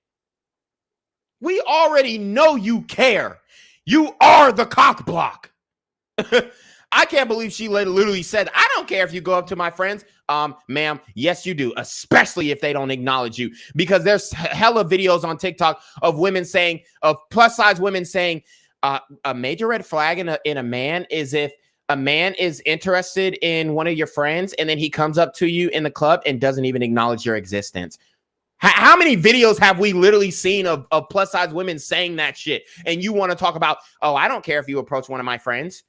We already know you care. You are the cock block. I can't believe she literally said, I don't care if you go up to my friends. Ma'am, yes, you do, especially if they don't acknowledge you. Because there's hella videos on TikTok of women saying, of plus size women saying, a major red flag in a man is if a man is interested in one of your friends and then he comes up to you in the club and doesn't even acknowledge your existence. How many videos have we literally seen of plus size women saying that shit? And you want to talk about, oh, I don't care if you approach one of my friends.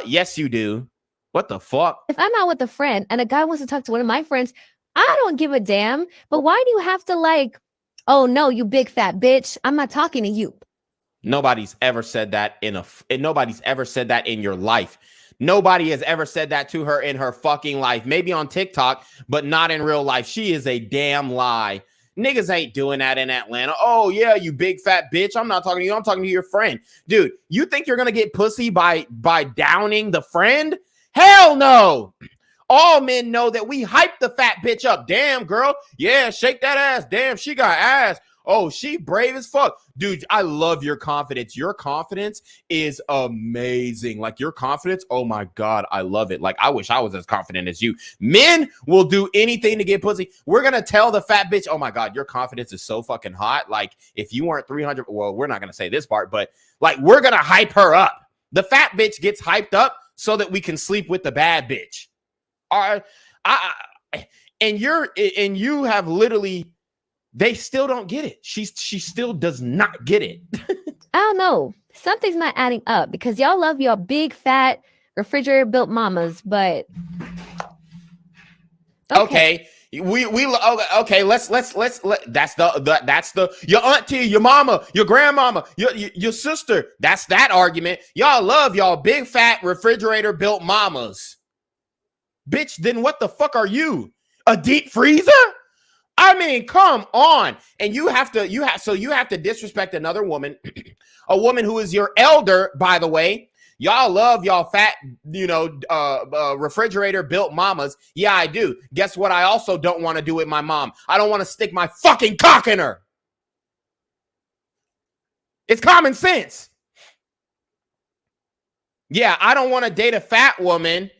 Yes, you do. What the fuck? If I'm out with a friend and a guy wants to talk to one of my friends, I don't give a damn. But why do you have to like, oh no, you big fat bitch, I'm not talking to you. Nobody's ever said that nobody's ever said that in your life. Nobody has ever said that to her in her fucking life. Maybe on TikTok, but not in real life. She is a damn lie. Niggas ain't doing that in Atlanta. Oh, yeah, you big fat bitch. I'm not talking to you. I'm talking to your friend. Dude, you think you're going to get pussy by downing the friend? Hell no. All men know that we hype the fat bitch up. Damn, girl. Yeah, shake that ass. Damn, she got ass. Oh, she brave as fuck. Dude, I love your confidence. Your confidence is amazing. Like your confidence, oh my God, I love it. Like I wish I was as confident as you. Men will do anything to get pussy. We're going to tell the fat bitch, oh my God, your confidence is so fucking hot. Like if you weren't 300, well, we're not going to say this part, but like we're going to hype her up. The fat bitch gets hyped up so that we can sleep with the bad bitch. And you have literally, they still don't get it. She still does not get it. I don't know. Something's not adding up because y'all love your big fat refrigerator built mamas, but okay. Okay, let's that's the your auntie, your mama, your grandmama, your sister. That's that argument. Y'all love y'all big fat refrigerator built mamas. Bitch, then what the fuck are you? A deep freezer? I mean, come on. And you have to disrespect another woman, a woman who is your elder, by the way. Y'all love y'all fat, refrigerator built mamas. Yeah, I do. Guess what? I also don't want to do with my mom. I don't want to stick my fucking cock in her. It's common sense. Yeah, I don't want to date a fat woman.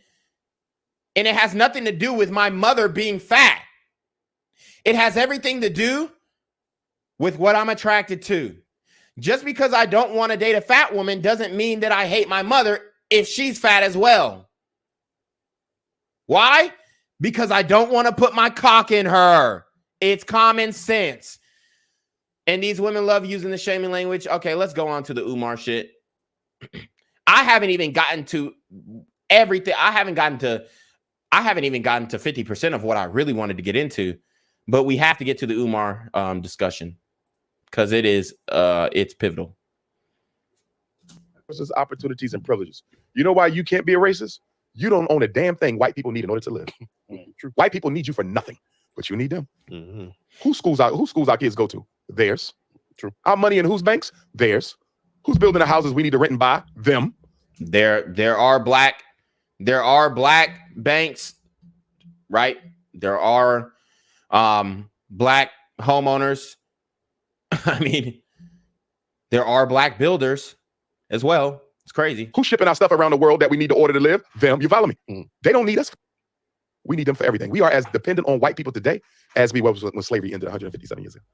And it has nothing to do with my mother being fat. It has everything to do with what I'm attracted to. Just because I don't want to date a fat woman doesn't mean that I hate my mother if she's fat as well. Why? Because I don't want to put my cock in her. It's common sense. And these women love using the shaming language. Okay, let's go on to the Umar shit. I haven't even gotten to everything. I haven't even gotten to 50% of what I really wanted to get into. But we have to get to the Umar discussion because it's pivotal. Versus opportunities and privileges. You know why you can't be a racist? You don't own a damn thing white people need in order to live. White people need you for nothing, but you need them. Mm-hmm. Whose schools our kids go to? Theirs. True. Our money in whose banks? Theirs. Who's building the houses we need to rent and buy? Them. There are black banks, right? There are black homeowners. I mean, there are black builders as well. It's crazy. Who's shipping our stuff around the world that we need to order to live? Them. You follow me? They don't need us. We need them for everything. We are as dependent on white people today as we was when slavery ended 157 years ago.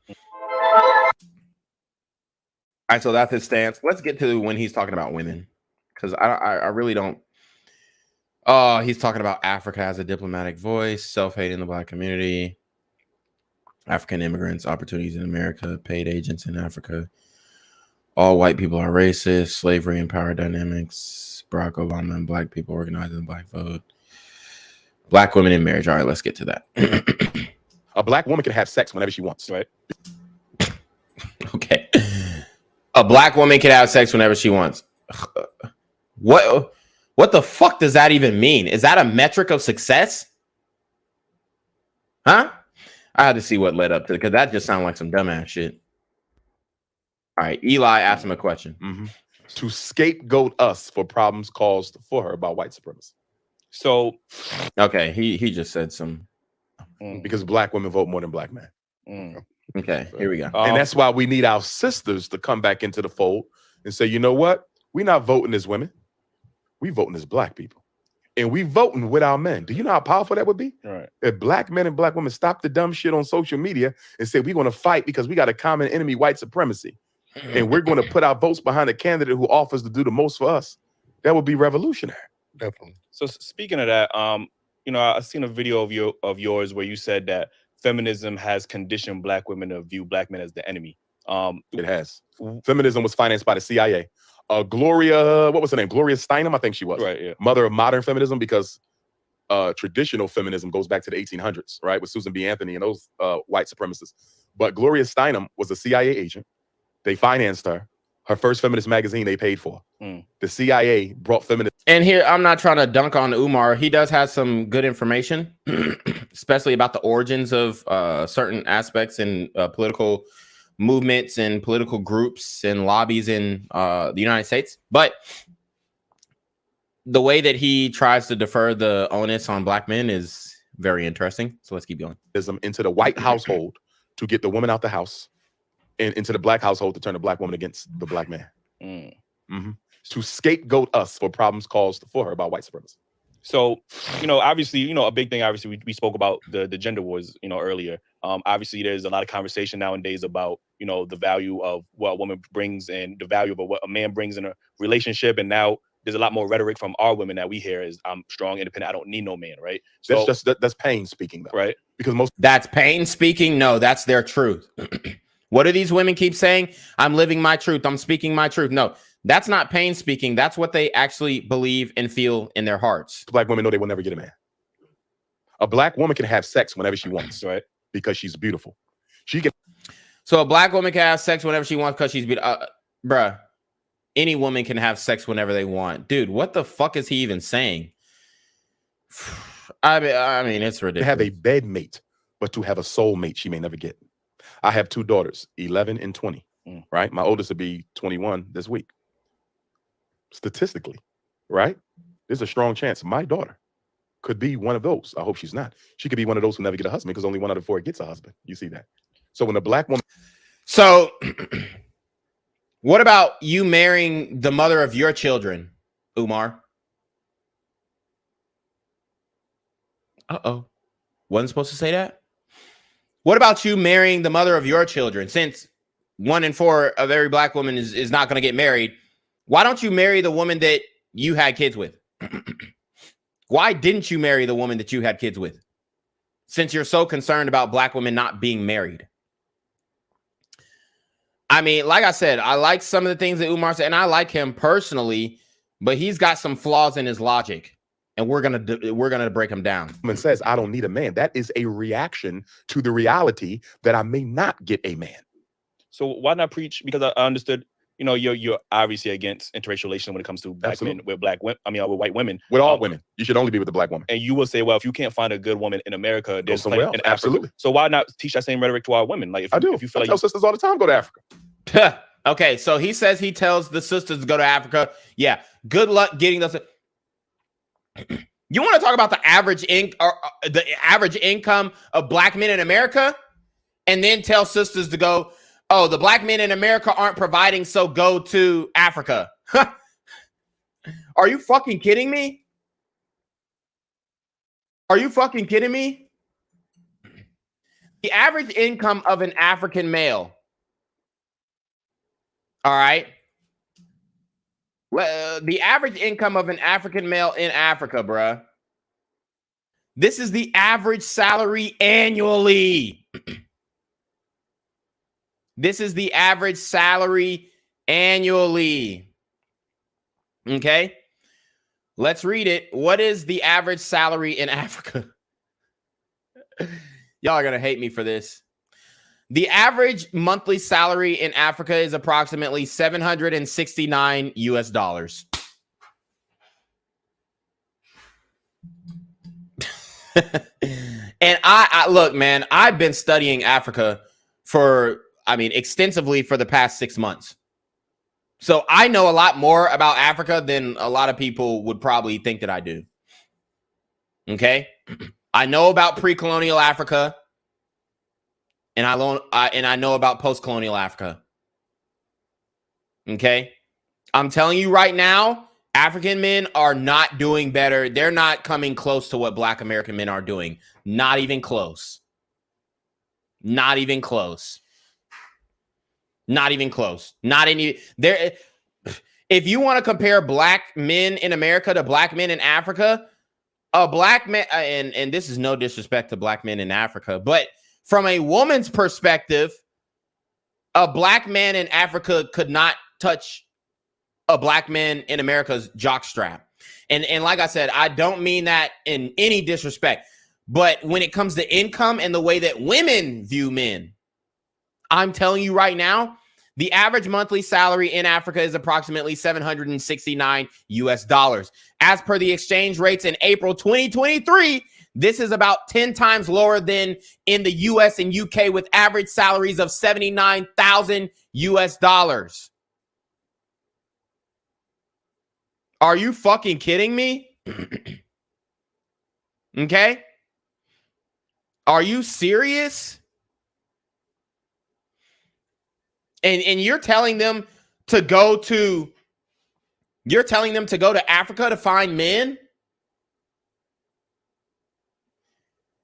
All right, so that's his stance. Let's get to when he's talking about women, because I really don't. He's talking about Africa as a diplomatic voice, self-hate in the black community, African immigrants, opportunities in America, paid agents in Africa. All white people are racist, slavery and power dynamics, Barack Obama and black people organizing the black vote, black women in marriage. All right, let's get to that. A black woman can have sex whenever she wants, right? Okay. A black woman can have sex whenever she wants. What the fuck does that even mean? Is that a metric of success? Huh? I had to see what led up to it, because that just sounded like some dumbass shit. All right, Eli asked him a question. To scapegoat us for problems caused for her by white supremacy. So, okay, he just said some. Because black women vote more than black men. Okay, here we go. And that's why we need our sisters to come back into the fold and say, you know what? We're not voting as women. We voting as black people. And we voting with our men. Do you know how powerful that would be? Right. If black men and black women stop the dumb shit on social media and say, we're going to fight because we got a common enemy, white supremacy. And we're going to put our votes behind a candidate who offers to do the most for us. That would be revolutionary. Definitely. So speaking of that, I've seen a video of yours where you said that feminism has conditioned black women to view black men as the enemy. It has. Feminism was financed by the CIA. Gloria, what was her name? Gloria Steinem, I think she was. Right, yeah. Mother of modern feminism, because traditional feminism goes back to the 1800s, right? With Susan B. Anthony and those white supremacists. But Gloria Steinem was a CIA agent. They financed her. Her first feminist magazine they paid for. The CIA brought feminists. And here, I'm not trying to dunk on Umar. He does have some good information, especially about the origins of certain aspects in political movements and political groups and lobbies in the United States. But the way that he tries to defer the onus on black men is very interesting. So let's keep going. Into the white household to get the woman out the house, and into the black household to turn the black woman against the black man. To scapegoat us for problems caused for her by white supremacy. So, obviously, a big thing, obviously, we spoke about the gender wars, earlier. Obviously, there's a lot of conversation nowadays about, the value of what a woman brings and the value of what a man brings in a relationship. And now there's a lot more rhetoric from our women that we hear is, I'm strong, independent, I don't need no man, right? So, that's pain speaking, though. Right. Because that's pain speaking? No, that's their truth. What do these women keep saying? I'm living my truth. I'm speaking my truth. No, that's not pain speaking. That's what they actually believe and feel in their hearts. Black women know they will never get a man. A black woman can have sex whenever she wants, right? Because she's beautiful. She can. So a black woman can have sex whenever she wants because she's beautiful. Bruh, any woman can have sex whenever they want. Dude, what the fuck is he even saying? I mean, it's ridiculous. To have a bed mate, but to have a soul mate, she may never get. I have two daughters, 11 and 20, right? My oldest will be 21 this week. Statistically, right? There's a strong chance my daughter could be one of those. I hope she's not. She could be one of those who never get a husband because only one out of four gets a husband. You see that? So when a black woman... So what about you marrying the mother of your children, Umar? Uh-oh. Wasn't supposed to say that? What about you marrying the mother of your children? Since 1 in 4 of every black woman is not going to get married, why don't you marry the woman that you had kids with? Why didn't you marry the woman that you had kids with? Since you're so concerned about black women not being married. I mean, like I said, I like some of the things that Umar said, and I like him personally, but he's got some flaws in his logic. And we're gonna break him down. Woman says, I don't need a man. That is a reaction to the reality that I may not get a man. So why not preach? Because I understood, you're obviously against interracial relations when it comes to black men with black women. I mean, with white women. With all women, you should only be with a black woman. And you will say, well, if you can't find a good woman in America, there's plenty in Africa. Absolutely. So why not teach that same rhetoric to our women? Like, I do. If you feel I tell sisters all the time, go to Africa. Okay, so he says he tells the sisters to go to Africa. Yeah, good luck getting those. You want to talk about the average income of black men in America? and then tell sisters to go, oh, the black men in America aren't providing, so go to Africa. Are you fucking kidding me? Are you fucking kidding me? The average income of an African male. All right. Well, the average income of an African male in Africa, bruh. This is the average salary annually. This is the average salary annually. Okay. Let's read it. What is the average salary in Africa? Y'all are going to hate me for this. The average monthly salary in Africa is approximately $769 US. And I look, man, I've been studying Africa extensively for the past 6 months. So I know a lot more about Africa than a lot of people would probably think that I do. Okay? I know about pre-colonial Africa, and I know about post-colonial Africa. Okay? I'm telling you right now, African men are not doing better. They're not coming close to what Black American men are doing. Not even close. Not even close. Not even close. Not any there. If you want to compare Black men in America to Black men in Africa, a Black man, and this is no disrespect to Black men in Africa, but from a woman's perspective, a Black man in Africa could not touch a Black man in America's jockstrap. And like I said, I don't mean that in any disrespect, but when it comes to income and the way that women view men, I'm telling you right now, the average monthly salary in Africa is approximately $769 US. As per the exchange rates in April 2023, this is about 10 times lower than in the US and UK, with average salaries of $79,000 US. Are you fucking kidding me? Okay? Are you serious? And you're telling them to go to Africa to find men?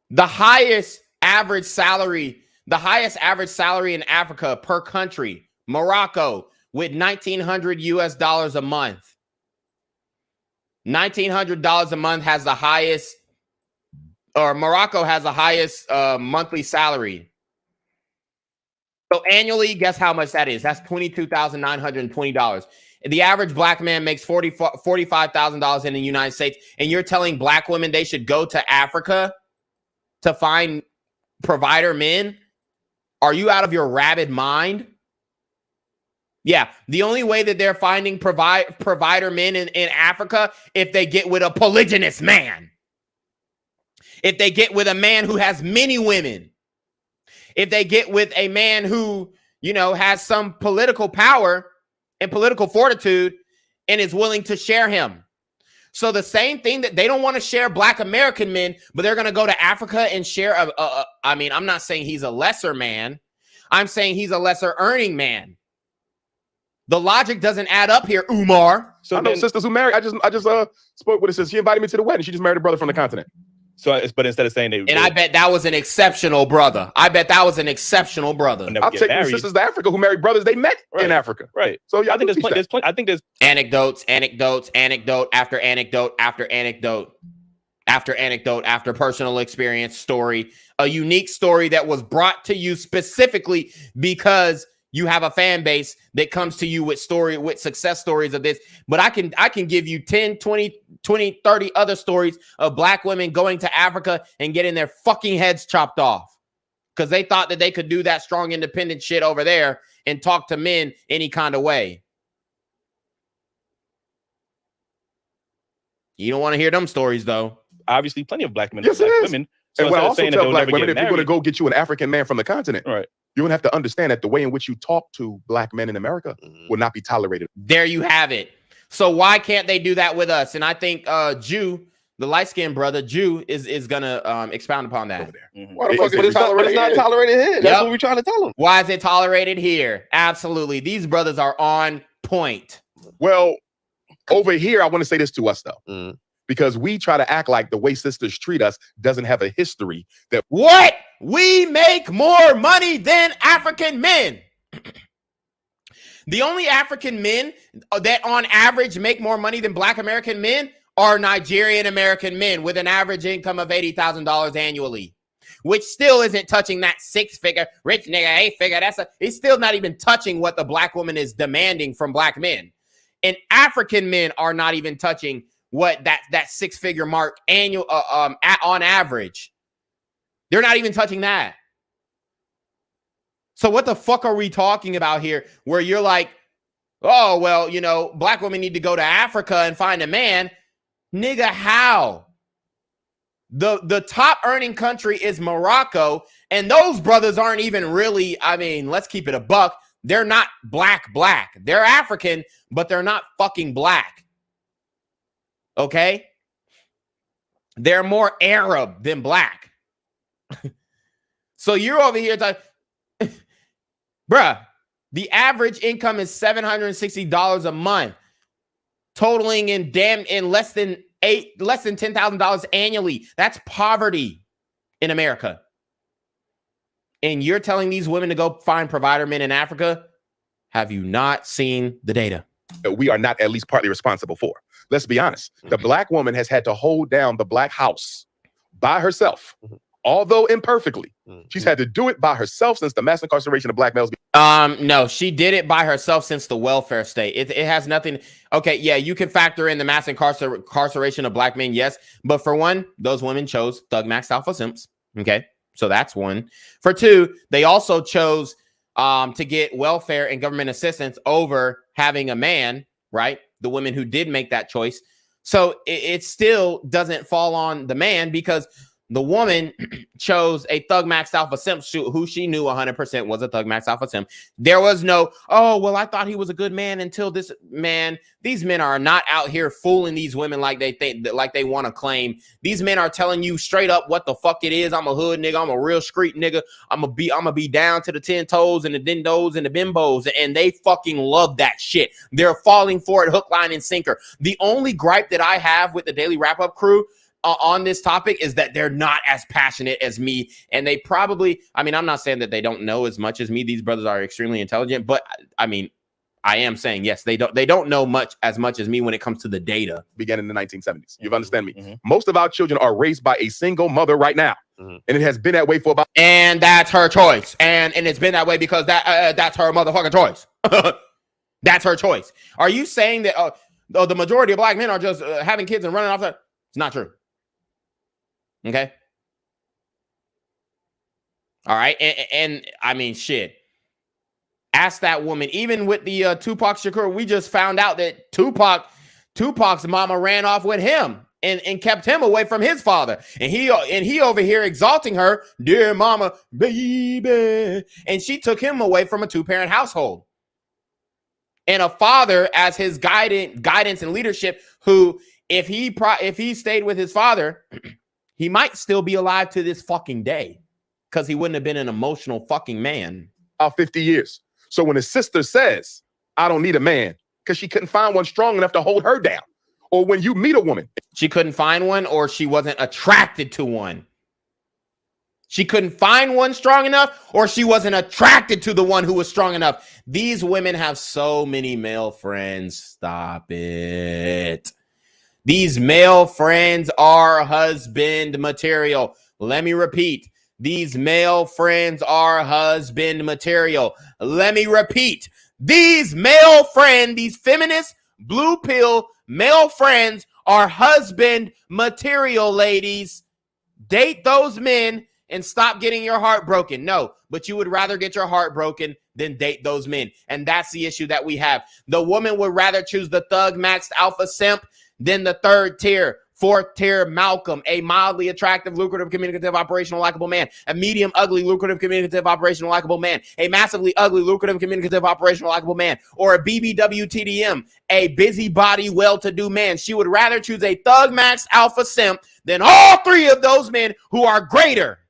The highest average salary in Africa per country, Morocco, with $1,900 US a month. $1,900 a month has the highest, or Morocco has the highest monthly salary. So annually, guess how much that is? That's $22,920. The average Black man makes $45,000 in the United States, and you're telling Black women they should go to Africa to find provider men? Are you out of your rabid mind? Yeah, the only way that they're finding provider men in Africa, if they get with a polygynous man. If they get with a man who has many women. If they get with a man who, has some political power and political fortitude and is willing to share him. So the same thing that they don't want to share Black American men, but they're going to go to Africa and share. I'm not saying he's a lesser man. I'm saying he's a lesser earning man. The logic doesn't add up here, Umar. So I know sisters who married. I just spoke with her sister. She invited me to the wedding. She just married a brother from the continent. So, but instead of saying I bet that was an exceptional brother. I'll take my sisters to Africa who married brothers they met in Africa. Right. So I think there's anecdote after anecdote after anecdote after anecdote after personal experience story, a unique story that was brought to you specifically because you have a fan base that comes to you with success stories of this. But I can give you 10, 20, 30 other stories of Black women going to Africa and getting their fucking heads chopped off because they thought that they could do that strong, independent shit over there and talk to men any kind of way. You don't want to hear them stories, though. Obviously, plenty of Black men and Black women. So and what I also tell Black women, if you're going to go get you an African man from the continent, right, you're going to have to understand that the way in which you talk to Black men in America will not be tolerated. There you have it. So why can't they do that with us? And I think Jew, the light-skinned brother, Jew, is gonna expound upon that. Why the fuck is it's not tolerated here? That's what we're trying to tell them. Why is it tolerated here? Absolutely. These brothers are on point. Well, over here, I want to say this to us, though. Because we try to act like the way sisters treat us doesn't have a history. That what? We make more money than African men. The only African men that on average make more money than Black American men are Nigerian American men with an average income of $80,000 annually, which still isn't touching that six-figure rich nigga, eight-figure. It's still not even touching what the Black woman is demanding from Black men. And African men are not even touching what that six-figure mark annual on average. They're not even touching that. So what the fuck are we talking about here where you're like, oh, well, you know, Black women need to go to Africa and find a man. Nigga, how? The top earning country is Morocco, and those brothers aren't even really, I mean, let's keep it a buck. They're not black. They're African, but they're not fucking Black. Okay? They're more Arab than Black. So you're over here talking, bruh, the average income is $760 a month, totaling in less than $10,000 annually. That's poverty in America. And you're telling these women to go find provider men in Africa? Have you not seen the data? That we are not at least partly responsible for. Let's be honest. The Black woman has had to hold down the Black house by herself. Although imperfectly, she's had to do it by herself since the mass incarceration of Black males. No, she did it by herself since the welfare state. It has nothing. Okay, yeah, you can factor in the mass incarceration of Black men, yes. But for one, those women chose Thug Max Alpha Simps. Okay, so that's one. For two, they also chose to get welfare and government assistance over having a man, right? The women who did make that choice. So it still doesn't fall on the man because the woman chose a Thug Max Alpha Simp who she knew 100% was a Thug Max Alpha Simp. There was no, oh, well, I thought he was a good man until this man. These men are not out here fooling these women like they think, like they want to claim. These men are telling you straight up what the fuck it is. I'm a hood nigga. I'm a real street nigga. I'm gonna be down to the 10 toes and the dindos and the bimbos, and they fucking love that shit. They're falling for it hook, line, and sinker. The only gripe that I have with the Daily Wrap Up crew on this topic is that they're not as passionate as me, and they probably, I mean, I'm not saying that they don't know as much as me. These brothers are extremely intelligent, but I mean, I am saying, yes, they don't know as much as me when it comes to the data. Began in the 1970s. You understand me? Most of our children are raised by a single mother right now, and it has been that way for about. And that's her choice, and it's been that way because that's her motherfucking choice. That's her choice. Are you saying that the majority of Black men are just having kids and running off that? It's not true. Okay. All right. And I mean, shit. Ask that woman, even with the Tupac Shakur, we just found out that Tupac's mama ran off with him and kept him away from his father. And he over here exalting her, dear mama, baby. And she took him away from a 2-parent household. And a father as his guidance and leadership, who if he stayed with his father, he might still be alive to this fucking day because he wouldn't have been an emotional fucking man. 50 years. So when his sister says, I don't need a man, because she couldn't find one strong enough to hold her down. Or when you meet a woman. She couldn't find one, or she wasn't attracted to one. She couldn't find one strong enough, or she wasn't attracted to the one who was strong enough. These women have so many male friends. Stop it. These male friends are husband material. Let me repeat. These male friends are husband material. Let me repeat. These feminist, blue pill male friends are husband material, ladies. Date those men and stop getting your heart broken. No, but you would rather get your heart broken than date those men. And that's the issue that we have. The woman would rather choose the Thug Max Alpha Simp than the third tier Fourth tier, Malcolm, a mildly attractive, lucrative, communicative, operational, likable man. A medium, ugly, lucrative, communicative, operational, likable man. A massively ugly, lucrative, communicative, operational, likable man. Or a BBWTDM, a busybody, well-to-do man. She would rather choose a thug max alpha simp than all three of those men who are greater.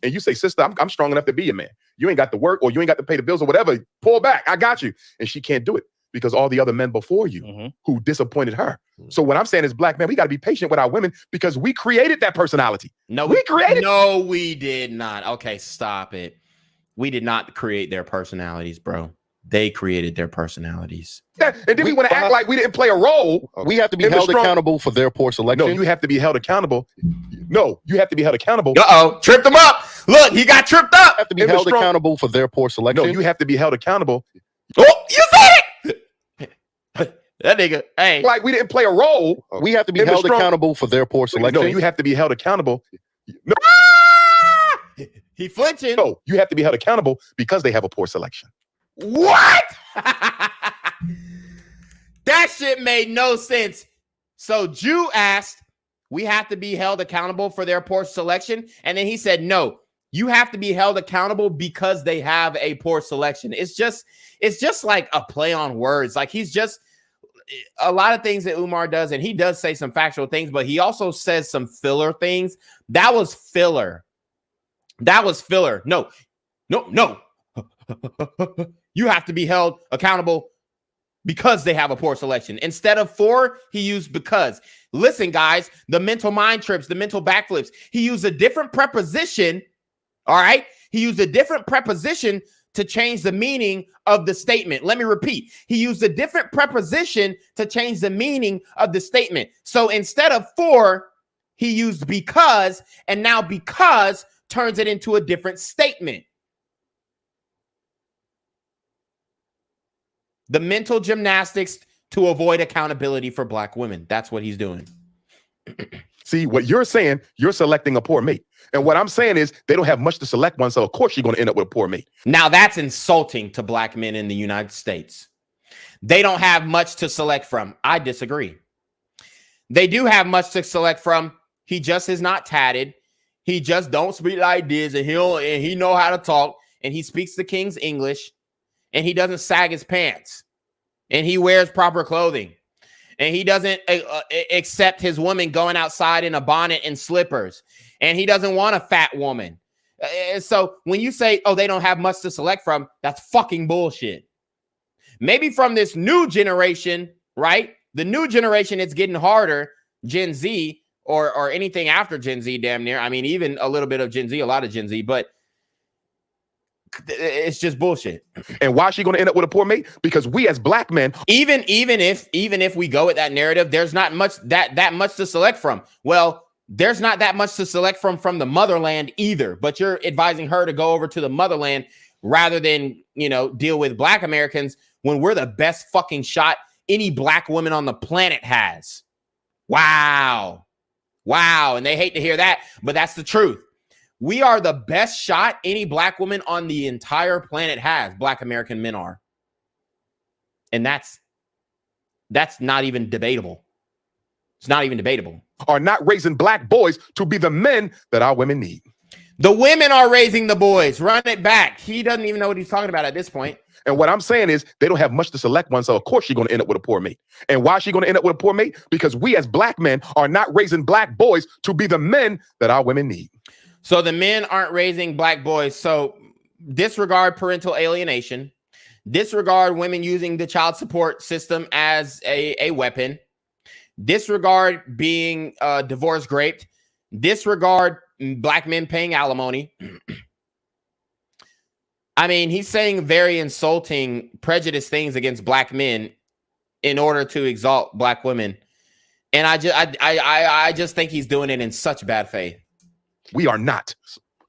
And you say, sister, I'm strong enough to be a man. You ain't got to work or you ain't got to pay the bills or whatever. Pull back. I got you. And she can't do it because all the other men before you who disappointed her. So what I'm saying is, black men, we got to be patient with our women because we created that personality. No, we created. No, we did not. Okay, stop it. We did not create their personalities, bro. They created their personalities. And then we want to act like we didn't play a role. We have to be held accountable for their poor selection. No, you have to be held accountable. No, you have to be held accountable. Uh-oh, tripped him up. Look, he got tripped up. You have to be held accountable for their poor selection. No, you have to be held accountable. Oh, you said it. That nigga, hey. Like we didn't play a role. We have to be held accountable for their poor selection. No, you have to be held accountable. No. He flinching. No, you have to be held accountable because they have a poor selection. What? That shit made no sense. So Jew asked, we have to be held accountable for their poor selection. And then he said, no, you have to be held accountable because they have a poor selection. It's just like a play on words. Like he's just a lot of things that Umar does. And he does say some factual things, but he also says some filler things. That was filler. That was filler. No. You have to be held accountable because they have a poor selection. Instead of for, he used because. Listen, guys, the mental mind trips, the mental backflips. He used a different preposition. All right. He used a different preposition to change the meaning of the statement. Let me repeat. He used a different preposition to change the meaning of the statement. So instead of for, he used because, and now because turns it into a different statement. The mental gymnastics to avoid accountability for black women. That's what he's doing. See, what you're saying, you're selecting a poor mate. And what I'm saying is they don't have much to select one, so of course you're going to end up with a poor mate. Now that's insulting to black men in the United States. They don't have much to select from. I disagree. They do have much to select from. He just is not tatted. He just don't speak like this, and he know how to talk, and he speaks the king's English, and he doesn't sag his pants, and he wears proper clothing, and he doesn't accept his woman going outside in a bonnet and slippers, and he doesn't want a fat woman. So when you say, oh, they don't have much to select from, that's fucking bullshit. Maybe from this new generation, right? The new generation, it's getting harder, Gen Z, or anything after Gen Z, damn near. I mean, even a little bit of Gen Z, a lot of Gen Z, but it's just bullshit. And why is she going to end up with a poor mate? Because we as black men, even if we go with that narrative, there's not much that much to select from. Well, there's not that much to select from the motherland either. But you're advising her to go over to the motherland rather than, deal with black Americans when we're the best fucking shot any black woman on the planet has. Wow. And they hate to hear that, but that's the truth. We are the best shot any black woman on the entire planet has. Black American men are. And that's not even debatable. It's not even debatable. Are not raising black boys to be the men that our women need. The women are raising the boys. Run it back. He doesn't even know what he's talking about at this point. And what I'm saying is they don't have much to select one, so of course she's going to end up with a poor mate. And why is she going to end up with a poor mate? Because we as black men are not raising black boys to be the men that our women need. So the men aren't raising black boys. So disregard parental alienation. Disregard women using the child support system as a weapon. Disregard being divorce raped. Disregard black men paying alimony. I mean, he's saying very insulting, prejudiced things against black men in order to exalt black women. And I just think he's doing it in such bad faith. We are not.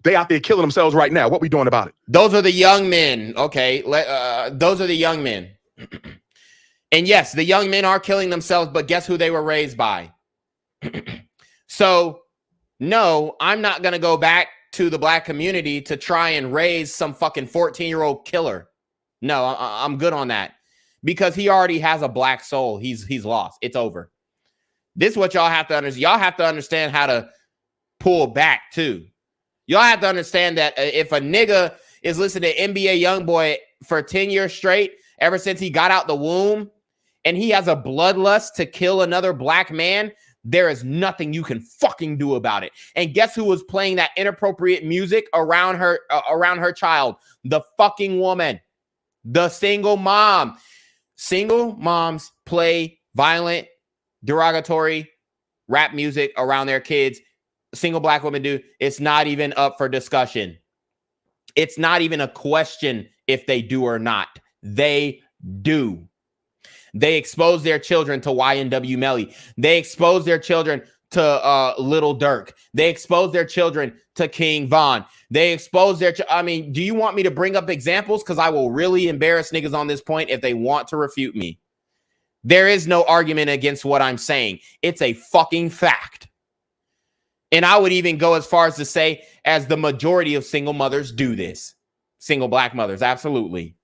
They out there killing themselves right now. What we doing about it? Those are the young men. Okay. Those are the young men. And yes, the young men are killing themselves, but guess who they were raised by? So no, I'm not going to go back to the black community to try and raise some fucking 14-year-old killer. No, I'm good on that because he already has a black soul. He's lost. It's over. This is what y'all have to understand. Y'all have to understand how to pull back too. Y'all have to understand that if a nigga is listening to NBA YoungBoy for 10 years straight, ever since he got out the womb, and he has a bloodlust to kill another black man, there is nothing you can fucking do about it. And guess who was playing that inappropriate music around her child? The fucking woman, the single mom. Single moms play violent, derogatory rap music around their kids. Single black women do. It's not even up for discussion. It's not even a question if they do or not. They do. They expose their children to YNW Melly. They expose their children to Little Durk. They expose their children to King Von. They expose their... I mean, do you want me to bring up examples? Because I will really embarrass niggas on this point if they want to refute me. There is no argument against what I'm saying. It's a fucking fact. And I would even go as far as to say, as the majority of single mothers do this. Single black mothers, absolutely.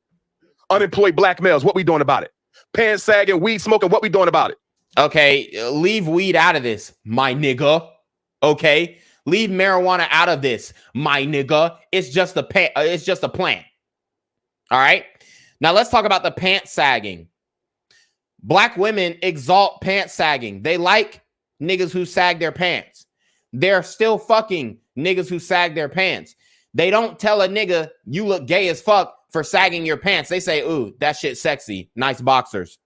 Unemployed black males, what we doing about it? Pants sagging, weed smoking, what we doing about it? Okay, leave weed out of this, my nigga. Okay, leave marijuana out of this, my nigga. It's just a plant. All right. Now let's talk about the pants sagging. Black women exalt pants sagging. They like niggas who sag their pants. They're still fucking niggas who sag their pants. They don't tell a nigga you look gay as fuck for sagging your pants. They say, ooh, that shit sexy. Nice boxers.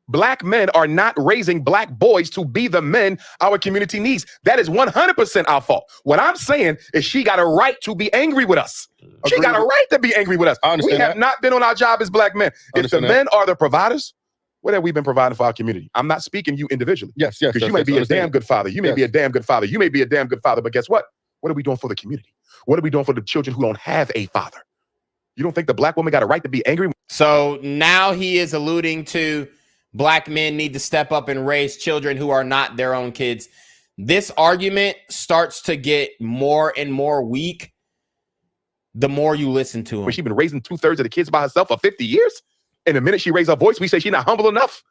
Black men are not raising black boys to be the men our community needs. That is 100% our fault. What I'm saying is she got a right to be angry with us. She got a right to be angry with us. We have not been on our job as black men. If the men are the providers, what have we been providing for our community? I'm not speaking you individually. Yes. Because you may be a damn good father. You may be a damn good father. You may be a damn good father. But guess what? What are we doing for the community? What are we doing for the children who don't have a father? You don't think the black woman got a right to be angry? So now he is alluding to black men need to step up and raise children who are not their own kids. This argument starts to get more and more weak the more you listen to him. She's been raising 2/3 of the kids by herself for 50 years. And the minute she raised her voice, we say she's not humble enough.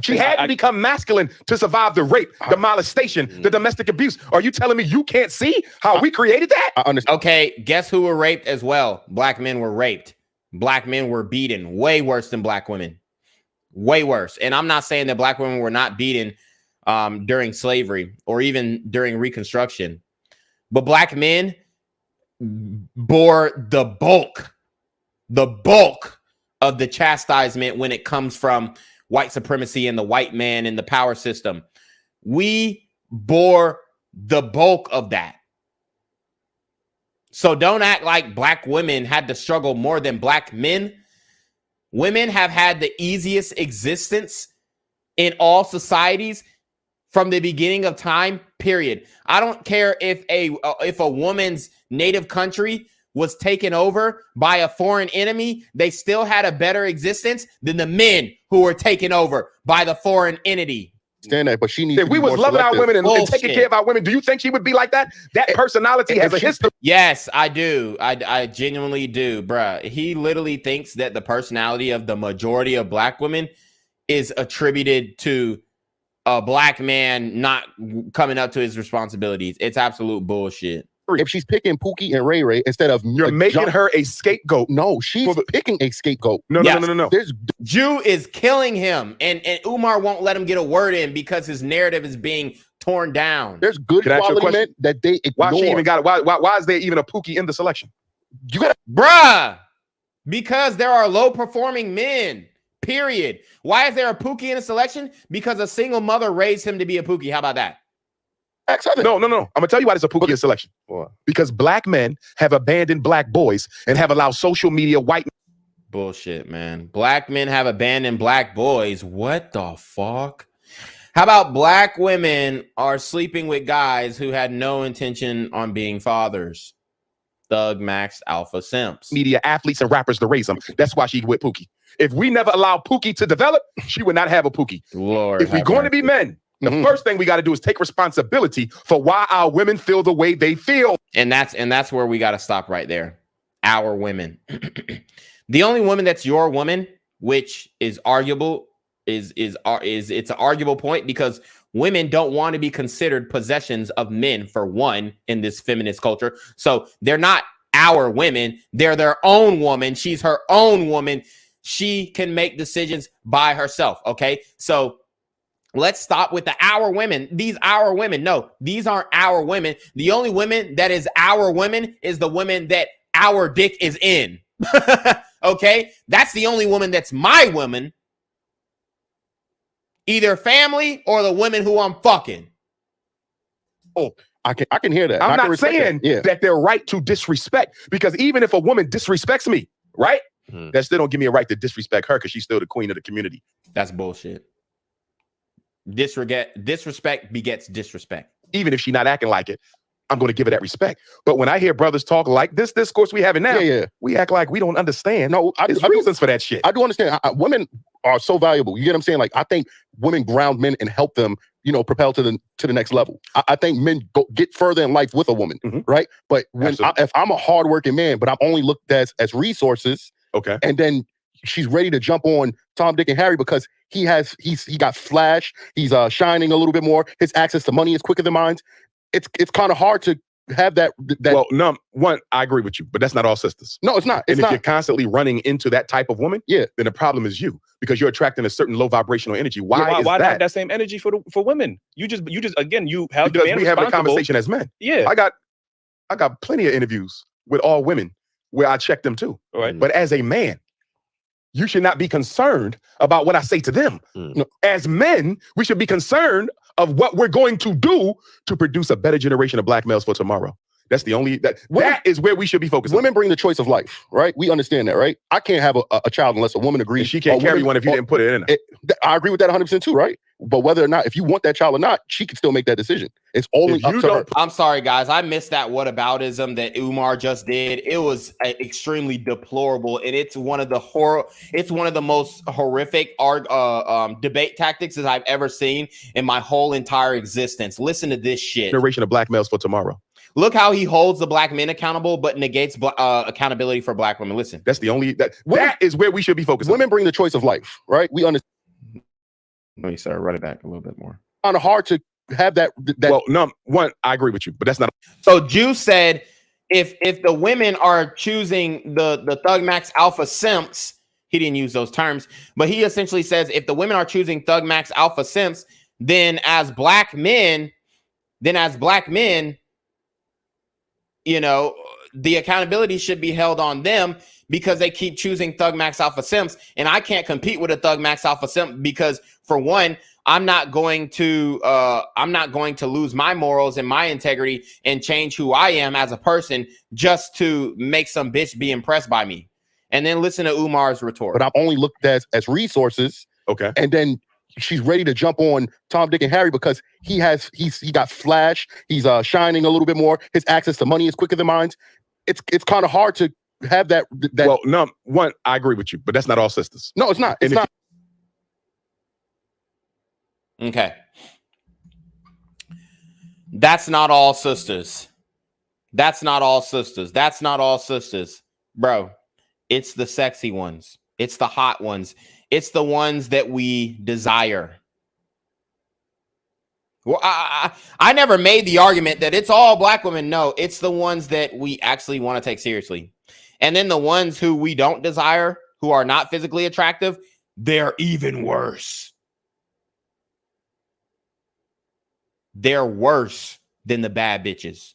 She had to become masculine to survive the rape, the molestation, the domestic abuse. Are you telling me you can't see how we created that? I understand. Okay, guess who were raped as well? Black men were raped. Black men were beaten way worse than black women. Way worse. And I'm not saying that black women were not beaten during slavery or even during Reconstruction. But black men bore the bulk of the chastisement when it comes from white supremacy and the white man and the power system. We bore the bulk of that. So don't act like black women had to struggle more than black men. Women have had the easiest existence in all societies from the beginning of time, period. I don't care if a woman's native country was taken over by a foreign enemy, they still had a better existence than the men who were taken over by the foreign entity. Stand that, but she needs. If we was loving our women and taking care of our women, do you think she would be like that? That personality has a history. Yes, I do. I genuinely do, bruh. He literally thinks that the personality of the majority of black women is attributed to a black man not coming up to his responsibilities. It's absolute bullshit. If she's picking Pookie and Ray Ray instead of you're making her a scapegoat. No, she's picking a scapegoat. No. Jew is killing him, and Umar won't let him get a word in because his narrative is being torn down. There's good quality men that they ignore. Why she even got it? Why is there even a Pookie in the selection? You got bruh, because there are low performing men. Period. Why is there a Pookie in the selection? Because a single mother raised him to be a Pookie. How about that? No. I'm gonna tell you why there's a Pookie in selection. Because black men have abandoned black boys and have allowed social media white. Bullshit, man. Black men have abandoned black boys. What the fuck? How about black women are sleeping with guys who had no intention on being fathers? Thug, Max, Alpha, Simps. Media athletes and rappers to raise them. That's why she with Pookie. If we never allowed Pookie to develop, she would not have a Pookie. Lord, if we're going to be men, the first thing we got to do is take responsibility for why our women feel the way they feel. And that's where we got to stop right there. Our women. The only woman that's your woman, which is arguable, it's an arguable point because women don't want to be considered possessions of men, for one, in this feminist culture. So they're not our women. They're their own woman. She's her own woman. She can make decisions by herself. Okay. So let's stop with the our women. These our women. No, these aren't our women. The only women that is our women is the women that our dick is in. Okay. That's the only woman that's my woman. Either family or the women who I'm fucking. Oh, I can hear that. I'm not saying that they're right to disrespect, because even if a woman disrespects me, right? That still don't give me a right to disrespect her because she's still the queen of the community. That's bullshit. Disrespect begets disrespect. Even if she's not acting like it, I'm going to give her that respect. But when I hear brothers talk like this discourse we having now, we act like we don't understand. No, there's reasons for that shit. I do understand. Women are so valuable. You get what I'm saying? Like, I think women ground men and help them, propel to the next level. I think men get further in life with a woman, right? But if I'm a hardworking man, but I'm only looked at as resources, okay, and then she's ready to jump on Tom, Dick, and Harry because he got flash, he's shining a little bit more, his access to money is quicker than mine. It's kind of hard to have that. Well, no, one, I agree with you, but that's not all sisters. No, it's not. And if you're constantly running into that type of woman, then the problem is you, because you're attracting a certain low vibrational energy. Why not have that same energy for women? You just again, you have because we having a conversation as men. Yeah, I got plenty of interviews with all women where I check them too. All right, but as a man, you should not be concerned about what I say to them. No, as men, we should be concerned of what we're going to do to produce a better generation of black males for tomorrow. That's the only, that is where we should be focused. Women bring the choice of life, right? We understand that, right? I can't have a child unless a woman agrees. And she can't carry one if you didn't put it in her. I agree with that 100% too, right? But whether or not, if you want that child or not, she can still make that decision. It's only up to her. I'm sorry, guys. I missed that whataboutism that Umar just did. It was extremely deplorable, and it's one of the most horrific debate tactics that I've ever seen in my whole entire existence. Listen to this shit. Generation of black males for tomorrow. Look how he holds the black men accountable, but negates accountability for black women. Listen, that's the only that is where we should be focused. Women bring the choice of life, right? We understand. Let me run it back a little bit more. Kind of hard to have that. Well, no, one, I agree with you, but that's not. So Juice said, if the women are choosing the Thug Max Alpha Simps, he didn't use those terms, but he essentially says if the women are choosing Thug Max Alpha Simps, then as black men, the accountability should be held on them because they keep choosing Thug Max Alpha Simps. And I can't compete with a Thug Max Alpha Simp because, for one, I'm not going to lose my morals and my integrity and change who I am as a person just to make some bitch be impressed by me. And then listen to Umar's retort. But I'm only looked at as resources. Okay. And then she's ready to jump on Tom, Dick, and Harry because he got flash, he's shining a little bit more, his access to money is quicker than mine. It's kind of hard to have that. Well, no, one, I agree with you, but that's not all sisters. No, it's not. It's not. Okay. That's not all sisters. That's not all sisters. That's not all sisters. Bro, it's the sexy ones. It's the hot ones. It's the ones that we desire. Well, I never made the argument that it's all black women. No, it's the ones that we actually want to take seriously. And then the ones who we don't desire, who are not physically attractive, they're even worse. They're worse than the bad bitches.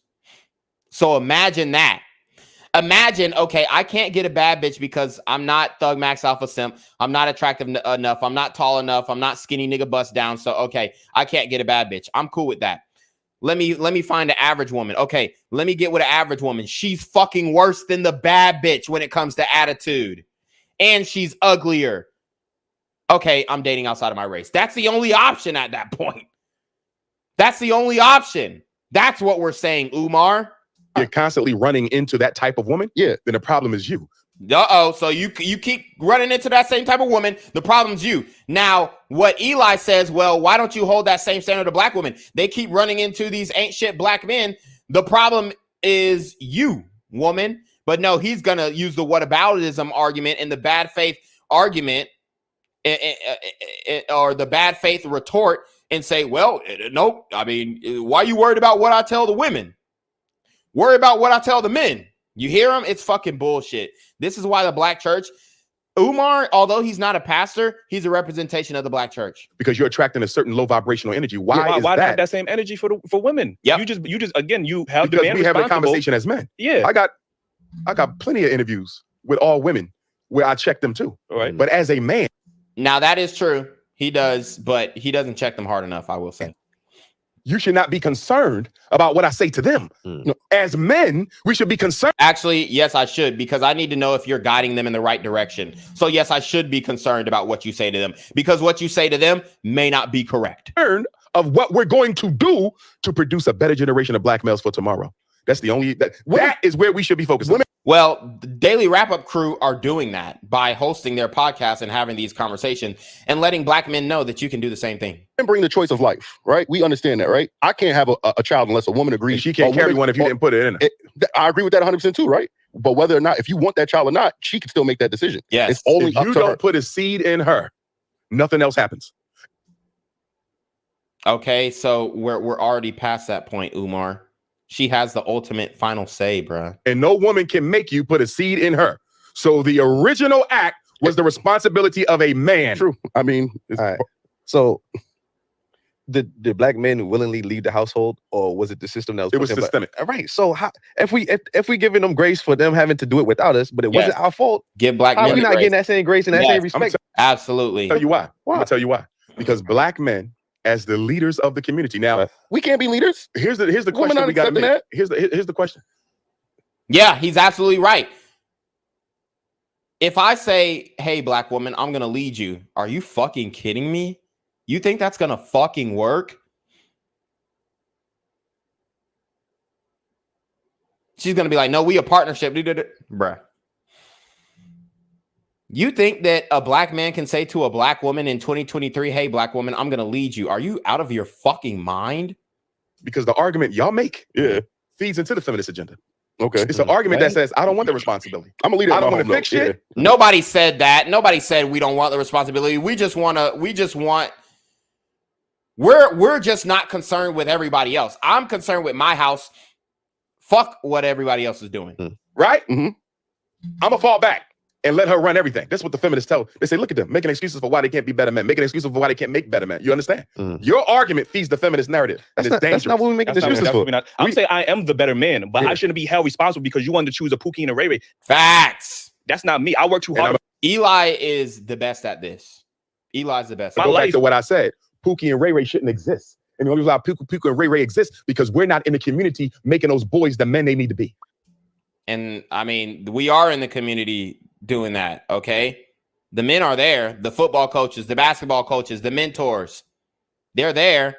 So imagine that. Imagine, okay, I can't get a bad bitch because I'm not Thug Max Alpha Simp. I'm not attractive enough. I'm not tall enough. I'm not skinny nigga bust down. So, okay, I can't get a bad bitch. I'm cool with that. Let me find an average woman. Okay, let me get with an average woman. She's fucking worse than the bad bitch when it comes to attitude. And she's uglier. Okay, I'm dating outside of my race. That's the only option at that point. That's the only option. That's what we're saying, Umar. You're constantly running into that type of woman, then the problem is you. So you keep running into that same type of woman. The problem's you. Now, what Eli says, well, why don't you hold that same standard of black women? They keep running into these ain't shit black men. The problem is you, woman. But no, he's going to use the whataboutism argument and the bad faith argument or the bad faith retort and say, well, nope. I mean, why are you worried about what I tell the women? Worry about what I tell the men. You hear them? It's fucking bullshit. This is why the black church, Umar, although he's not a pastor, he's a representation of the black church. Because you're attracting a certain low vibrational energy. Why is not that? have that same energy for women? Yeah, you just again, you have because the man we have a conversation as men. Yeah, I got plenty of interviews with all women where I check them too. All right, but as a man, now that is true. He does, but he doesn't check them hard enough. I will say. You should not be concerned about what I say to them. No, as men, we should be concerned. Actually, yes, I should, because I need to know if you're guiding them in the right direction. So yes, I should be concerned about what you say to them, because what you say to them may not be correct. Of what we're going to do to produce a better generation of black males for tomorrow. That's the only, that is where we should be focused on. Well, the Daily Wrap-Up crew are doing that by hosting their podcast and having these conversations and letting black men know that you can do the same thing. And bring the choice of life, right? We understand that, right? I can't have a child unless a woman agrees. She can't carry one if you didn't put it in her. I agree with that 100% too, right? But whether or not, if you want that child or not, she can still make that decision. Yes. It's only if up you to don't her. put a seed in her, nothing else happens. Okay, so we're already past that point, Umar. She has the ultimate final say, bruh. And no woman can make you put a seed in her. So the original act was the responsibility of a man. True. I mean, all right. So did black men willingly leave the household, or was it the system that was? It was systemic. All right. So how, if we giving them grace for them having to do it without us, but it wasn't our fault, give black men we not grace. getting that same grace and that same respect? Absolutely. I'll tell you why. I'm gonna tell you why. Because black men, as the leaders of the community, now we can't be leaders. Here's the Women question not we got to accepting make. that? Here's the question. Yeah, he's absolutely right. If I say, hey, black woman, I'm gonna lead you, are you fucking kidding me? You think that's gonna fucking work? She's gonna be like, no, we a partnership. Bruh. You think that a black man can say to a black woman in 2023, hey, black woman, I'm gonna lead you. Are you out of your fucking mind? Because the argument y'all make feeds into the feminist agenda. Okay. It's an argument that says, I don't want the responsibility. I'm a leader. I don't want to fix shit. Nobody said that. Nobody said we don't want the responsibility. We're just not concerned with everybody else. I'm concerned with my house. Fuck what everybody else is doing. Right? I'm gonna fall back and let her run everything. That's what the feminists tell. They say, look at them, making excuses for why they can't be better men, making excuses for why they can't make better men. You understand? Your argument feeds the feminist narrative. And it's dangerous. That's not what we make excuses for. I'm saying I am the better man, but I shouldn't be held responsible because you wanted to choose a Pookie and a Ray Ray. Facts. That's not me. I work too hard. Eli is the best at this. Eli's the best. Go back to what I said. Pookie and Ray Ray shouldn't exist. And the only reason why Pookie and Ray Ray exist because we're not in the community making those boys the men they need to be. And I mean, we are in the community doing that, okay? The men are there, the football coaches, the basketball coaches, the mentors. They're there.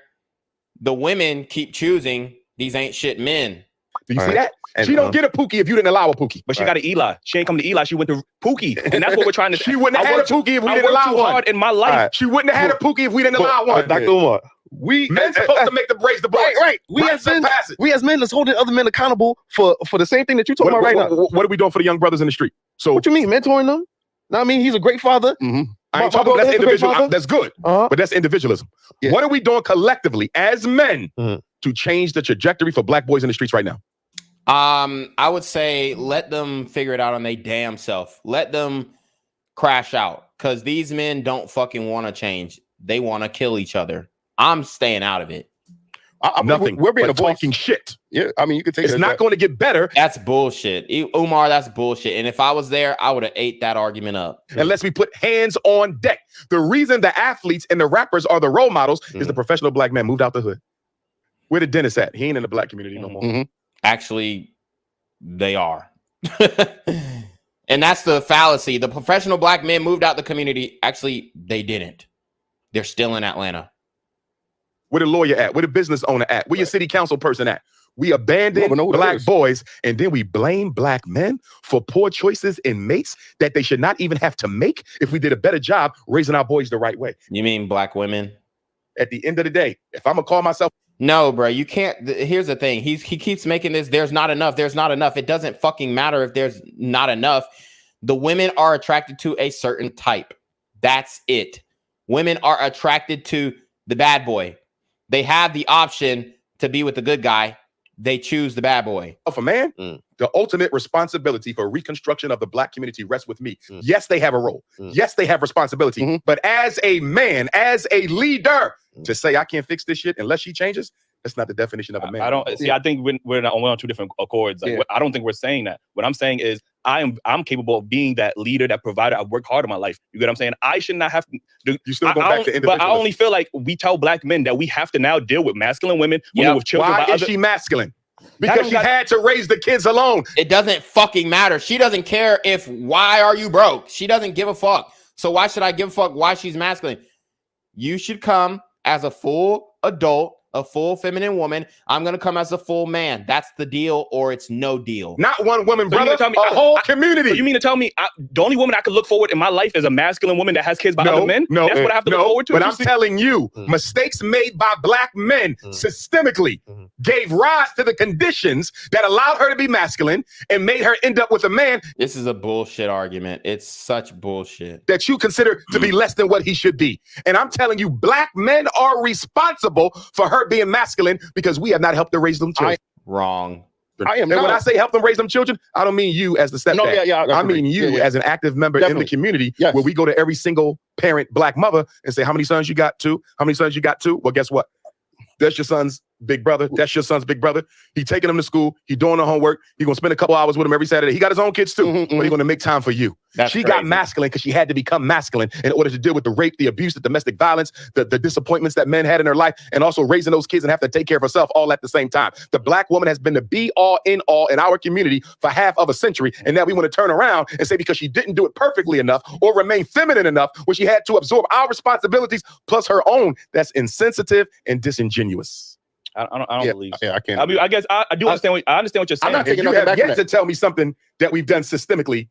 The women keep choosing these ain't shit men. Do you see that? And she don't get a Pookie if you didn't allow a Pookie. But she got an Eli. She ain't come to Eli. She went to Pookie. And that's what we're trying to She wouldn't have had a Pookie if we didn't allow one. Hard in my life. She wouldn't have had a Pookie if we didn't allow one. Dr. Umar, men's supposed to make the raise the boys. Right. We as men is holding other men accountable for the same thing that you're talking about right now. What are we doing for the young brothers in the street? So what you mean, mentoring them? No, I mean, he's a great father. I ain't talking about that's individual. That's good. But that's individualism. Yeah. What are we doing collectively as men to change the trajectory for black boys in the streets right now? I would say let them figure it out on their damn self. Let them crash out because these men don't fucking want to change. They want to kill each other. I'm staying out of it. Nothing. We're being talking shit. Yeah, I mean, you could take it's not going to get better. That's bullshit. Umar, that's bullshit. And if I was there, I would have ate that argument up. Unless we put hands on deck. The reason the athletes and the rappers are the role models is the professional black man moved out the hood. Where the dentist at? He ain't in the black community no more. Actually, they are. And that's the fallacy. The professional black men moved out the community. Actually, they didn't. They're still in Atlanta. Where the lawyer at? Where the business owner at? Where your city council person at? We abandon black boys and then we blame black men for poor choices in mates that they should not even have to make if we did a better job raising our boys the right way. You mean black women? At the end of the day, if I'm gonna call myself no, bro, you can't. Here's the thing. He keeps making this. There's not enough. There's not enough. It doesn't fucking matter if there's not enough. The women are attracted to a certain type. That's it. Women are attracted to the bad boy. They have the option to be with the good guy. They choose the bad boy. Of a man, the ultimate responsibility for reconstruction of the Black community rests with me. Yes, they have a role. Yes, they have responsibility. But as a man, as a leader, to say I can't fix this shit unless she changes, that's not the definition of a man. I don't see. I think we're on two different accords. Like, I don't think we're saying that. What I'm saying is I'm capable of being that leader, that provider. I've worked hard in my life. You get what I'm saying? I should not have to. You still go back to individualism. But I only feel like we tell Black men that we have to now deal with masculine women with children. Why is she masculine? Because she had to raise the kids alone. It doesn't fucking matter. She doesn't care why are you broke? She doesn't give a fuck. So why should I give a fuck why she's masculine? You should come as a full adult, a full feminine woman. I'm going to come as a full man. That's the deal, or it's no deal. Not one woman, So you brother. mean to tell me, a whole community. So you mean to tell me the only woman I could look forward in my life is a masculine woman that has kids by other men? No, That's what I have to look forward to? But I'm telling you, mistakes made by Black men systemically gave rise to the conditions that allowed her to be masculine and made her end up with a man. This is a bullshit argument. It's such bullshit. That you consider to be less than what he should be. And I'm telling you, Black men are responsible for her being masculine because we have not helped her raise them children. Wrong. I am and when not. I say help them raise them children, I don't mean you as the stepdad. No, I mean you as an active member in the community where we go to every single parent Black mother and say, how many sons you got? 2? How many sons you got? 2? Well, guess what? That's your son's big brother. That's your son's big brother. He taking him to school. He doing the homework. He gonna spend a couple hours with him every Saturday. He got his own kids too, but he gonna make time for you. She got masculine because she had to become masculine in order to deal with the rape, the abuse, the domestic violence, the disappointments that men had in her life, and also raising those kids and have to take care of herself all at the same time. The Black woman has been the be all in all in our community for half of a century, and now we want to turn around and say because she didn't do it perfectly enough or remain feminine enough when she had to absorb our responsibilities plus her own, that's insensitive and disingenuous. I don't believe so. I can't. I mean, I guess I do understand. I understand what you're saying. I'm not taking nothing back. You have yet to tell me something that we've done systemically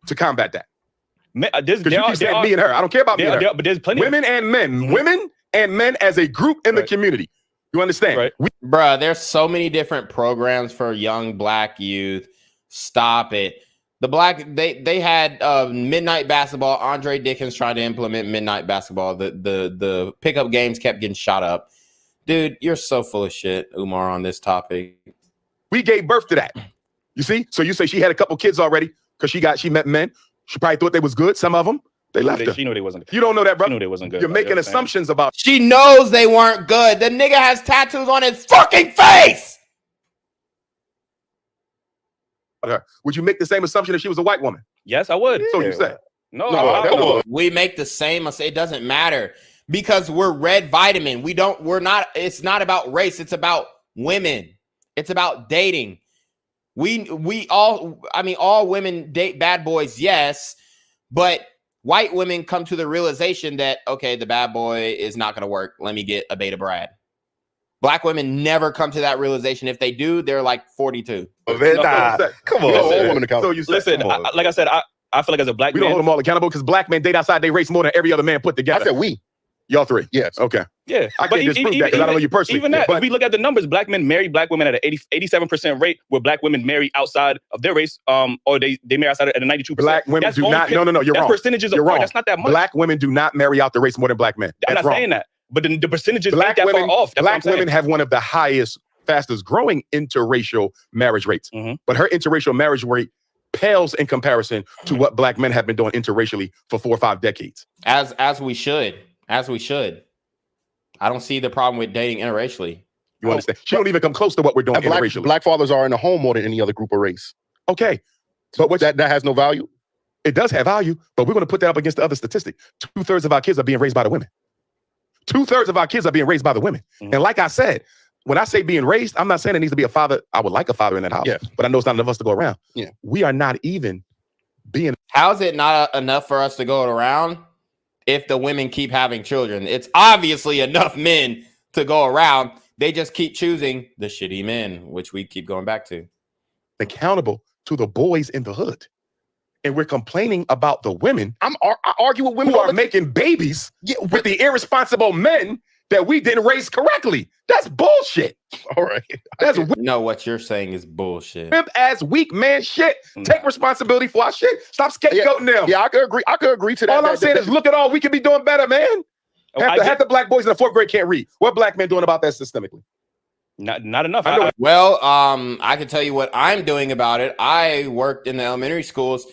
to combat that. Because you keep saying me and her. I don't care about me and her. But there's plenty women and men. Women and men as a group in the community. You understand? Right. Bruh, there's so many different programs for young Black youth. Stop it. They had midnight basketball. Andre Dickens tried to implement midnight basketball. The pickup games kept getting shot up. Dude, you're so full of shit, Umar, on this topic. We gave birth to that. You see? So you say she had a couple kids already because she met men. She probably thought they was good. Some of them, they left her. She knew they wasn't good. You don't know that, bro. She knew they wasn't good. You're making assumptions about. She knows they weren't good. The nigga has tattoos on his fucking face. Would you make the same assumption if she was a white woman? Yes, I would. So you say. No. We make the same. It doesn't matter. Because we're red vitamin. It's not about race. It's about women. It's about dating. All women date bad boys, yes. But white women come to the realization that, okay, the bad boy is not going to work. Let me get a beta Brad. Black women never come to that realization. If they do, they're like 42. Come on. So you listen, like I said, I feel like as a Black man. We don't hold them all accountable because Black men date outside their race more than every other man put together. I said we. Y'all three? Yes. Okay. Yeah. I can't disprove that because I don't know you personally. Even that, if we look at the numbers, Black men marry Black women at an 87% rate, where Black women marry outside of their race, or they marry outside at a 92%. Black women do not. No, you're wrong. Percentages you're apart. wrong. That's not that much. Black women do not marry out the race more than Black men. I'm not saying that, but the percentages ain't that far off. That's Black women have one of the highest, fastest growing interracial marriage rates. But her interracial marriage rate pales in comparison to what Black men have been doing interracially for 4 or 5 decades. As we should. I don't see the problem with dating interracially. You understand? She don't even come close to what we're doing interracially. Black fathers are in the home more than any other group or race. Okay. But that has no value? It does have value, but we're going to put that up against the other statistic. 2/3 of our kids are being raised by the women. 2/3 of our kids are being raised by the women. And like I said, when I say being raised, I'm not saying it needs to be a father. I would like a father in that house, but I know it's not enough of us to go around. Yeah. We are not even being. How's it not enough for us to go around if the women keep having children? It's obviously enough men to go around. They just keep choosing the shitty men, which we keep going back to. Accountable to the boys in the hood. And we're complaining about the women. I argue with women who are making babies with the irresponsible men that we didn't raise correctly. That's bullshit. All right. That's no, what you're saying is bullshit. Pimp ass weak man shit. Take responsibility for our shit. Stop scapegoating them. Yeah, I could agree to that. All I'm saying is look at all we can be doing better, man. Half the black boys in the 4th grade can't read. What black men doing about that systemically? Not enough. Well, I can tell you what I'm doing about it. I worked in the elementary schools,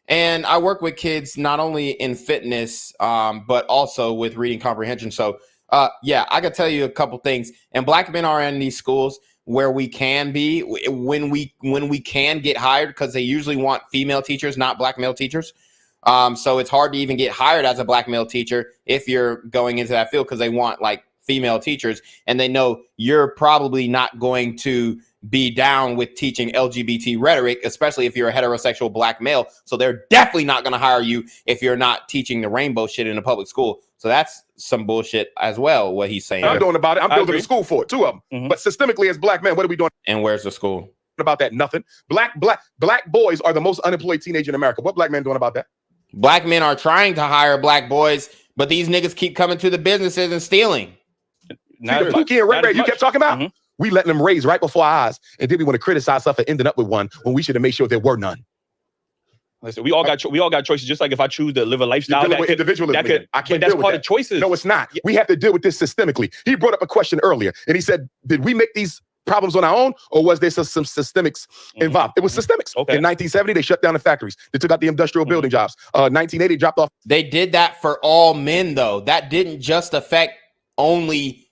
and I work with kids not only in fitness, but also with reading comprehension. So, yeah, I can tell you a couple things. And black men are in these schools where we can be when we can get hired, because they usually want female teachers, not black male teachers. So it's hard to even get hired as a black male teacher if you're going into that field, because they want like female teachers, and they know you're probably not going to be down with teaching LGBT rhetoric, especially if you're a heterosexual black male. So they're definitely not going to hire you if you're not teaching the rainbow shit in a public school. So that's some bullshit as well, what he's saying. I'm doing about it. I'm building a school for it, 2 of them. But systemically as black men, what are we doing? And where's the school? About that, nothing. Black boys are the most unemployed teenager in America. What black men doing about that? Black men are trying to hire black boys, but these niggas keep coming to the businesses and stealing. See, the Pookie and Ray Ray you kept talking about? We letting them raise right before our eyes, and then we want to criticize stuff for ending up with one when we should have made sure there were none. Listen, we all got choices. Just like if I choose to live a lifestyle, individualism. I can't. That's part of choices. No, it's not. We have to deal with this systemically. He brought up a question earlier, and he said, "Did we make these problems on our own, or was there some systemics involved?" It was systemics. Okay. In 1970, they shut down the factories. They took out the industrial building jobs. 1980, dropped off. They did that for all men, though. That didn't just affect only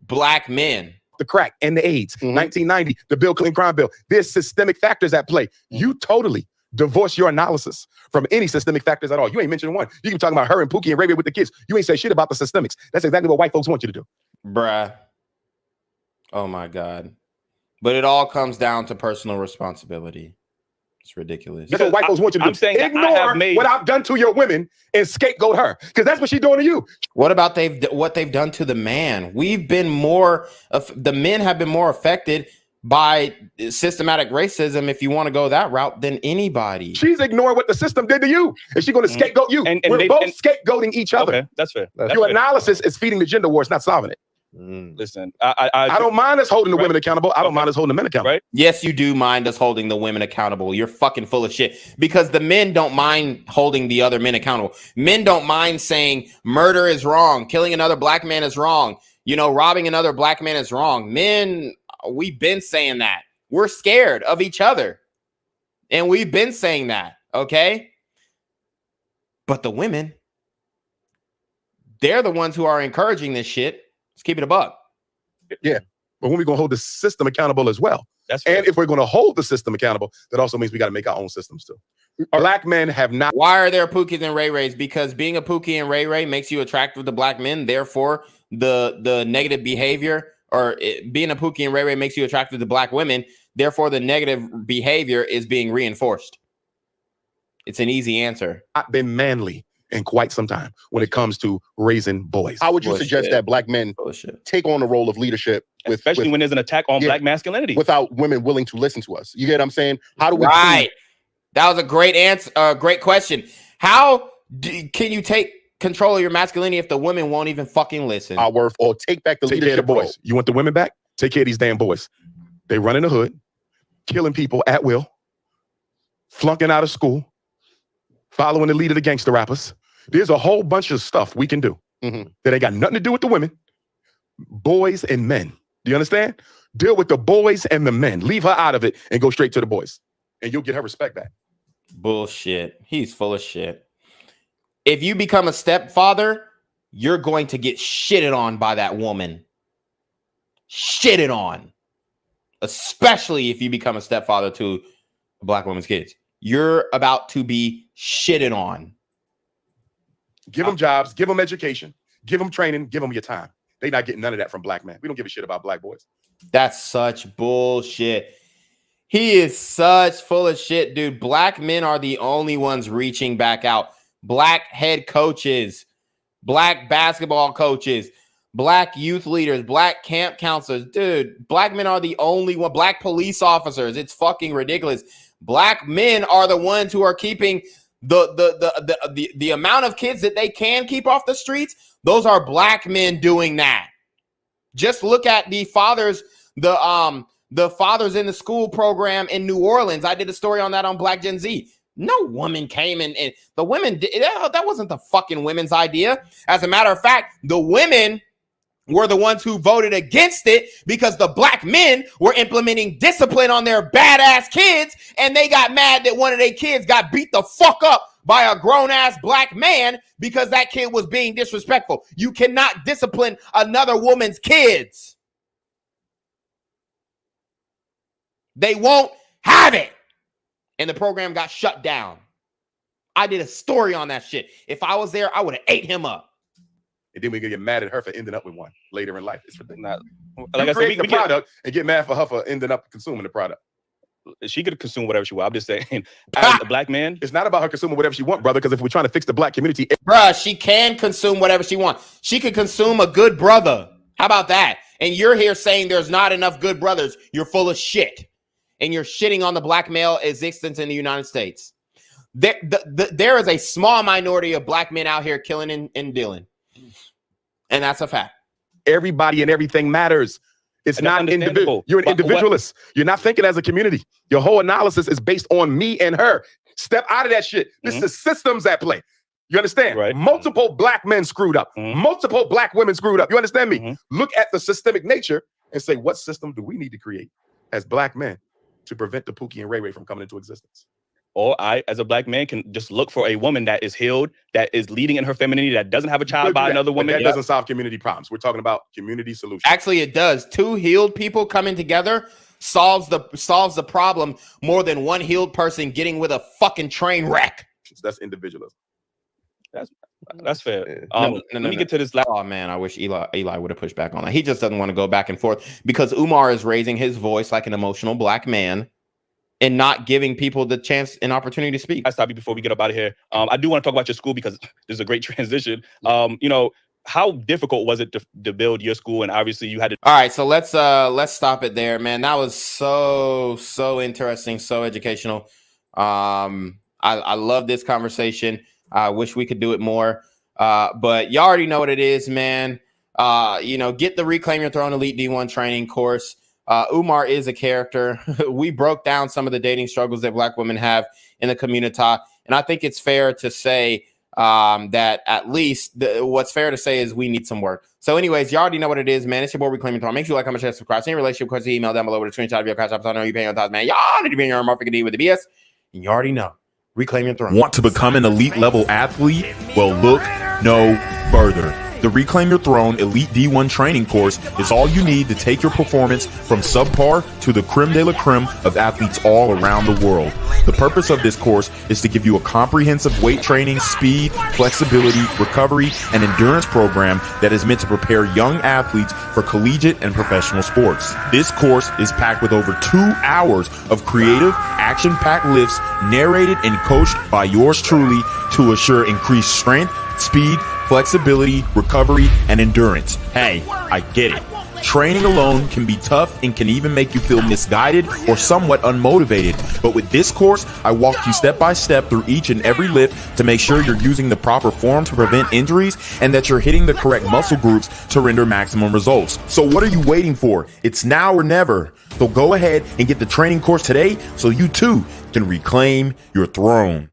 black men. The crack and the AIDS. 1990, the Bill Clinton crime bill. There's systemic factors at play. You totally divorce your analysis from any systemic factors at all. You ain't mentioned one. You can talk about her and Pookie and Ray Ray with the kids. You ain't say shit about the systemics. That's exactly what white folks want you to do. Bruh. Oh my God. But it all comes down to personal responsibility. It's ridiculous. That's what white folks want you to do. I'm saying ignore what I've done to your women and scapegoat her, because that's what she's doing to you. What about what they've done to the man? The men have been more affected by systematic racism, if you want to go that route, than anybody. She's ignoring what the system did to you, and she's going to scapegoat you. And we're both scapegoating each other. Okay, that's fair. Your analysis is feeding the gender war. It's not solving it. Listen, I don't mind us holding the women accountable. I don't mind us holding the men accountable. Right? Yes, you do mind us holding the women accountable. You're fucking full of shit, because the men don't mind holding the other men accountable. Men don't mind saying murder is wrong, killing another black man is wrong, robbing another black man is wrong. Men, we've been saying that. We're scared of each other, and we've been saying that, okay? But the women, they're the ones who are encouraging this shit. Let's keep it a buck. Yeah. But when we're going to hold the system accountable as well. And if we're going to hold the system accountable, that also means we got to make our own systems too. Black men have not. Why are there Pookies and Ray Rays? Because being a Pookie and Ray Ray makes you attractive to black men. Therefore, the negative behavior, or being a Pookie and Ray Ray makes you attractive to black women. Therefore, the negative behavior is being reinforced. It's an easy answer. I've been manly in quite some time when it comes to raising boys. How would you suggest that black men take on the role of leadership, especially when there's an attack on black masculinity, without women willing to listen to us? You get what I'm saying? How do we? Right. That was a great answer. Great question. How can you take control of your masculinity if the women won't even fucking listen? Our worth, or take back the leadership boys. role. You want the women back? Take care of these damn boys. They run in the hood, killing people at will, flunking out of school, following the lead of the gangster rappers. There's a whole bunch of stuff we can do that ain't got nothing to do with the women, boys and men. Do you understand? Deal with the boys and the men. Leave her out of it and go straight to the boys. And you'll get her respect back. Bullshit. He's full of shit. If you become a stepfather, you're going to get shitted on by that woman. Shitted on. Especially if you become a stepfather to a black woman's kids. You're about to be shitted on. Give them jobs, give them education, give them training, give them your time. They not getting none of that from black men. We don't give a shit about black boys. That's such bullshit. He is such full of shit, dude. Black men are the only ones reaching back out. Black head coaches, black basketball coaches, black youth leaders, black camp counselors. Dude, black men are the only one. Black police officers. It's fucking ridiculous. Black men are the ones who are keeping the amount of kids that they can keep off the streets. Those are black men doing that. Just look at the fathers, the fathers in the school program in New Orleans. I did a story on that on Black Gen Z. No woman came and the women did that wasn't the fucking women's idea. As a matter of fact, the women were the ones who voted against it because the black men were implementing discipline on their badass kids, and they got mad that one of their kids got beat the fuck up by a grown-ass black man because that kid was being disrespectful. You cannot discipline another woman's kids. They won't have it. And the program got shut down. I did a story on that shit. If I was there, I would have ate him up. And then we could get mad at her for ending up with one later in life. It's ridiculous. Like I said, create the product and get mad for her for ending up consuming the product. She could consume whatever she wants. I'm just saying, as a black man, it's not about her consuming whatever she wants, brother. Because if we're trying to fix the black community, bruh, she can consume whatever she wants. She could consume a good brother. How about that? And you're here saying there's not enough good brothers. You're full of shit. And you're shitting on the black male existence in the United States. There is a small minority of black men out here killing and dealing. And that's a fact. Everybody and everything matters. It's not individual. You're an individualist. You're not thinking as a community. Your whole analysis is based on me and her. Step out of that shit. This is systems at play. You understand? Right. Multiple black men screwed up. Multiple black women screwed up. You understand me? Look at the systemic nature and say, what system do we need to create as black men to prevent the Pookie and Ray Ray from coming into existence? Or I, as a black man, can just look for a woman that is healed, that is leading in her femininity, that doesn't have a child by another woman. That doesn't solve community problems. We're talking about community solutions. Actually, it does. Two healed people coming together solves the problem more than one healed person getting with a fucking train wreck. That's individualism. That's fair. Let me get to this. Oh man, I wish Eli would have pushed back on that. He just doesn't want to go back and forth because Umar is raising his voice like an emotional black man and not giving people the chance and opportunity to speak. I stop you before we get up out of here. I do want to talk about your school because this is a great transition. You know, how difficult was it to build your school? And obviously you had to. All right, so let's stop it there, man. That was so interesting, so educational. I love this conversation. I wish we could do it more. But you already know what it is, man. You know, get the Reclaim Your Throne Elite D1 training course. Umar is a character. We broke down some of the dating struggles that black women have in the community. And I think it's fair to say that at least what's fair to say is we need some work. So anyways, you already know what it is, man. It's your boy Reclaim Your Throne. Make sure you like, comment, share, subscribe. Send your relationship question, email down below with a screenshot of your CashApp. I know you're paying on top, man. Y'all need to be in your Murphy D with the BS. And you already know. Reclaim Your Throne. Want to become an elite level athlete? Well, look no further. The Reclaim Your Throne Elite D1 training course is all you need to take your performance from subpar to the creme de la creme of athletes all around the world. The purpose of this course is to give you a comprehensive weight training, speed, flexibility, recovery, and endurance program that is meant to prepare young athletes for collegiate and professional sports. This course is packed with over 2 hours of creative, action-packed lifts narrated and coached by yours truly to assure increased strength, speed, flexibility, recovery, and endurance. Hey, I get it. Training alone can be tough and can even make you feel misguided or somewhat unmotivated. But with this course, I walk you step by step through each and every lift to make sure you're using the proper form to prevent injuries and that you're hitting the correct muscle groups to render maximum results. So what are you waiting for? It's now or never. So go ahead and get the training course today so you too can reclaim your throne.